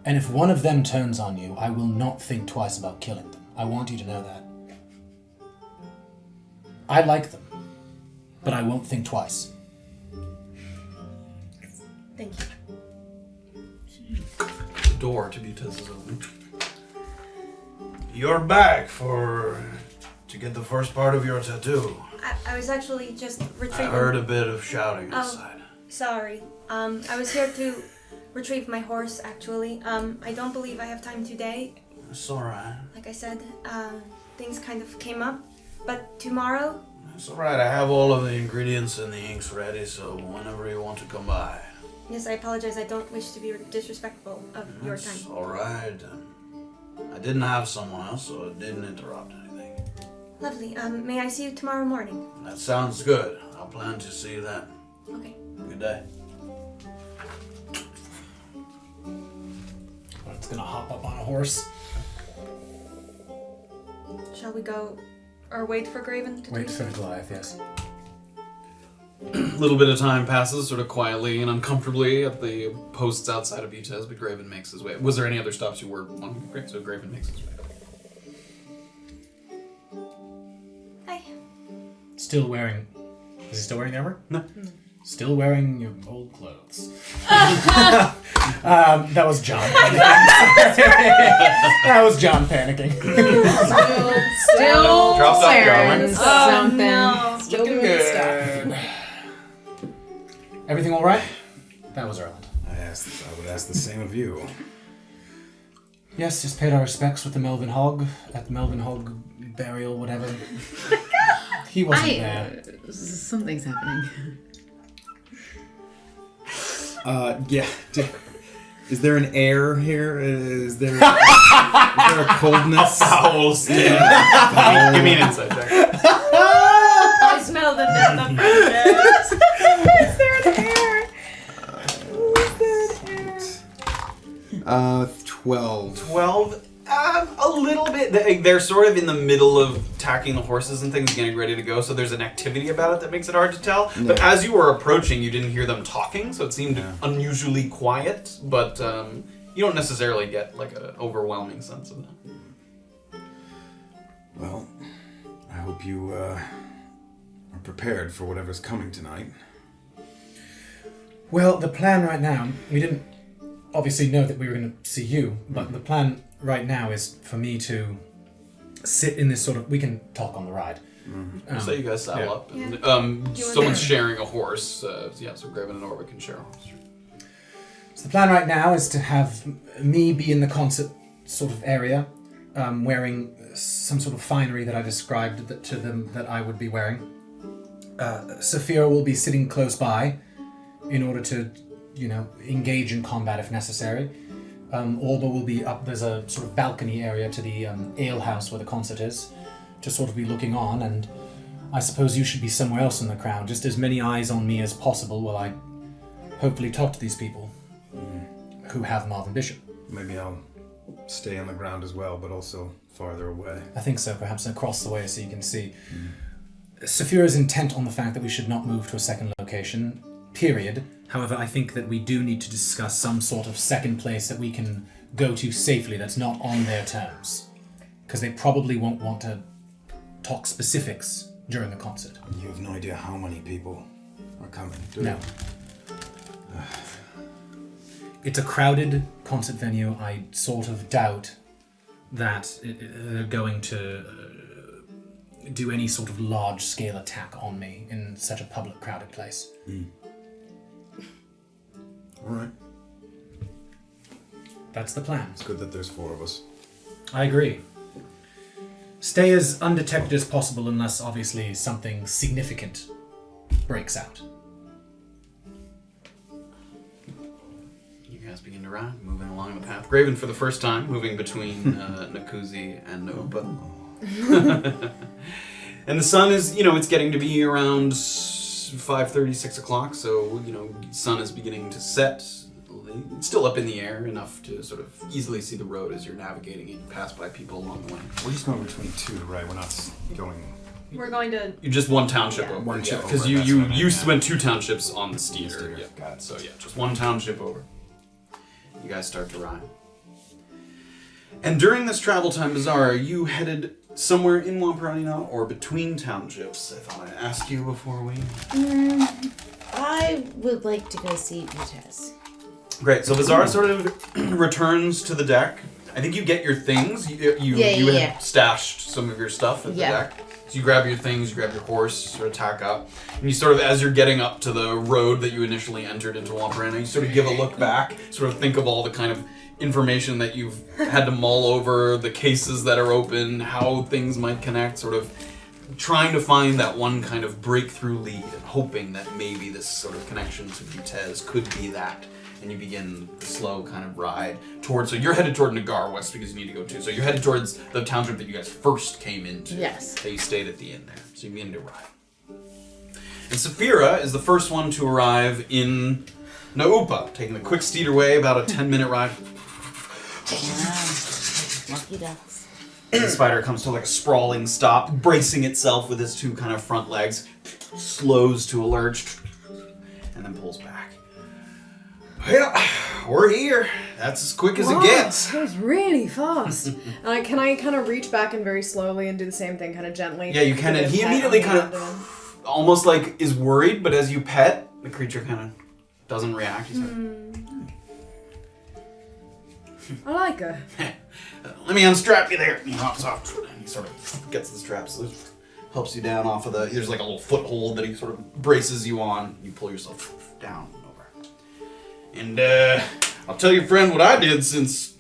And if one of them turns on you, I will not think twice about killing them. I want you to know that. I like them, but I won't think twice. Thank you. The door to Butez is open. You're back to get the first part of your tattoo. I was actually just retrieving... I heard a bit of shouting outside. Sorry. I was here to retrieve my horse, actually. I don't believe I have time today. It's alright. Like I said, things kind of came up. But tomorrow... It's alright, I have all of the ingredients and the inks ready, so whenever you want to come by. Yes, I apologize. I don't wish to be disrespectful of your time. It's alright. I didn't have someone else, so it didn't interrupt anything. Lovely. May I see you tomorrow morning? That sounds good. I'll plan to see you then. Okay. Good day. It's gonna hop up on a horse. Shall we go or wait for Graven to Wait do for the so? Goliath, yes. A little bit of time passes, sort of quietly and uncomfortably at the posts outside of Butez, but Graven makes his way. Was there any other stops you were wanting? Great, so Graven makes his way. Hi. Still wearing... Is he still wearing the armor? No. Still wearing your old clothes. That was John. That was John panicking. Still Dropped off the wearing armor. something. no. Still doing the stuff. Everything all right? That was Erland. I would ask the same of you. Yes, just paid our respects with the Melvin Hog at the Melvin Hog burial, whatever. He wasn't there. Something's happening. Yeah. Is there an air here? Is there a coldness? Foul stand. Give me an insight check. I smell the death of friendships. Is there an air? Is there an air? 12. 12. A little bit. They're sort of in the middle of tacking the horses and things, getting ready to go, so there's an activity about it that makes it hard to tell. Yeah. But as you were approaching, you didn't hear them talking, so it seemed unusually quiet, but you don't necessarily get like an overwhelming sense of that. Well, I hope you are prepared for whatever's coming tonight. Well, the plan right now, we didn't obviously know that we were going to see you, but the plan right now is for me to sit in this sort of... We can talk on the ride. So you guys saddle up. And, You someone's sharing a horse. So Graven and Orba can share a horse. So the plan right now is to have me be in the concert sort of area, wearing some sort of finery that I described to them that I would be wearing. Safira will be sitting close by in order to, engage in combat if necessary. Orba will be up. There's a sort of balcony area to the ale house where the concert is, to sort of be looking on, and I suppose you should be somewhere else in the crowd, just as many eyes on me as possible while I hopefully talk to these people who have Marvin Bishop. Maybe I'll stay on the ground as well, but also farther away. I think so, perhaps across the way so you can see. Safira is intent on the fact that we should not move to a second location, period. However, I think that we do need to discuss some sort of second place that we can go to safely that's not on their terms. Because they probably won't want to talk specifics during the concert. You have no idea how many people are coming, do No. you? It's a crowded concert venue. I sort of doubt that they're going to do any sort of large-scale attack on me in such a public, crowded place. All right. That's the plan. It's good that there's 4 of us. I agree. Stay as undetected as possible unless, obviously, something significant breaks out. You guys begin to ride, moving along the path. Graven, for the first time, moving between Nakuzi and Noba. And the sun is, it's getting to be around 5:30, 6 o'clock, so, sun is beginning to set. It's still up in the air, enough to sort of easily see the road as you're navigating and pass by people along the way. We're just going between 2, right? We're not going... We're going to. You're just one township Yeah. over. One township because over, you that's what I meant, used to yeah. went 2 townships on the steer. Steer, Yeah. got it. So just one township over. You guys start to ride. And during this travel time, Beezaura, you headed somewhere in Wamparina or between townships. I thought I'd ask you before we... I would like to go see Vitesse. Great, so Beezaura sort of returns to the deck. I think you get your things. You Yeah. had stashed some of your stuff at the Yeah. deck. So you grab your things, you grab your horse, sort of tack up. And you sort of, as you're getting up to the road that you initially entered into Wamparina, you sort of give a look back, sort of think of all the kind of information that you've had to mull over, the cases that are open, how things might connect, sort of trying to find that one kind of breakthrough lead and hoping that maybe this sort of connection to Vitesse could be that. And you begin the slow kind of ride towards, so you're headed toward Nagar West because you need to go too. So you're headed towards the township that you guys first came into. Yes. That you stayed at the inn there. So you begin to ride. And Safira is the first one to arrive in Naupa, taking the quick steed away, about a 10-minute ride. Lucky ducks. The spider comes to like a sprawling stop, bracing itself with its 2 kind of front legs, slows to a lurch, and then pulls back. Yeah, we're here. That's as quick as it gets. That was really fast. Can I kind of reach back and very slowly and do the same thing, kind of gently? Yeah, you can, and he Pet immediately on the kind abdomen. of almost like is worried, but as you pet, the creature kind of doesn't react. He's like, I like her. Let me unstrap you there. And he hops off. And he sort of gets the straps. Helps you down off of the... There's like a little foothold that he sort of braces you on. You pull yourself down and over. And I'll tell your friend what I did since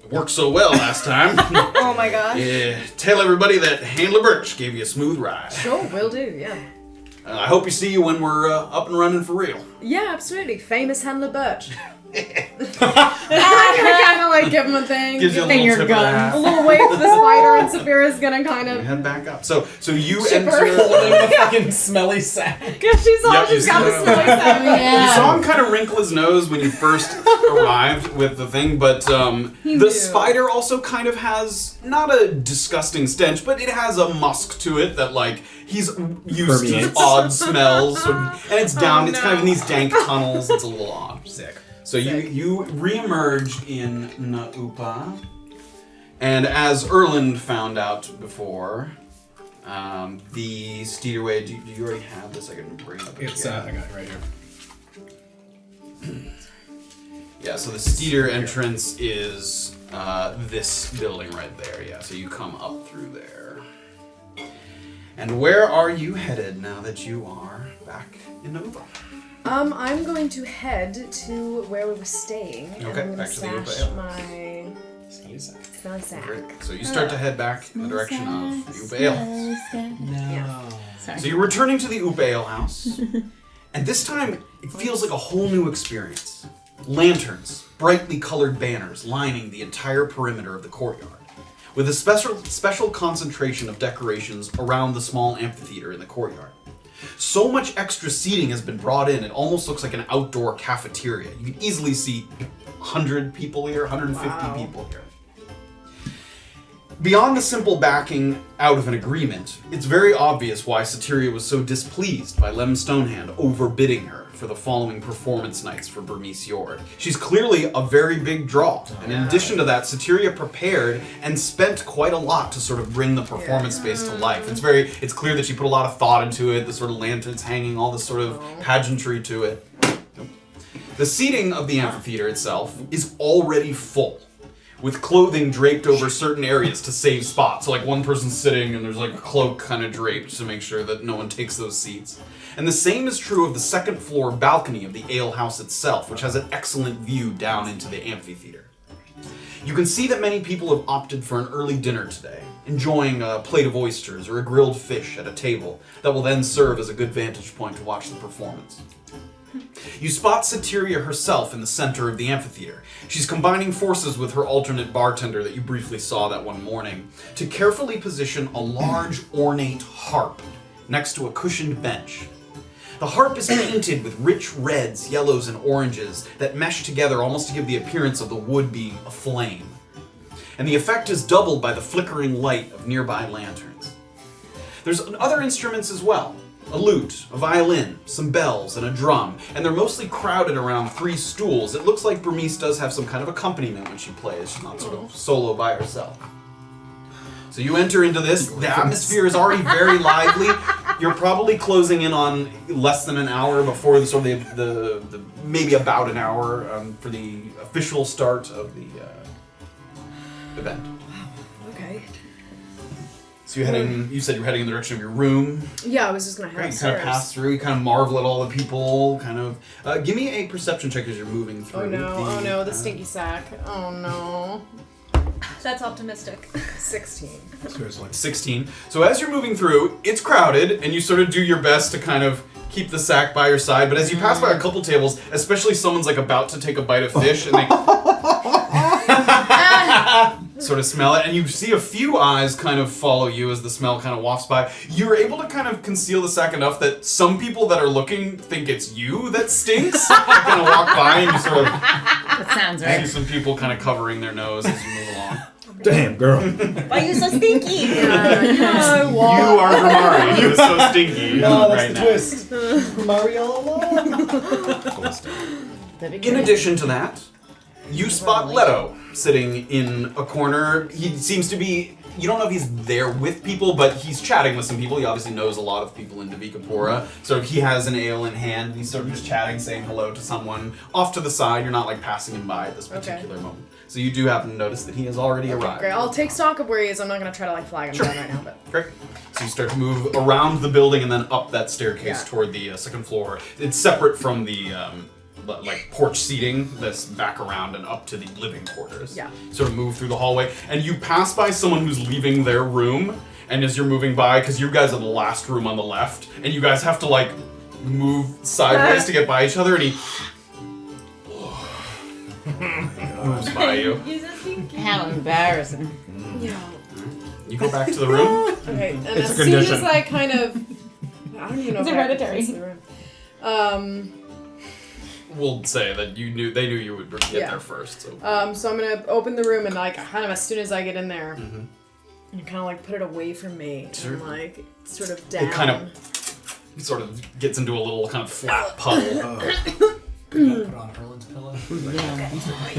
it worked so well last time. Oh my gosh. Yeah, tell everybody that Handler Birch gave you a smooth ride. Sure, will do, yeah. I hope you see you when we're up and running for real. Yeah, absolutely. Famous Handler Birch. I kind of like give him a thing. Gives you a little Finger tip of gun. the hat. A little wave to the spider, and Safira's gonna kind of... Head back up. So you Chipper. enter... Holding the fucking smelly sack. Yeah, she's all, Yep, she's got you the see smelly sack. You saw him kind of wrinkle his nose when you first arrived with the thing, but the knew. spider also kind of has, not a disgusting stench, but it has a musk to it that, like, he's used to Permeates. odd smells. And it's down, it's kind of in no. these dank tunnels. It's a little odd. Sick. So you re-emerge in Naupa, and as Erland found out before, the Steederway. Do you already have this? I can bring it up. It's again. I got it right here. Yeah. So the Steeder entrance is this building right there. Yeah. So you come up through there. And where are you headed now that you are back in Naupa? I'm going to head to where we were staying. And Okay, I'm back to the gonna Upa stash Ale. my Smelly sack. smelly sack. Great. So you start to head back in the direction of the Upa Ale House. No. Sorry. So you're returning to the Upa Ale House, and this time it feels like a whole new experience. Lanterns, brightly colored banners lining the entire perimeter of the courtyard, with a special concentration of decorations around the small amphitheater in the courtyard. So much extra seating has been brought in, it almost looks like an outdoor cafeteria. You can easily see 100 people here, 150 people here. Beyond the simple backing out of an agreement, it's very obvious why Satyria was so displeased by Lem Stonehand overbidding her for the following performance nights for Bremice Yord. She's clearly a very big draw, and in addition to that, Satyria prepared and spent quite a lot to sort of bring the performance space to life. It's clear that she put a lot of thought into it, the sort of lanterns hanging, all this sort of pageantry to it. The seating of the amphitheater itself is already full, with clothing draped over certain areas to save spots. So like one person's sitting and there's like a cloak kind of draped to make sure that no one takes those seats. And the same is true of the second floor balcony of the ale house itself, which has an excellent view down into the amphitheater. You can see that many people have opted for an early dinner today, enjoying a plate of oysters or a grilled fish at a table that will then serve as a good vantage point to watch the performance. You spot Satyria herself in the center of the amphitheater. She's combining forces with her alternate bartender that you briefly saw that one morning to carefully position a large, ornate harp next to a cushioned bench. The harp is painted with rich reds, yellows, and oranges that mesh together almost to give the appearance of the wood being aflame. And the effect is doubled by the flickering light of nearby lanterns. There's other instruments as well. A lute, a violin, some bells, and a drum, and they're mostly crowded around 3 stools. It looks like Bremice does have some kind of accompaniment when she plays. She's not sort of solo by herself. So you enter into this. The atmosphere is already very lively. You're probably closing in on less than an hour before the maybe about an hour for the official start of the event. Okay. So you said you're heading in the direction of your room. Yeah, I was just gonna head Great, you kind of upstairs. pass through, you kind of marvel at all the people, kind of... give me a perception check as you're moving through. Oh no, the stinky sack. Oh no. That's optimistic. 16. Seriously. 16. So as you're moving through, it's crowded, and you sort of do your best to kind of keep the sack by your side, but as you pass by a couple tables, especially someone's like about to take a bite of fish, and they... sort of smell it, and you see a few eyes kind of follow you as the smell kind of wafts by. You're able to kind of conceal the sack enough that some people that are looking think it's you that stinks. They kind of walk by and you sort of That sounds see right. some people kind of covering their nose as you move along. Damn, girl. Why are you so stinky? You are Grimari. He was so stinky right now. twist. Mario alone. That'd be In great. addition to that, You spot Leto sitting in a corner. He seems to be, you don't know if he's there with people, but he's chatting with some people. He obviously knows a lot of people in Navikapura. So he has an ale in hand. He's sort of just chatting, saying hello to someone off to the side. You're not like passing him by at this particular moment. So you do happen to notice that he has already arrived. Great. I'll take stock of where he is. I'm not going to try to like flag him down right now, but. Great. So you start to move around the building and then up that staircase toward the second floor. It's separate from the like porch seating that's back around and up to the living quarters. Yeah. Sort of move through the hallway and you pass by someone who's leaving their room, and as you're moving by, because you guys are the last room on the left, and you guys have to like move sideways to get by each other, and he moves by you. How embarrassing. Yeah. You go back to the room. Okay, and It's as a soon condition. as I kind of, I don't even know It's if hereditary. I can the room. We'll say that they knew you would get Yeah. there first. So So I'm gonna open the room and like kind of as soon as I get in there, and kind of like put it away from me Sure. and like sort of down. it kind of sort of gets into a little kind of flat puddle. Put on Erland's pillow. Yeah.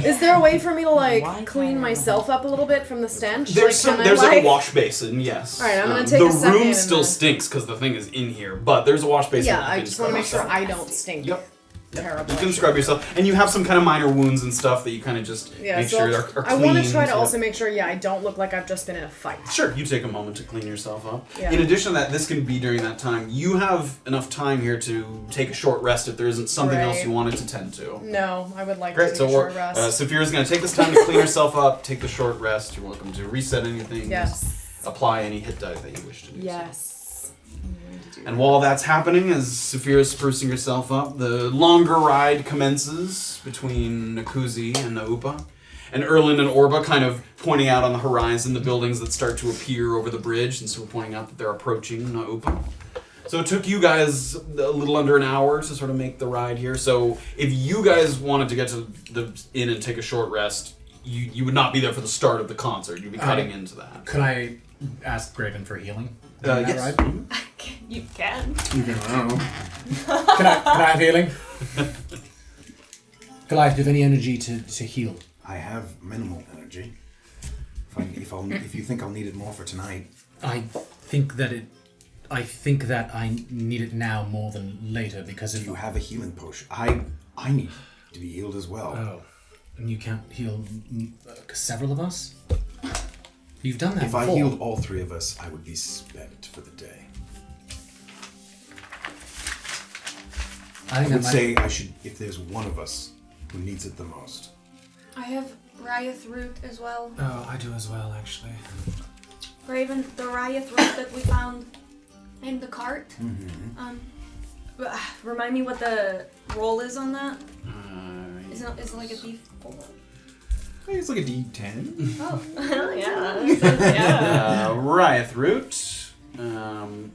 Is there a way for me to like Wi-Fi clean or myself up a little bit from the stench? There's like, can there's I, like a wash basin, yes. Alright, I'm gonna take the a second room and still then- stinks because the thing is in here, but there's a wash basin. Yeah, that you I can just want to scrub make sure yourself. I don't stink. Yep. Terrible. You can scrub yourself, and you have some kind of minor wounds and stuff that you kind of just Yeah, make so sure I'll- are I clean. want to try to so- also make sure, I don't look like I've just been in a fight. Sure, you take a moment to clean yourself up. Yeah. In addition to that, this can be during that time. You have enough time here to take a short rest if there isn't something else Right. you wanted to tend to. No, I would like Great, to so take a short rest. Safira's going to take this time to clean herself up, take the short rest. You're welcome to reset anything. Yes. Apply any hit die that you wish to do. Yes. And while that's happening, as Safira's sprucing herself up, the longer ride commences between Nakuzi and Naupa. And Erland and Orba kind of pointing out on the horizon the buildings that start to appear over the bridge, and so we're pointing out that they're approaching Naupa. So it took you guys a little under an hour to sort of make the ride here. So if you guys wanted to get to the inn and take a short rest, you would not be there for the start of the concert. You'd be cutting into that. Could I ask Graven for healing? during that Yes. ride? You can. You can, I don't know. Can I have healing? Goliath, do you have any energy to heal? I have minimal energy. If you think I'll need it more for tonight. I think that I need it now more than later because Do if you have a healing potion? I need to be healed as well. Oh, and you can't heal several of us? You've done that If before. I healed all three of us, I would be spent for the day. I I think would that might- say I should, if there's one of us who needs it the most. I have Ryath root as well. Oh, I do as well, actually. Graven, the Ryath root that we found in the cart. Mm-hmm. Remind me what the roll is on that. Is it like a D4? I think it's like a D10. Oh, Yeah. Yeah. Riot Root. I'm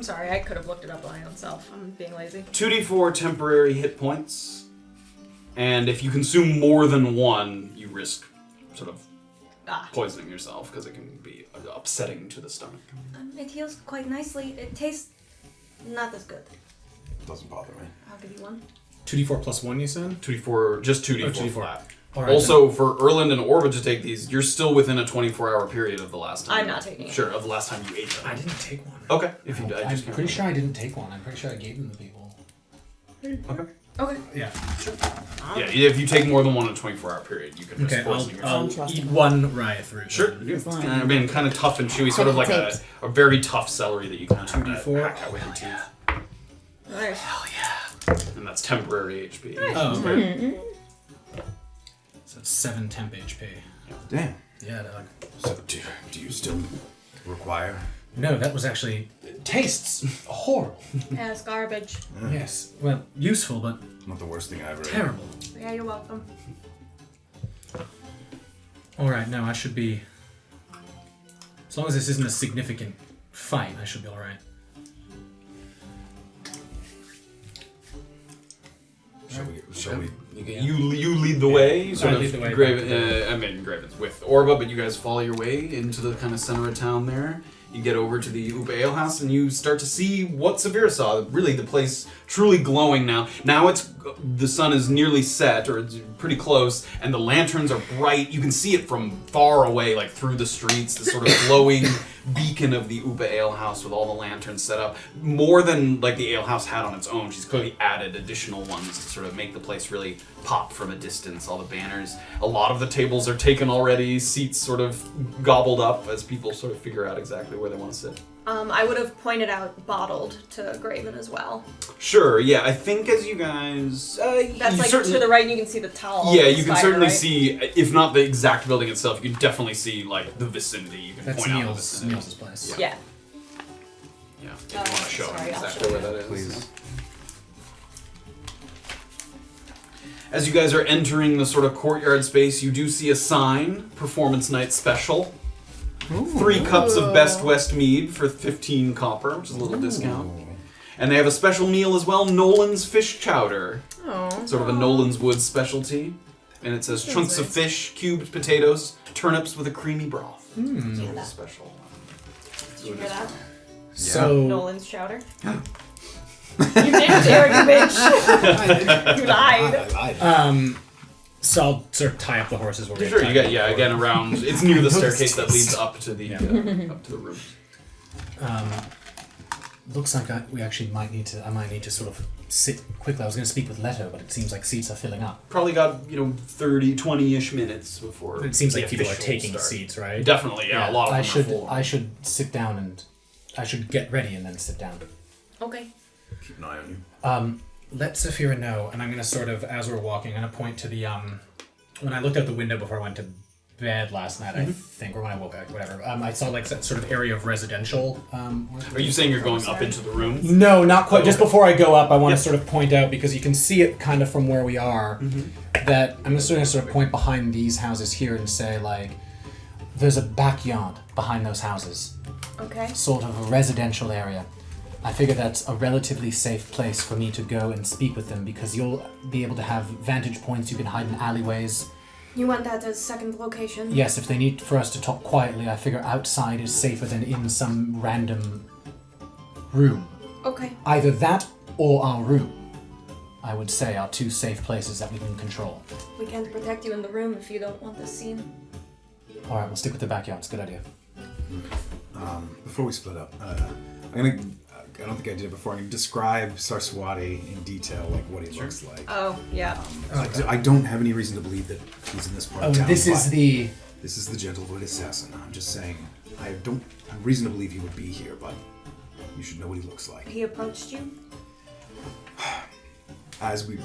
sorry, I could have looked it up by my own self. I'm being lazy. 2d4 temporary hit points. And if you consume more than one, you risk sort of poisoning yourself because it can be upsetting to the stomach. it heals quite nicely. It tastes not as good. Doesn't bother me. I'll give you one. 2d4 plus 1, you said? 2d4, just 2d4 2d4. flat. All right, Also, for Erland and Orba to take these, you're still within a 24-hour period of the last time. I'm not taking it. Sure, of the last time you ate them. I didn't take one. Okay, if you did, I I'm just can't pretty sure I remember. didn't take one. I'm pretty sure I gave them to people. Okay. Okay. Yeah. Yeah, if you take more than one in a 24-hour period, you can risk Okay, poisoning yourself. I'll eat one Riot root. Sure. then. It's kind of been kind of tough and chewy, sort of like a very tough celery that you kind of have to 2d4. hack out with your teeth. Nice. And that's temporary HP. Oh, okay. So it's 7 temp HP. Damn. Yeah, dog. So do you still require? No, that was actually... It tastes horrible. Yeah, it's garbage. Yes. Well, useful, but Not the worst thing I ever ate. terrible. Yeah, you're welcome. Alright, no, I should be... As long as this isn't a significant fight, I should be alright. Shall we? You lead the way. You sort I of lead the way Graven's with Orba, but you guys follow your way into the kind of center of town there. You get over to the Upa Ale House and you start to see what Safira saw. Really, the place truly glowing now. Now the sun is nearly set, or it's pretty close, and the lanterns are bright. You can see it from far away, like through the streets, the sort of glowing beacon of the Upa Ale House with all the lanterns set up. More than like the ale house had on its own. She's clearly added additional ones to sort of make the place really pop from a distance. All the banners. A lot of the tables are taken already, seats sort of gobbled up as people sort of figure out exactly where they want to sit. I would have pointed out bottled to Graven as well. Sure, yeah, I think as you guys... That's like to the right and you can see the towel. Yeah, you can spider, certainly right? see, if not the exact building itself, you can definitely see like the vicinity. You can That's point out the Niels' vicinity. place. Yeah. Yeah, if you want to show sorry, him I'll exactly show where you. that is. Please. As you guys are entering the sort of courtyard space, you do see a sign, Performance Night Special. 3 cups of Best West Mead for 15 copper, which is a little discount. And they have a special meal as well, Nolan's Fish Chowder. Oh. Sort of a Nolan's Woods specialty. And it says chunks of fish, cubed potatoes, turnips with a creamy broth. So it's a special. Did you hear that? So Nolan's chowder. You did, Jared, you bitch. You lied. So I'll sort of tie up the horses. While Sure, you get again around. It's near the staircase that leads up to the up to the room. Looks like I might need to sort of sit quickly. I was going to speak with Leto, but it seems like seats are filling up. Probably got 30, 20-ish minutes before. It seems the like people are official taking start. seats, right? Definitely, yeah. A lot of them are full. I should sit down and I should get ready and then sit down. Okay. Keep an eye on you. Let Safira know, and I'm going to sort of, as we're walking, I'm going to point to the, when I looked out the window before I went to bed last night, I think, or when I woke up, whatever, I saw like that sort of area of residential. Are you saying you're going up into the room? No, not quite. Just okay. before I go up, I want to sort of point out, because you can see it kind of from where we are, that I'm just going to sort of point behind these houses here and say, like, there's a backyard behind those houses. Okay. Sort of a residential area. I figure that's a relatively safe place for me to go and speak with them, because you'll be able to have vantage points. You can hide in alleyways. You want that as second location? Yes, if they need for us to talk quietly, I figure outside is safer than in some random room. Okay. Either that or our room, I would say, are 2 safe places that we can control. We can't protect you in the room if you don't want this seen. Alright, we'll stick with the backyard. It's a good idea. Before we split up, I'm gonna. I don't think I did it before. I'm gonna describe Sarswati in detail, like what he looks like. Oh, yeah. I don't have any reason to believe that he's in this part of town. This is but the... This is the Gentlewood Assassin. I'm just saying, I don't have reason to believe he would be here, but you should know what he looks like. He approached you? As we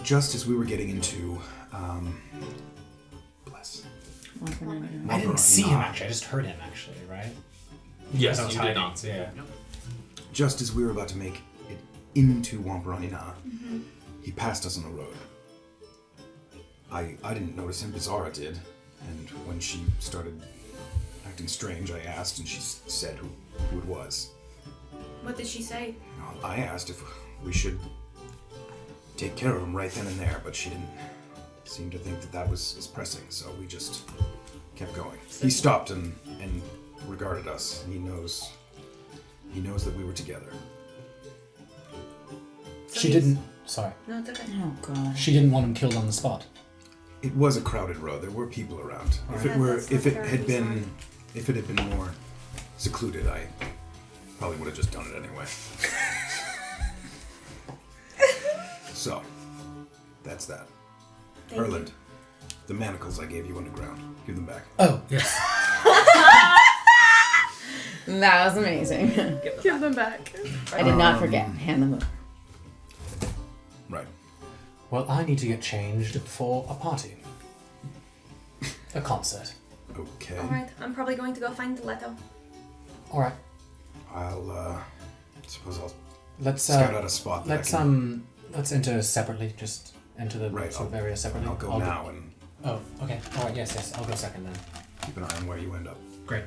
were getting into, bless. I didn't see him, actually. I just heard him, actually, right? Yes, I was you did. hiding, so yeah. Just as we were about to make it into Wampiranina, he passed us on the road. I didn't notice him, Beezaura did, and when she started acting strange, I asked, and she said who it was. What did she say? I asked if we should take care of him right then and there, but she didn't seem to think that was as pressing, so we just kept going. He stopped and regarded us, and he knows that we were together. She didn't... Sorry. No, it's okay. Oh god. She didn't want him killed on the spot. It was a crowded road. There were people around. If it had been more secluded, I probably would have just done it anyway. So, that's that. Erland, the manacles I gave you underground. Give them back. Oh, yes. That was amazing. Give them back. I did not forget. Hand them over. Right. Well, I need to get changed for a party. A concert. Okay. Alright, I'm probably going to go find Leto. Alright. I'll suppose I'll Let's scout out a spot that let's I can... let's enter separately. Just enter the Right, sort of area separately. I'll go now and Oh, okay. Alright, yes. I'll go second then. keep an eye on where you end up. Great.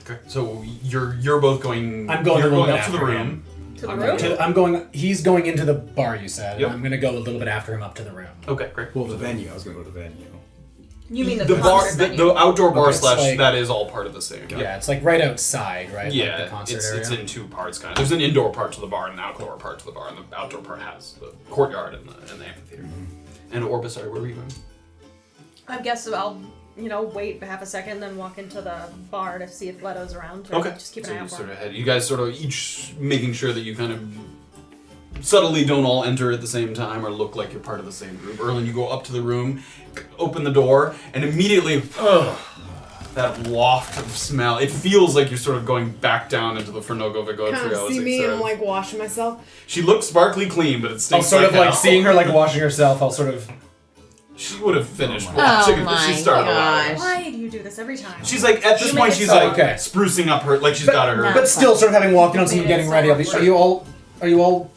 Okay. So you're both going. I'm going You're a little going bit up to the after room. him. To the room? He's going into the bar, you said. Yep. I'm going to go a little bit after him up to the room. Okay, great. Well, the venue. I was going to go to the venue. You mean the bar, concert the venue. outdoor bar Okay, it's slash like- that is all part of the same. Yeah, it's like right outside, right? Yeah, like the concert it's area. in two parts kind of. There's an indoor part to the bar and an outdoor part to the bar, and the outdoor part has the courtyard and the amphitheater. And Orba, sorry, where were you going? I guess I'll, wait half a second, then walk into the bar to see if Leto's around. Okay. Just keep an So eye you out for sort him. of head. You guys sort of each making sure that you kind of subtly don't all enter at the same time or look like you're part of the same group. Erland, you go up to the room, open the door, and immediately, that waft of smell. It feels like you're sort of going back down into the Fernogo Vigo Kind Trail. of as see it me sort and of- like washing myself. She looks sparkly clean, but it I'll stinks sort of like hell. seeing her like washing herself. I'll sort of. She would have finished Oh washing. my She started gosh. washing. Why do you do this every time? She's like, at this point, she's Oh, like okay. sprucing up her, like she's got her. no. But still, sort of having walked in on something, Made it getting so ready. much. Are you all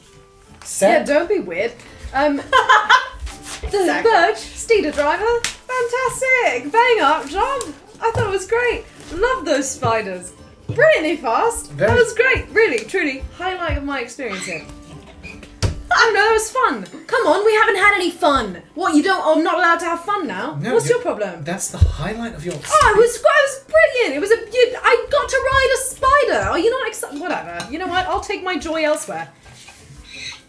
Yeah, set? don't be weird. The Birch, Steeder driver, fantastic! Bang up job! I thought it was great. Love those spiders. Brilliantly fast. That was great. Really, truly, highlight of my experience here. Oh no, that was fun. Come on, we haven't had any fun. What, you don't? I'm not allowed to have fun now? No, What's you- your problem? That's the highlight of your. Oh, it was brilliant. It was I got to ride a spider. Are you not excited? Whatever. You know what? I'll take my joy elsewhere.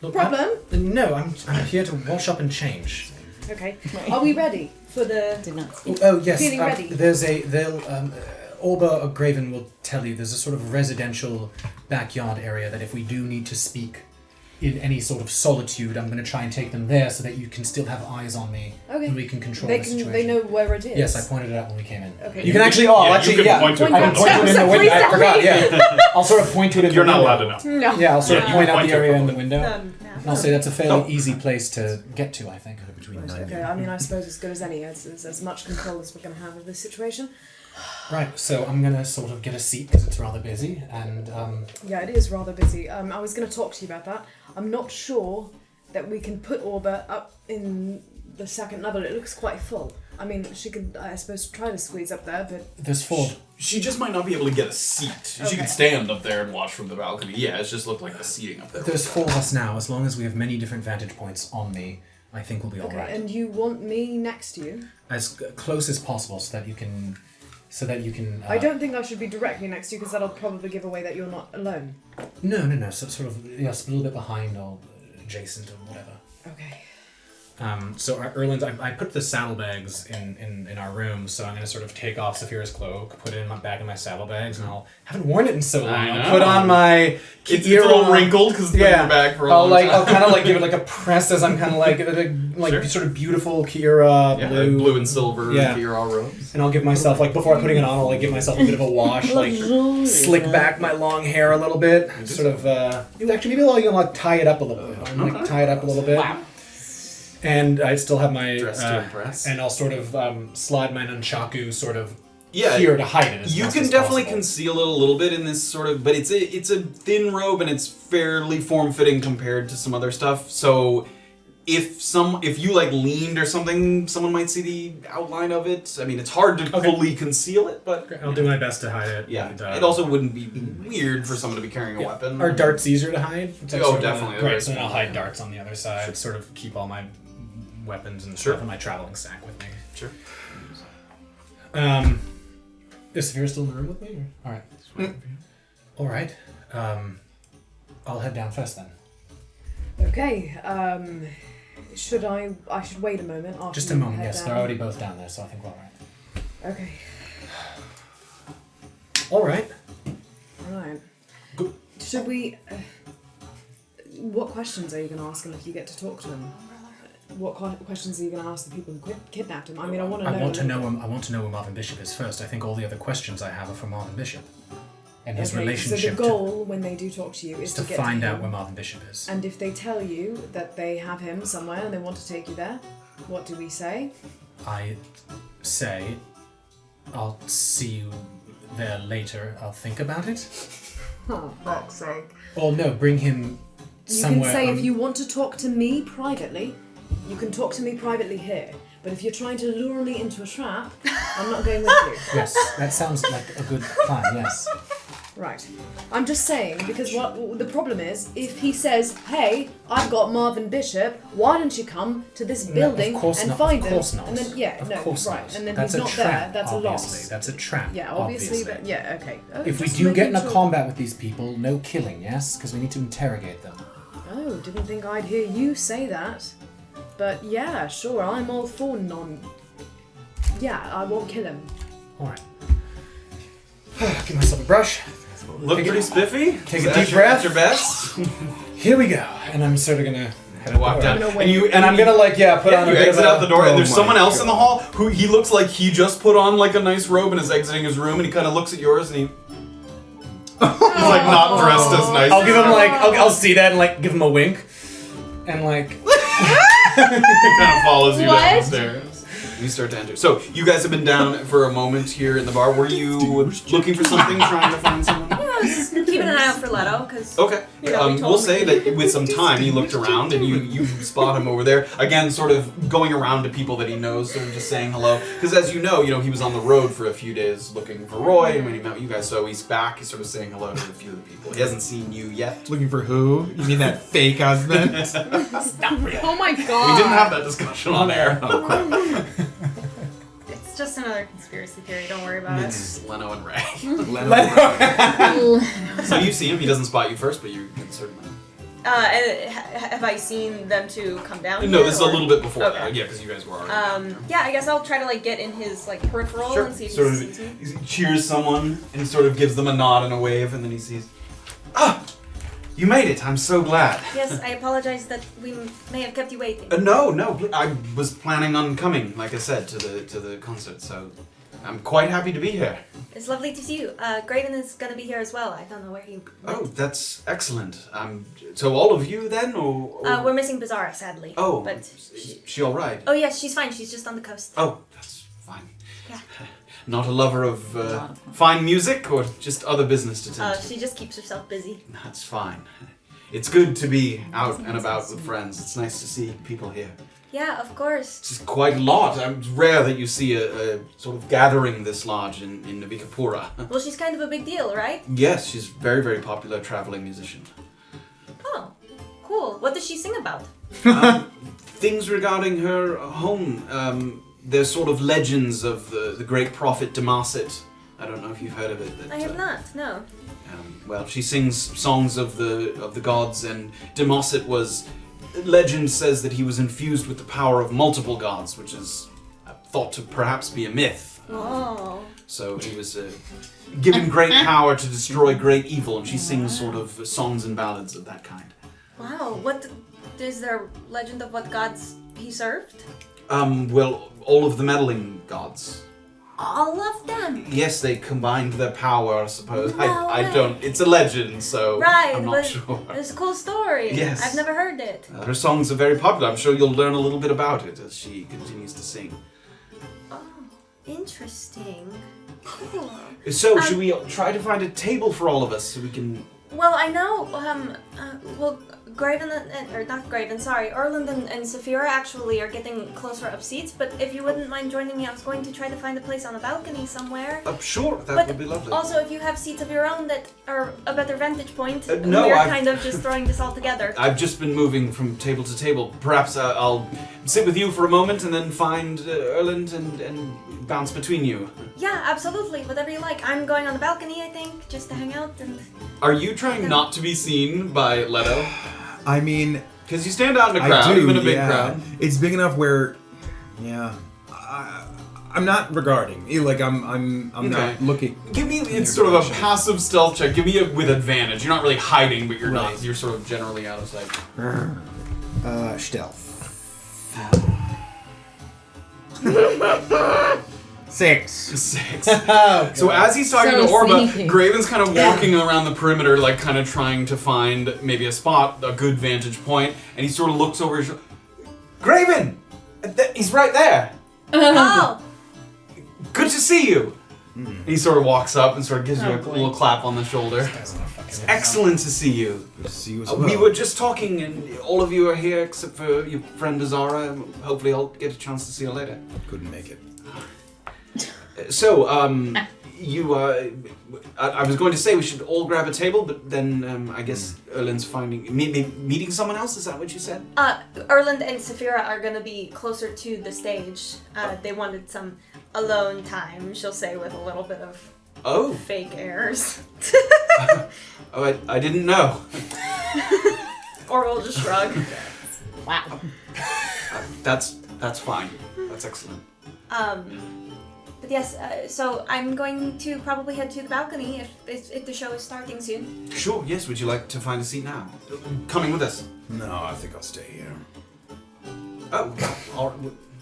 Look, Problem? No, I'm here to wash up and change. Okay. Are we ready for the? Did not see. Oh yes. Feeling ready. They'll Orba or Graven will tell you there's a sort of residential backyard area that if we do need to speak in any sort of solitude, I'm going to try and take them there so that you can still have eyes on me Okay. and we can control They the can. situation. They know where it is. Yes, I pointed it out when we came in. Okay. You can actually. Oh, Yeah, actually, you can yeah. point to it I can from point to it in the Please window. I tell forgot. me. Yeah. I'll sort of point to it in the You're not window. allowed to know. No. Yeah, I'll sort of Yeah, point out point the to it area from in the the window. And I'll say that's a fairly easy place to get to, I think. Okay. I mean, I suppose as good as any. As much control as we're going to have of this situation. Right, so I'm going to sort of get a seat because it's rather busy and... Yeah, it is rather busy. I was going to talk to you about that. I'm not sure that we can put Orba up in the second level. It looks quite full. I mean, she could, I suppose, try to squeeze up there, but... There's four. She just might not be able to get a seat. She Okay. could stand up there and watch from the balcony. Yeah, it's just looked like the seating up there. There's four of us now. As long as we have many different vantage points on me, I think we'll be Okay, alright. and you want me next to you? As close as possible so that you can... I don't think I should be directly next to you because that'll probably give away that you're not alone. No. So sort of, yes, a little bit behind or adjacent or whatever. Okay. So Erland, I put the saddlebags in our room, so I'm going to sort of take off Safira's cloak, put it in my bag in my saddlebags, and haven't worn it in so long. I know. I'll put on my It's a little wrinkled because it's been in your bag for a long time. I'll kind of like give it like a press as I'm kind of like Sure. sort of beautiful Kira Yeah, blue, and silver Yeah. Kira robes. and I'll give myself like before I'm putting it on, I'll like give myself a bit of a wash, like slick back my long hair a little bit, sort of. Actually, maybe I'll like tie it up a little bit. I'll like tie it up a little bit. Wow. And I still have my Dress to impress. and I'll sort of slide my nunchaku sort of Yeah, here to hide it. As you best can as definitely possible. conceal it a little bit in this sort of, but it's a thin robe and it's fairly form-fitting compared to some other stuff. So if you like leaned or something, someone might see the outline of it. I mean, it's hard to fully conceal it, but I'll do my best to hide it. yeah, and, it also wouldn't be weird for someone to be carrying a weapon. Are darts easier to hide? It's like Oh, sort of definitely. Great, so then I'll hide darts on the other side. Sort of keep all my weapons and Sure. stuff in my traveling sack with me. Sure. Is Safira still in the room with me? Or? All right. All right. I'll head down first then. Okay, should I should wait a moment after Just a you moment. head Yes, down? they're already both down there, so I think we're all right. Okay, All right. alright. Good. Should we... what questions are you going to ask him if you get to talk to him? What questions are you going to ask the people who kidnapped him? I mean, I want to know... I want to know who Marvin Bishop is first. I think all the other questions I have are for Marvin Bishop and his Okay, relationship so the goal, when they do talk to you, is to to get find to out him. where Marvin Bishop is. And if they tell you that they have him somewhere and they want to take you there, what do we say? I say, I'll see you there later. I'll think about it. Oh, fuck's sake. Or no, bring him You somewhere. can say if you want to talk to me privately, you can talk to me privately here. But if you're trying to lure me into a trap, I'm not going with you. Yes, that sounds like a good plan. Yes. Right. I'm just saying, because what the problem is, if he says, hey, I've got Marvin Bishop, why don't you come to this building and find him? Of course not. And then, Of course right. not. And then That's he's a not trap, there, that's obviously. a loss. That's a trap. Yeah, obviously, but yeah, okay. If we Just do get making into sure. combat with these people, no killing, yes? Because we need to interrogate them. Oh, didn't think I'd hear you say that. But yeah, sure, I'm all for Yeah, I won't kill him. Alright. Give myself a brush. Look pretty spiffy. Take a Is that deep your- breath. that's your best. Here we go. And I'm sort of gonna head Walk out down. the door. And I'm gonna put on a you bit exit of a... out the door, and there's Oh someone my else in the hall who he looks like he just put on like a nice robe and is exiting his room, and he kind of looks at yours and he's like not dressed as nice. I'll give him I'll see that and give him a wink. And He kind of follows you What? downstairs. You start to enter. So you guys have been down for a moment here in the bar. Were you looking for something, trying to find someone? Yeah, I was keeping an eye out for Leto, because... Okay. You know, we told We'll him. say that with some time, you looked around and you spot him over there. Again, sort of going around to people that he knows, sort of just saying hello. Because as you know, he was on the road for a few days looking for Roy, and when he met you guys, so he's back. He's sort of saying hello to a few of the people. He hasn't seen you yet. Looking for who? You mean that fake husband? Oh my We god. didn't have that discussion on air. Oh, crap. It's just another conspiracy theory. Don't worry about it. It's Leno and Ray. Leno. So you see him. He doesn't spot you first, but you can certainly. Have I seen them two come down? No, here, this is a or- little bit before Okay. that. Yeah, because you guys were already. Yeah, I guess I'll try to get in his peripheral Sure. and see if Sort he of sees me. he cheers someone and sort of gives them a nod and a wave, and then he sees. Ah, you made it. I'm so glad. Yes, I apologize that we may have kept you waiting. No, I was planning on coming, like I said, to the concert, so I'm quite happy to be here. It's lovely to see you. Graven is gonna be here as well. I don't know where he went. Oh, that's excellent. So all of you then, or? We're missing Beezaura, sadly. Oh, But is she all right? oh yes, she's fine. She's just on the coast. Oh, that's fine. Yeah. Not a lover of fine music, or just other business to tend to? She just keeps herself busy. That's fine. It's good to be out and about with friends. It's nice to see people here. Yeah, of course. It's quite a lot. It's rare that you see a sort of gathering this large in Navikapura. Well, she's kind of a big deal, right? Yes, she's very, very popular traveling musician. Oh, cool. What does she sing about? Things regarding her home. There's sort of legends of the great prophet Demasit. I don't know if you've heard of it. I have not. No. Well, she sings songs of the gods, and Demasit was. Legend says that he was infused with the power of multiple gods, which is thought to perhaps be a myth. Oh. So he was given great power to destroy great evil, and she sings sort of songs and ballads of that kind. Wow. What is there legend of what gods he served? Well, all of the meddling gods. All of them. Yes, they combined their power, I suppose. No I way. don't. It's a legend, so Right, I'm not but sure. it's a cool story. Yes. I've never heard it. Her songs are very popular. I'm sure you'll learn a little bit about it as she continues to sing. Oh, interesting. Cool. So, should we try to find a table for all of us so we can... Well, I know, Graven, or not Graven, sorry, Erland and Safira actually are getting closer up seats, but if you wouldn't mind joining me, I was going to try to find a place on a balcony somewhere. Sure, that But would be lovely. Also, if you have seats of your own that are a better vantage point, no, we're I've- kind of just throwing this all together. I've just been moving from table to table. Perhaps I'll sit with you for a moment and then find Erland and bounce between you. Yeah, absolutely, whatever you like. I'm going on the balcony, I think, just to hang out and... Are you trying not to be seen by Leto? I mean, Because you stand out in a crowd, I do, even a big yeah. crowd. It's big enough where, yeah, I'm not regarding. I'm Okay. not looking. Give me, it's sort of a passive stealth check. Give me it with advantage. You're not really hiding, but you're not. You're sort of generally out of sight. Stealth. 6. 6. So as he's talking So to Orba, sneaky. Graven's kind of walking around the perimeter, like kind of trying to find maybe a spot, a good vantage point, and he sort of looks over his shoulder. Graven! He's right there! Oh! Good to see you! And he sort of walks up and sort of gives you a little clap on the shoulder. It's excellent to see you. Good to see you as We well. were just talking, and all of you are here except for your friend Beezaura. Hopefully, I'll get a chance to see her later. Couldn't make it. So, I was going to say we should all grab a table, but then I guess Erland's meeting someone else. Is that what you said? Erland and Safira are gonna be closer to the stage. They wanted some alone time, she'll say with a little bit of fake airs. I didn't know. Or we'll just shrug. Wow. That's fine. That's excellent. But yes, so I'm going to probably head to the balcony if the show is starting soon. Sure, yes. Would you like to find a seat now? Coming with us. No, I think I'll stay here. Oh,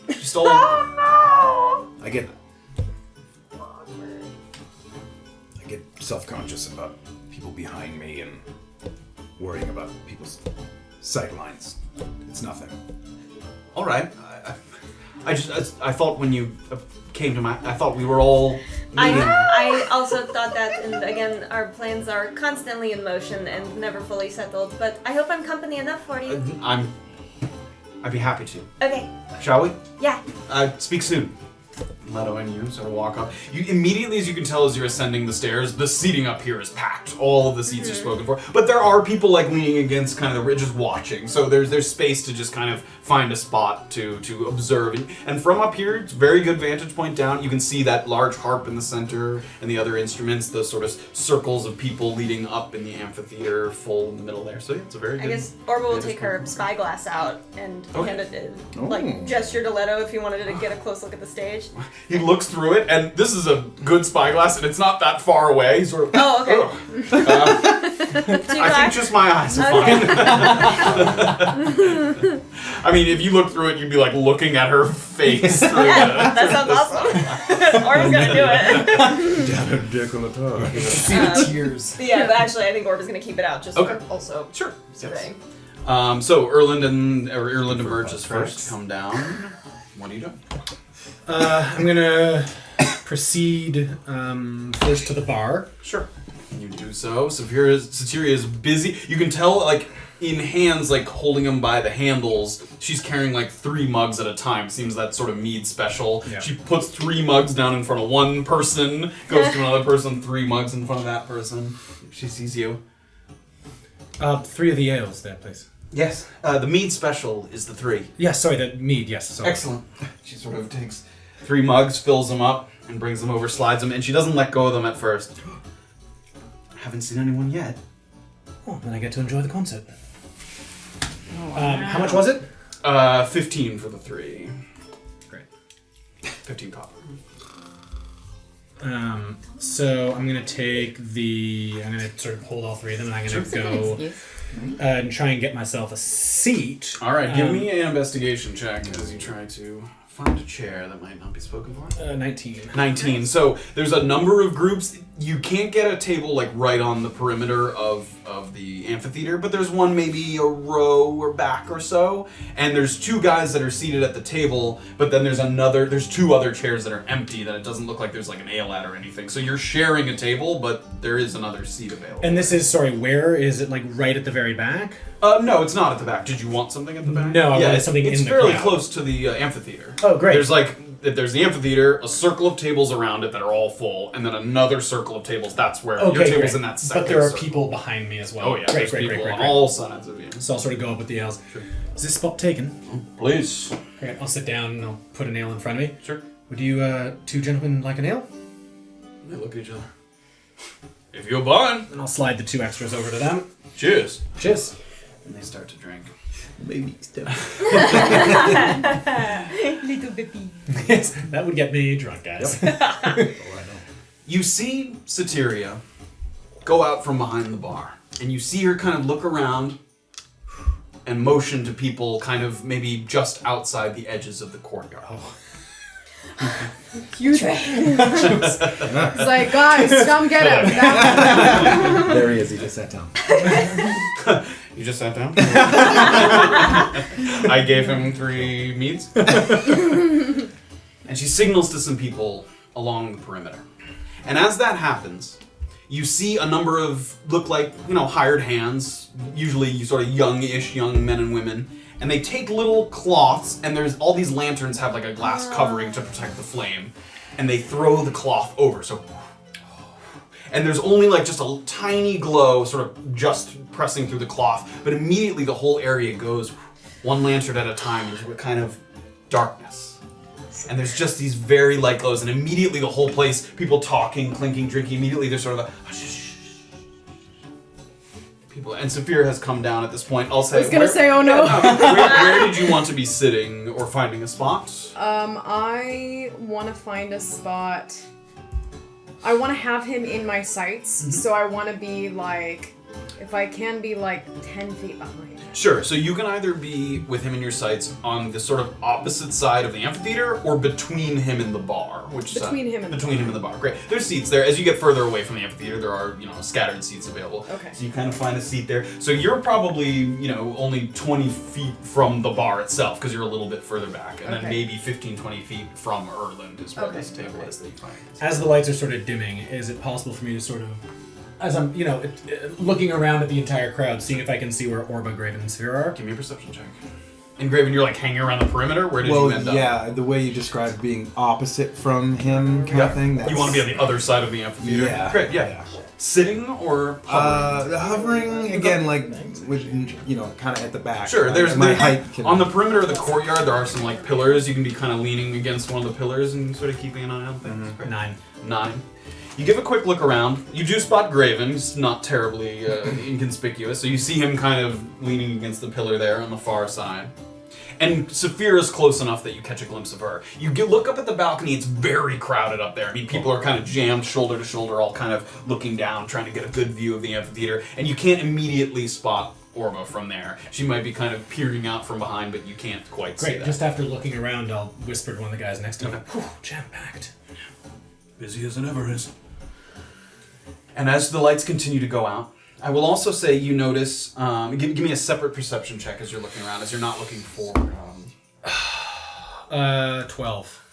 just all... Oh I get self-conscious about people behind me and worrying about people's sightlines. It's nothing. All right. I thought when you came to I thought we were all meeting. I also thought that, and again, our plans are constantly in motion and never fully settled, but I hope I'm company enough for you. I'd be happy to. Okay. Shall we? Yeah. Speak soon. Leto and you sort of walk up. You immediately, as you can tell as you're ascending the stairs, the seating up here is packed. All of the seats are spoken for. But there are people like leaning against kind of the ridge, just watching. So there's space to just kind of find a spot to observe. And from up here, it's a very good vantage point down. You can see that large harp in the center and the other instruments, those sort of circles of people leading up in the amphitheater, full in the middle there. So yeah, it's a very good. I guess Orba will take her spyglass out and hand it, like gesture to Leto if you wanted to get a close look at the stage. He looks through it, and this is a good spyglass, and it's not that far away. He's sort of. Oh, okay. I think just my eyes are fine. I mean, if you look through it, you'd be like looking at her face through Yeah, that sounds awesome. Orba's gonna do it. See the tears. Yeah, but actually, I think Orba's gonna keep it out just for also Sure. surveying. So Erland emerges first. Come down. What are you doing? I'm gonna proceed first to the bar. Sure. You do so. Safira is busy. You can tell, like, in hands, like, holding them by the handles, she's carrying, like, 3 mugs at a time. Seems that sort of mead special. Yeah. She puts 3 mugs down in front of one person, goes to another person, 3 mugs in front of that person. She sees you. 3 of the ales there, please. Yes. The mead special is the 3. Yes, sorry, the mead, yes. Sorry. Excellent. She sort of takes 3 mugs, fills them up, and brings them over, slides them, and she doesn't let go of them at first. Haven't seen anyone yet. Oh, then I get to enjoy the concert. How much was it? 15 for the 3. Great. 15 copper. So I'm gonna take I'm gonna sort of hold all 3 of them, and I'm gonna go and try and get myself a seat. All right, give me an investigation check as you try to find a chair that might not be spoken for. 19. 19. So there's a number of groups. You can't get a table like right on the perimeter of the amphitheater, but there's one maybe a row or back or so, and there's 2 guys that are seated at the table, but then there's 2 other chairs that are empty that it doesn't look like there's like an ale at or anything. So you're sharing a table, but there is another seat available. And this is, where is it, like right at the very back? No, it's not at the back. Did you want something at the back? No, I wanted something in the It's fairly crowd. close to the amphitheater. Oh, great. There's the amphitheater, a circle of tables around it that are all full, and then another circle of tables. That's where your table's great. in that second But there are circle. people behind me as well. Oh yeah, great, there's people on great. all sides of you. So I'll sort of go up with the ales. Sure. Is this spot taken? Please. Okay, I'll sit down and I'll put an ale in front of me. Sure. Would you 2 gentlemen like an ale? They look at each other. If you're buying. And I'll slide the 2 extras over to them. Cheers. Cheers. And they start to drink. Maybe still. Little baby. Yes, that would get me drunk, guys. You see Satyria go out from behind the bar, and you see her kind of look around and motion to people kind of maybe just outside the edges of the courtyard. It's like, guys, come get him. There he is. He just sat down. You just sat down? I gave him 3 meads. And she signals to some people along the perimeter. And as that happens, you see a number of, look like, hired hands, usually sort of young men and women, and they take little cloths, and there's all these lanterns have like a glass covering to protect the flame, and they throw the cloth over. So and there's only like just a tiny glow sort of just pressing through the cloth, but immediately the whole area goes one lantern at a time into a kind of darkness. And there's just these very light glows, and immediately the whole place, people talking, clinking, drinking, immediately there's sort of a people, and Safira has come down at this point. I'll say, I was gonna say, oh no. where did you want to be sitting or finding a spot? I want to find a spot. I want to have him in my sights, so I want to be like, if I can be like 10 feet behind him. Sure, so you can either be with him in your sights on the sort of opposite side of the amphitheater or between him and the bar. Between him and the bar. Great. There's seats there. As you get further away from the amphitheater, there are, scattered seats available. Okay. So you kind of find a seat there. So you're probably, only 20 feet from the bar itself because you're a little bit further back. And then maybe 15, 20 feet from Erland is where this table is that you find. As the lights are sort of dimming, is it possible for me to sort of, as I'm, looking around at the entire crowd, seeing if I can see where Orba, Graven, and Safira are? Give me a perception check. And Graven, you're like hanging around the perimeter? Where did you end up? Yeah, the way you described being opposite from him kind of thing. You want to be on the other side of the amphitheater? Yeah. Great, yeah. Sitting or hovering? Hovering, again, like, with, kind of at the back. Sure, there's my height can... On the perimeter of the courtyard, there are some, pillars. You can be kind of leaning against one of the pillars and sort of keeping an eye on things. Mm-hmm. 9. You give a quick look around. You do spot Graven. He's not terribly inconspicuous. So you see him kind of leaning against the pillar there on the far side. And Safira's close enough that you catch a glimpse of her. You look up at the balcony. It's very crowded up there. I mean, people are kind of jammed shoulder to shoulder, all kind of looking down, trying to get a good view of the amphitheater. And you can't immediately spot Orba from there. She might be kind of peering out from behind, but you can't quite see that. Great, just after looking around, I'll whisper to one of the guys next to me. Okay. Jam-packed. Busy as it ever is. And as the lights continue to go out, I will also say you notice, give me a separate perception check as you're looking around, as you're not looking for... 12.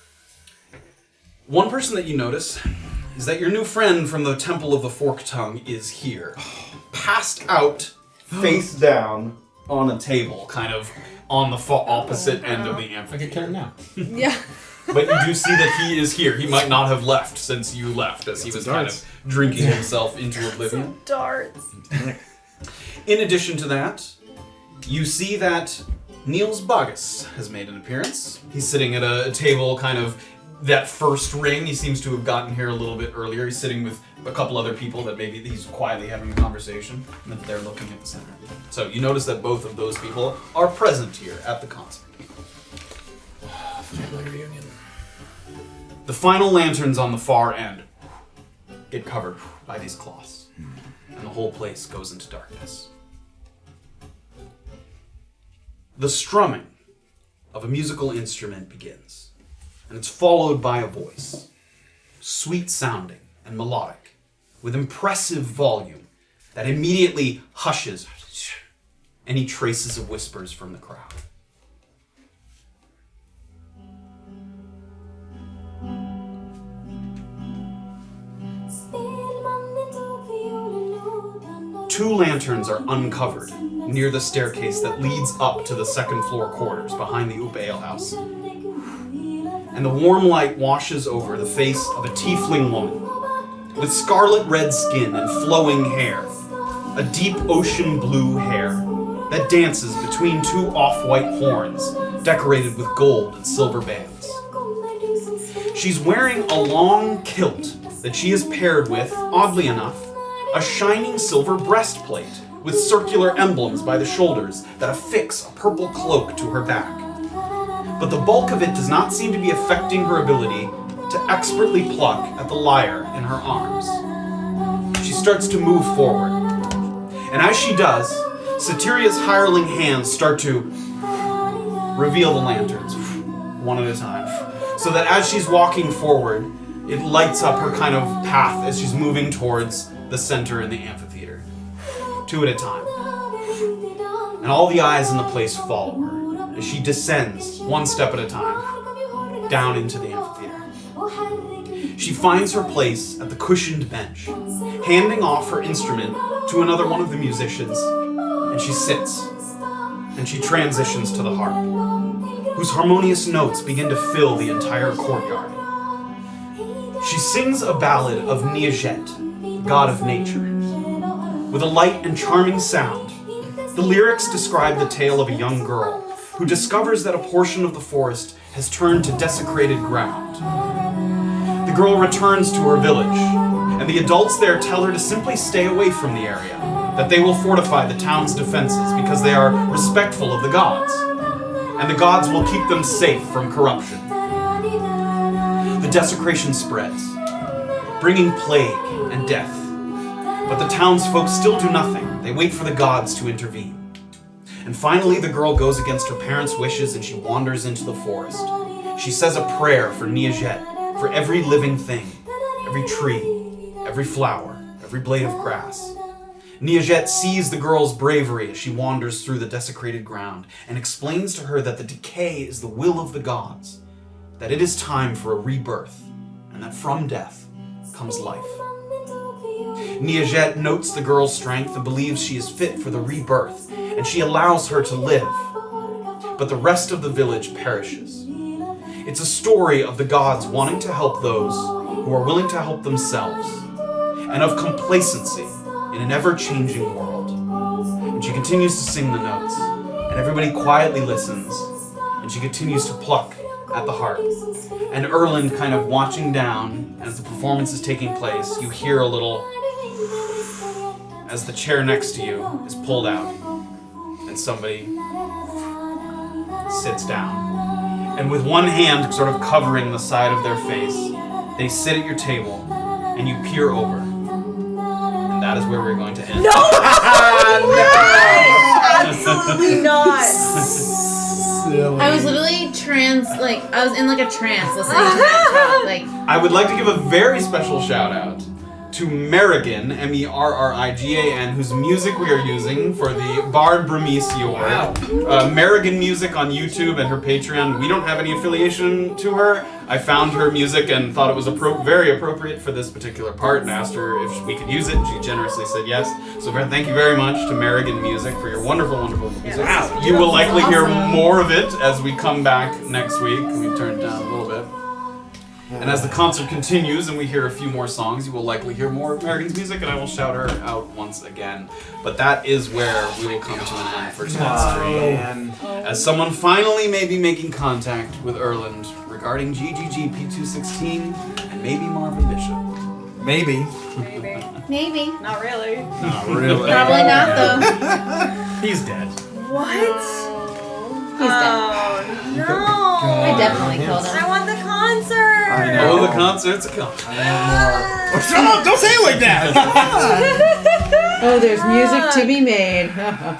One person that you notice is that your new friend from the Temple of the Forked Tongue is here. Passed out, face down, on a table, kind of on the opposite end of the amphitheater. I could kill him now. Yeah. But you do see that he is here. He might not have left since you left, as he was kind of drinking himself into oblivion. Darts. In addition to that, you see that Niels Bogus has made an appearance. He's sitting at a table kind of that first ring. He seems to have gotten here a little bit earlier. He's sitting with a couple other people that maybe he's quietly having a conversation, and that they're looking at the center. So you notice that both of those people are present here at the concert. Family reunion. The final lanterns on the far end get covered by these cloths, and the whole place goes into darkness. The strumming of a musical instrument begins, and it's followed by a voice, sweet sounding and melodic, with impressive volume that immediately hushes any traces of whispers from the crowd. Two lanterns are uncovered near the staircase that leads up to the second floor quarters behind the Oop Ale House. And the warm light washes over the face of a tiefling woman with scarlet red skin and flowing hair, a deep ocean blue hair that dances between two off-white horns decorated with gold and silver bands. She's wearing a long kilt that she is paired with, oddly enough, a shining silver breastplate with circular emblems by the shoulders that affix a purple cloak to her back. But the bulk of it does not seem to be affecting her ability to expertly pluck at the lyre in her arms. She starts to move forward, and as she does, Satiria's hireling hands start to reveal the lanterns, one at a time, so that as she's walking forward, it lights up her kind of path as she's moving towards the center in the amphitheater, two at a time. And all the eyes in the place follow her as she descends, one step at a time, down into the amphitheater. She finds her place at the cushioned bench, handing off her instrument to another one of the musicians, and she sits, and she transitions to the harp, whose harmonious notes begin to fill the entire courtyard. She sings a ballad of Niajet, god of nature. With a light and charming sound, the lyrics describe the tale of a young girl who discovers that a portion of the forest has turned to desecrated ground. The girl returns to her village, and the adults there tell her to simply stay away from the area, that they will fortify the town's defenses because they are respectful of the gods, and the gods will keep them safe from corruption. The desecration spreads, bringing plague and death, but the townsfolk still do nothing. They wait for the gods to intervene. And finally, the girl goes against her parents' wishes and she wanders into the forest. She says a prayer for Niajet, for every living thing, every tree, every flower, every blade of grass. Niajet sees the girl's bravery as she wanders through the desecrated ground and explains to her that the decay is the will of the gods, that it is time for a rebirth, and that from death comes life. Niajet notes the girl's strength and believes she is fit for the rebirth, and she allows her to live. But the rest of the village perishes. It's a story of the gods wanting to help those who are willing to help themselves, and of complacency in an ever-changing world. And she continues to sing the notes, and everybody quietly listens, and she continues to pluck at the harp. And Erland kind of watching down as the performance is taking place, you hear a little as the chair next to you is pulled out and somebody sits down. And with one hand sort of covering the side of their face, they sit at your table and you peer over. And that is where we're going to end. No! Absolutely not. Silly. I was literally I was in like a trance listening to that talk. I would like to give a very special shout out to Merrigan, Merrigan, whose music we are using for the Bard Bremice Yord. Merrigan Music on YouTube and her Patreon. We don't have any affiliation to her. I found her music and thought it was very appropriate for this particular part and asked her if we could use it, and she generously said yes. So thank you very much to Merrigan Music for your wonderful, wonderful music. Wow. You will likely hear more of it as we come back next week. We turned it down a little bit. And as the concert continues and we hear a few more songs, you will likely hear more of Merrigan's music, and I will shout her out once again. But that is where we will come to an end for tonight's stream. As someone finally may be making contact with Erland regarding GGG P216 and maybe Marvin Bishop. Maybe. Maybe. Not really. Not really. Probably not though. He's dead. What? He's dead. Oh, no. I definitely killed him. I want the concert. I know. Oh, the concert's coming. Shut up! Don't say it like that! Oh, there's music to be made.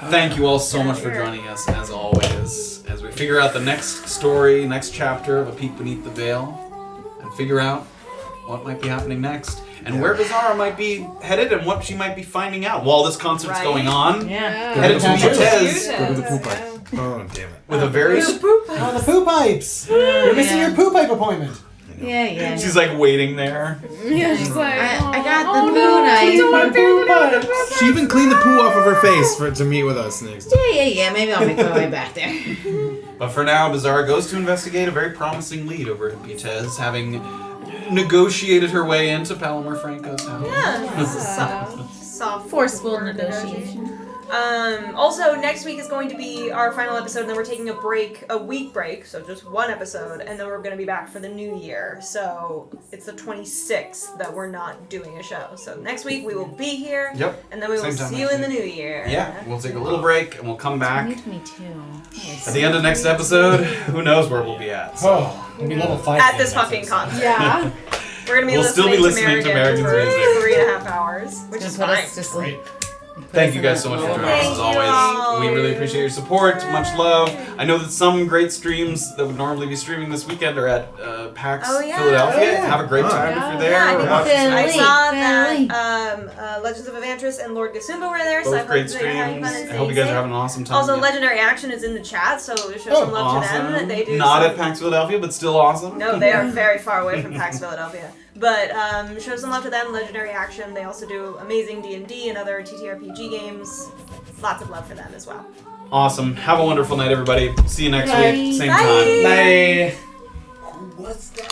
Thank you all so much for joining us, as always, as we figure out the next story, next chapter of A Peek Beneath the Veil, and figure out what might be happening next, and where Beezaura might be headed, and what she might be finding out while this concert's going on. Yeah. Headed to Vitez Go to the poop pipe. Oh, damn it. with a very... Oh, the poo pipes! You're missing your poo pipe appointment. Yeah. She's like waiting there. Yeah, she's like, I got the oh, poo no, knife. please don't want to poo pipes. She even cleaned the poo off of her face to meet with us next. Yeah. Maybe I'll make my way back there. But for now, Beezaura goes to investigate a very promising lead over at Vitez, having negotiated her way into Palomar Franco's house. Yeah, this is soft. Forceful negotiation. Also, next week is going to be our final episode, and then we're taking a week break, so just one episode, and then we're going to be back for the new year. So it's the 26th that we're not doing a show. So next week we will be here, Yep. and then we will Same time see you next in the week. new year. Yeah, we'll take a little break and we'll come back. 2022. At the end of next episode, who knows where we'll be at. So. Oh, we'll be level 5. At this fucking concert. Yeah. We're going to be We'll still be listening to Merrigan Merrigan's for music. 3.5 hours, which is Put fine. us to sleep. Thank you guys so much for joining us Thank as you always. all. We really appreciate your support. Much love. I know that some great streams that would normally be streaming this weekend are at PAX yeah. Philadelphia. Oh, yeah. Have a great time if you're there. Yeah, I or think watch Philly. I saw Philly. that Legends of Evantris and Lord Gasumba were there, so I Both great hope that you're having streams. fun and I hope you staying guys are safe. having an awesome time. Also, Yeah. Legendary Action is in the chat, so show some love to them. They do Not some- at PAX Philadelphia, but still awesome. No, they are very far away from PAX Philadelphia. But show some love to them, Legendary Action. They also do amazing D&D and other TTRPG games. Lots of love for them as well. Awesome. Have a wonderful night, everybody. See you next Bye. week. Same Bye. time. Bye. Who was that?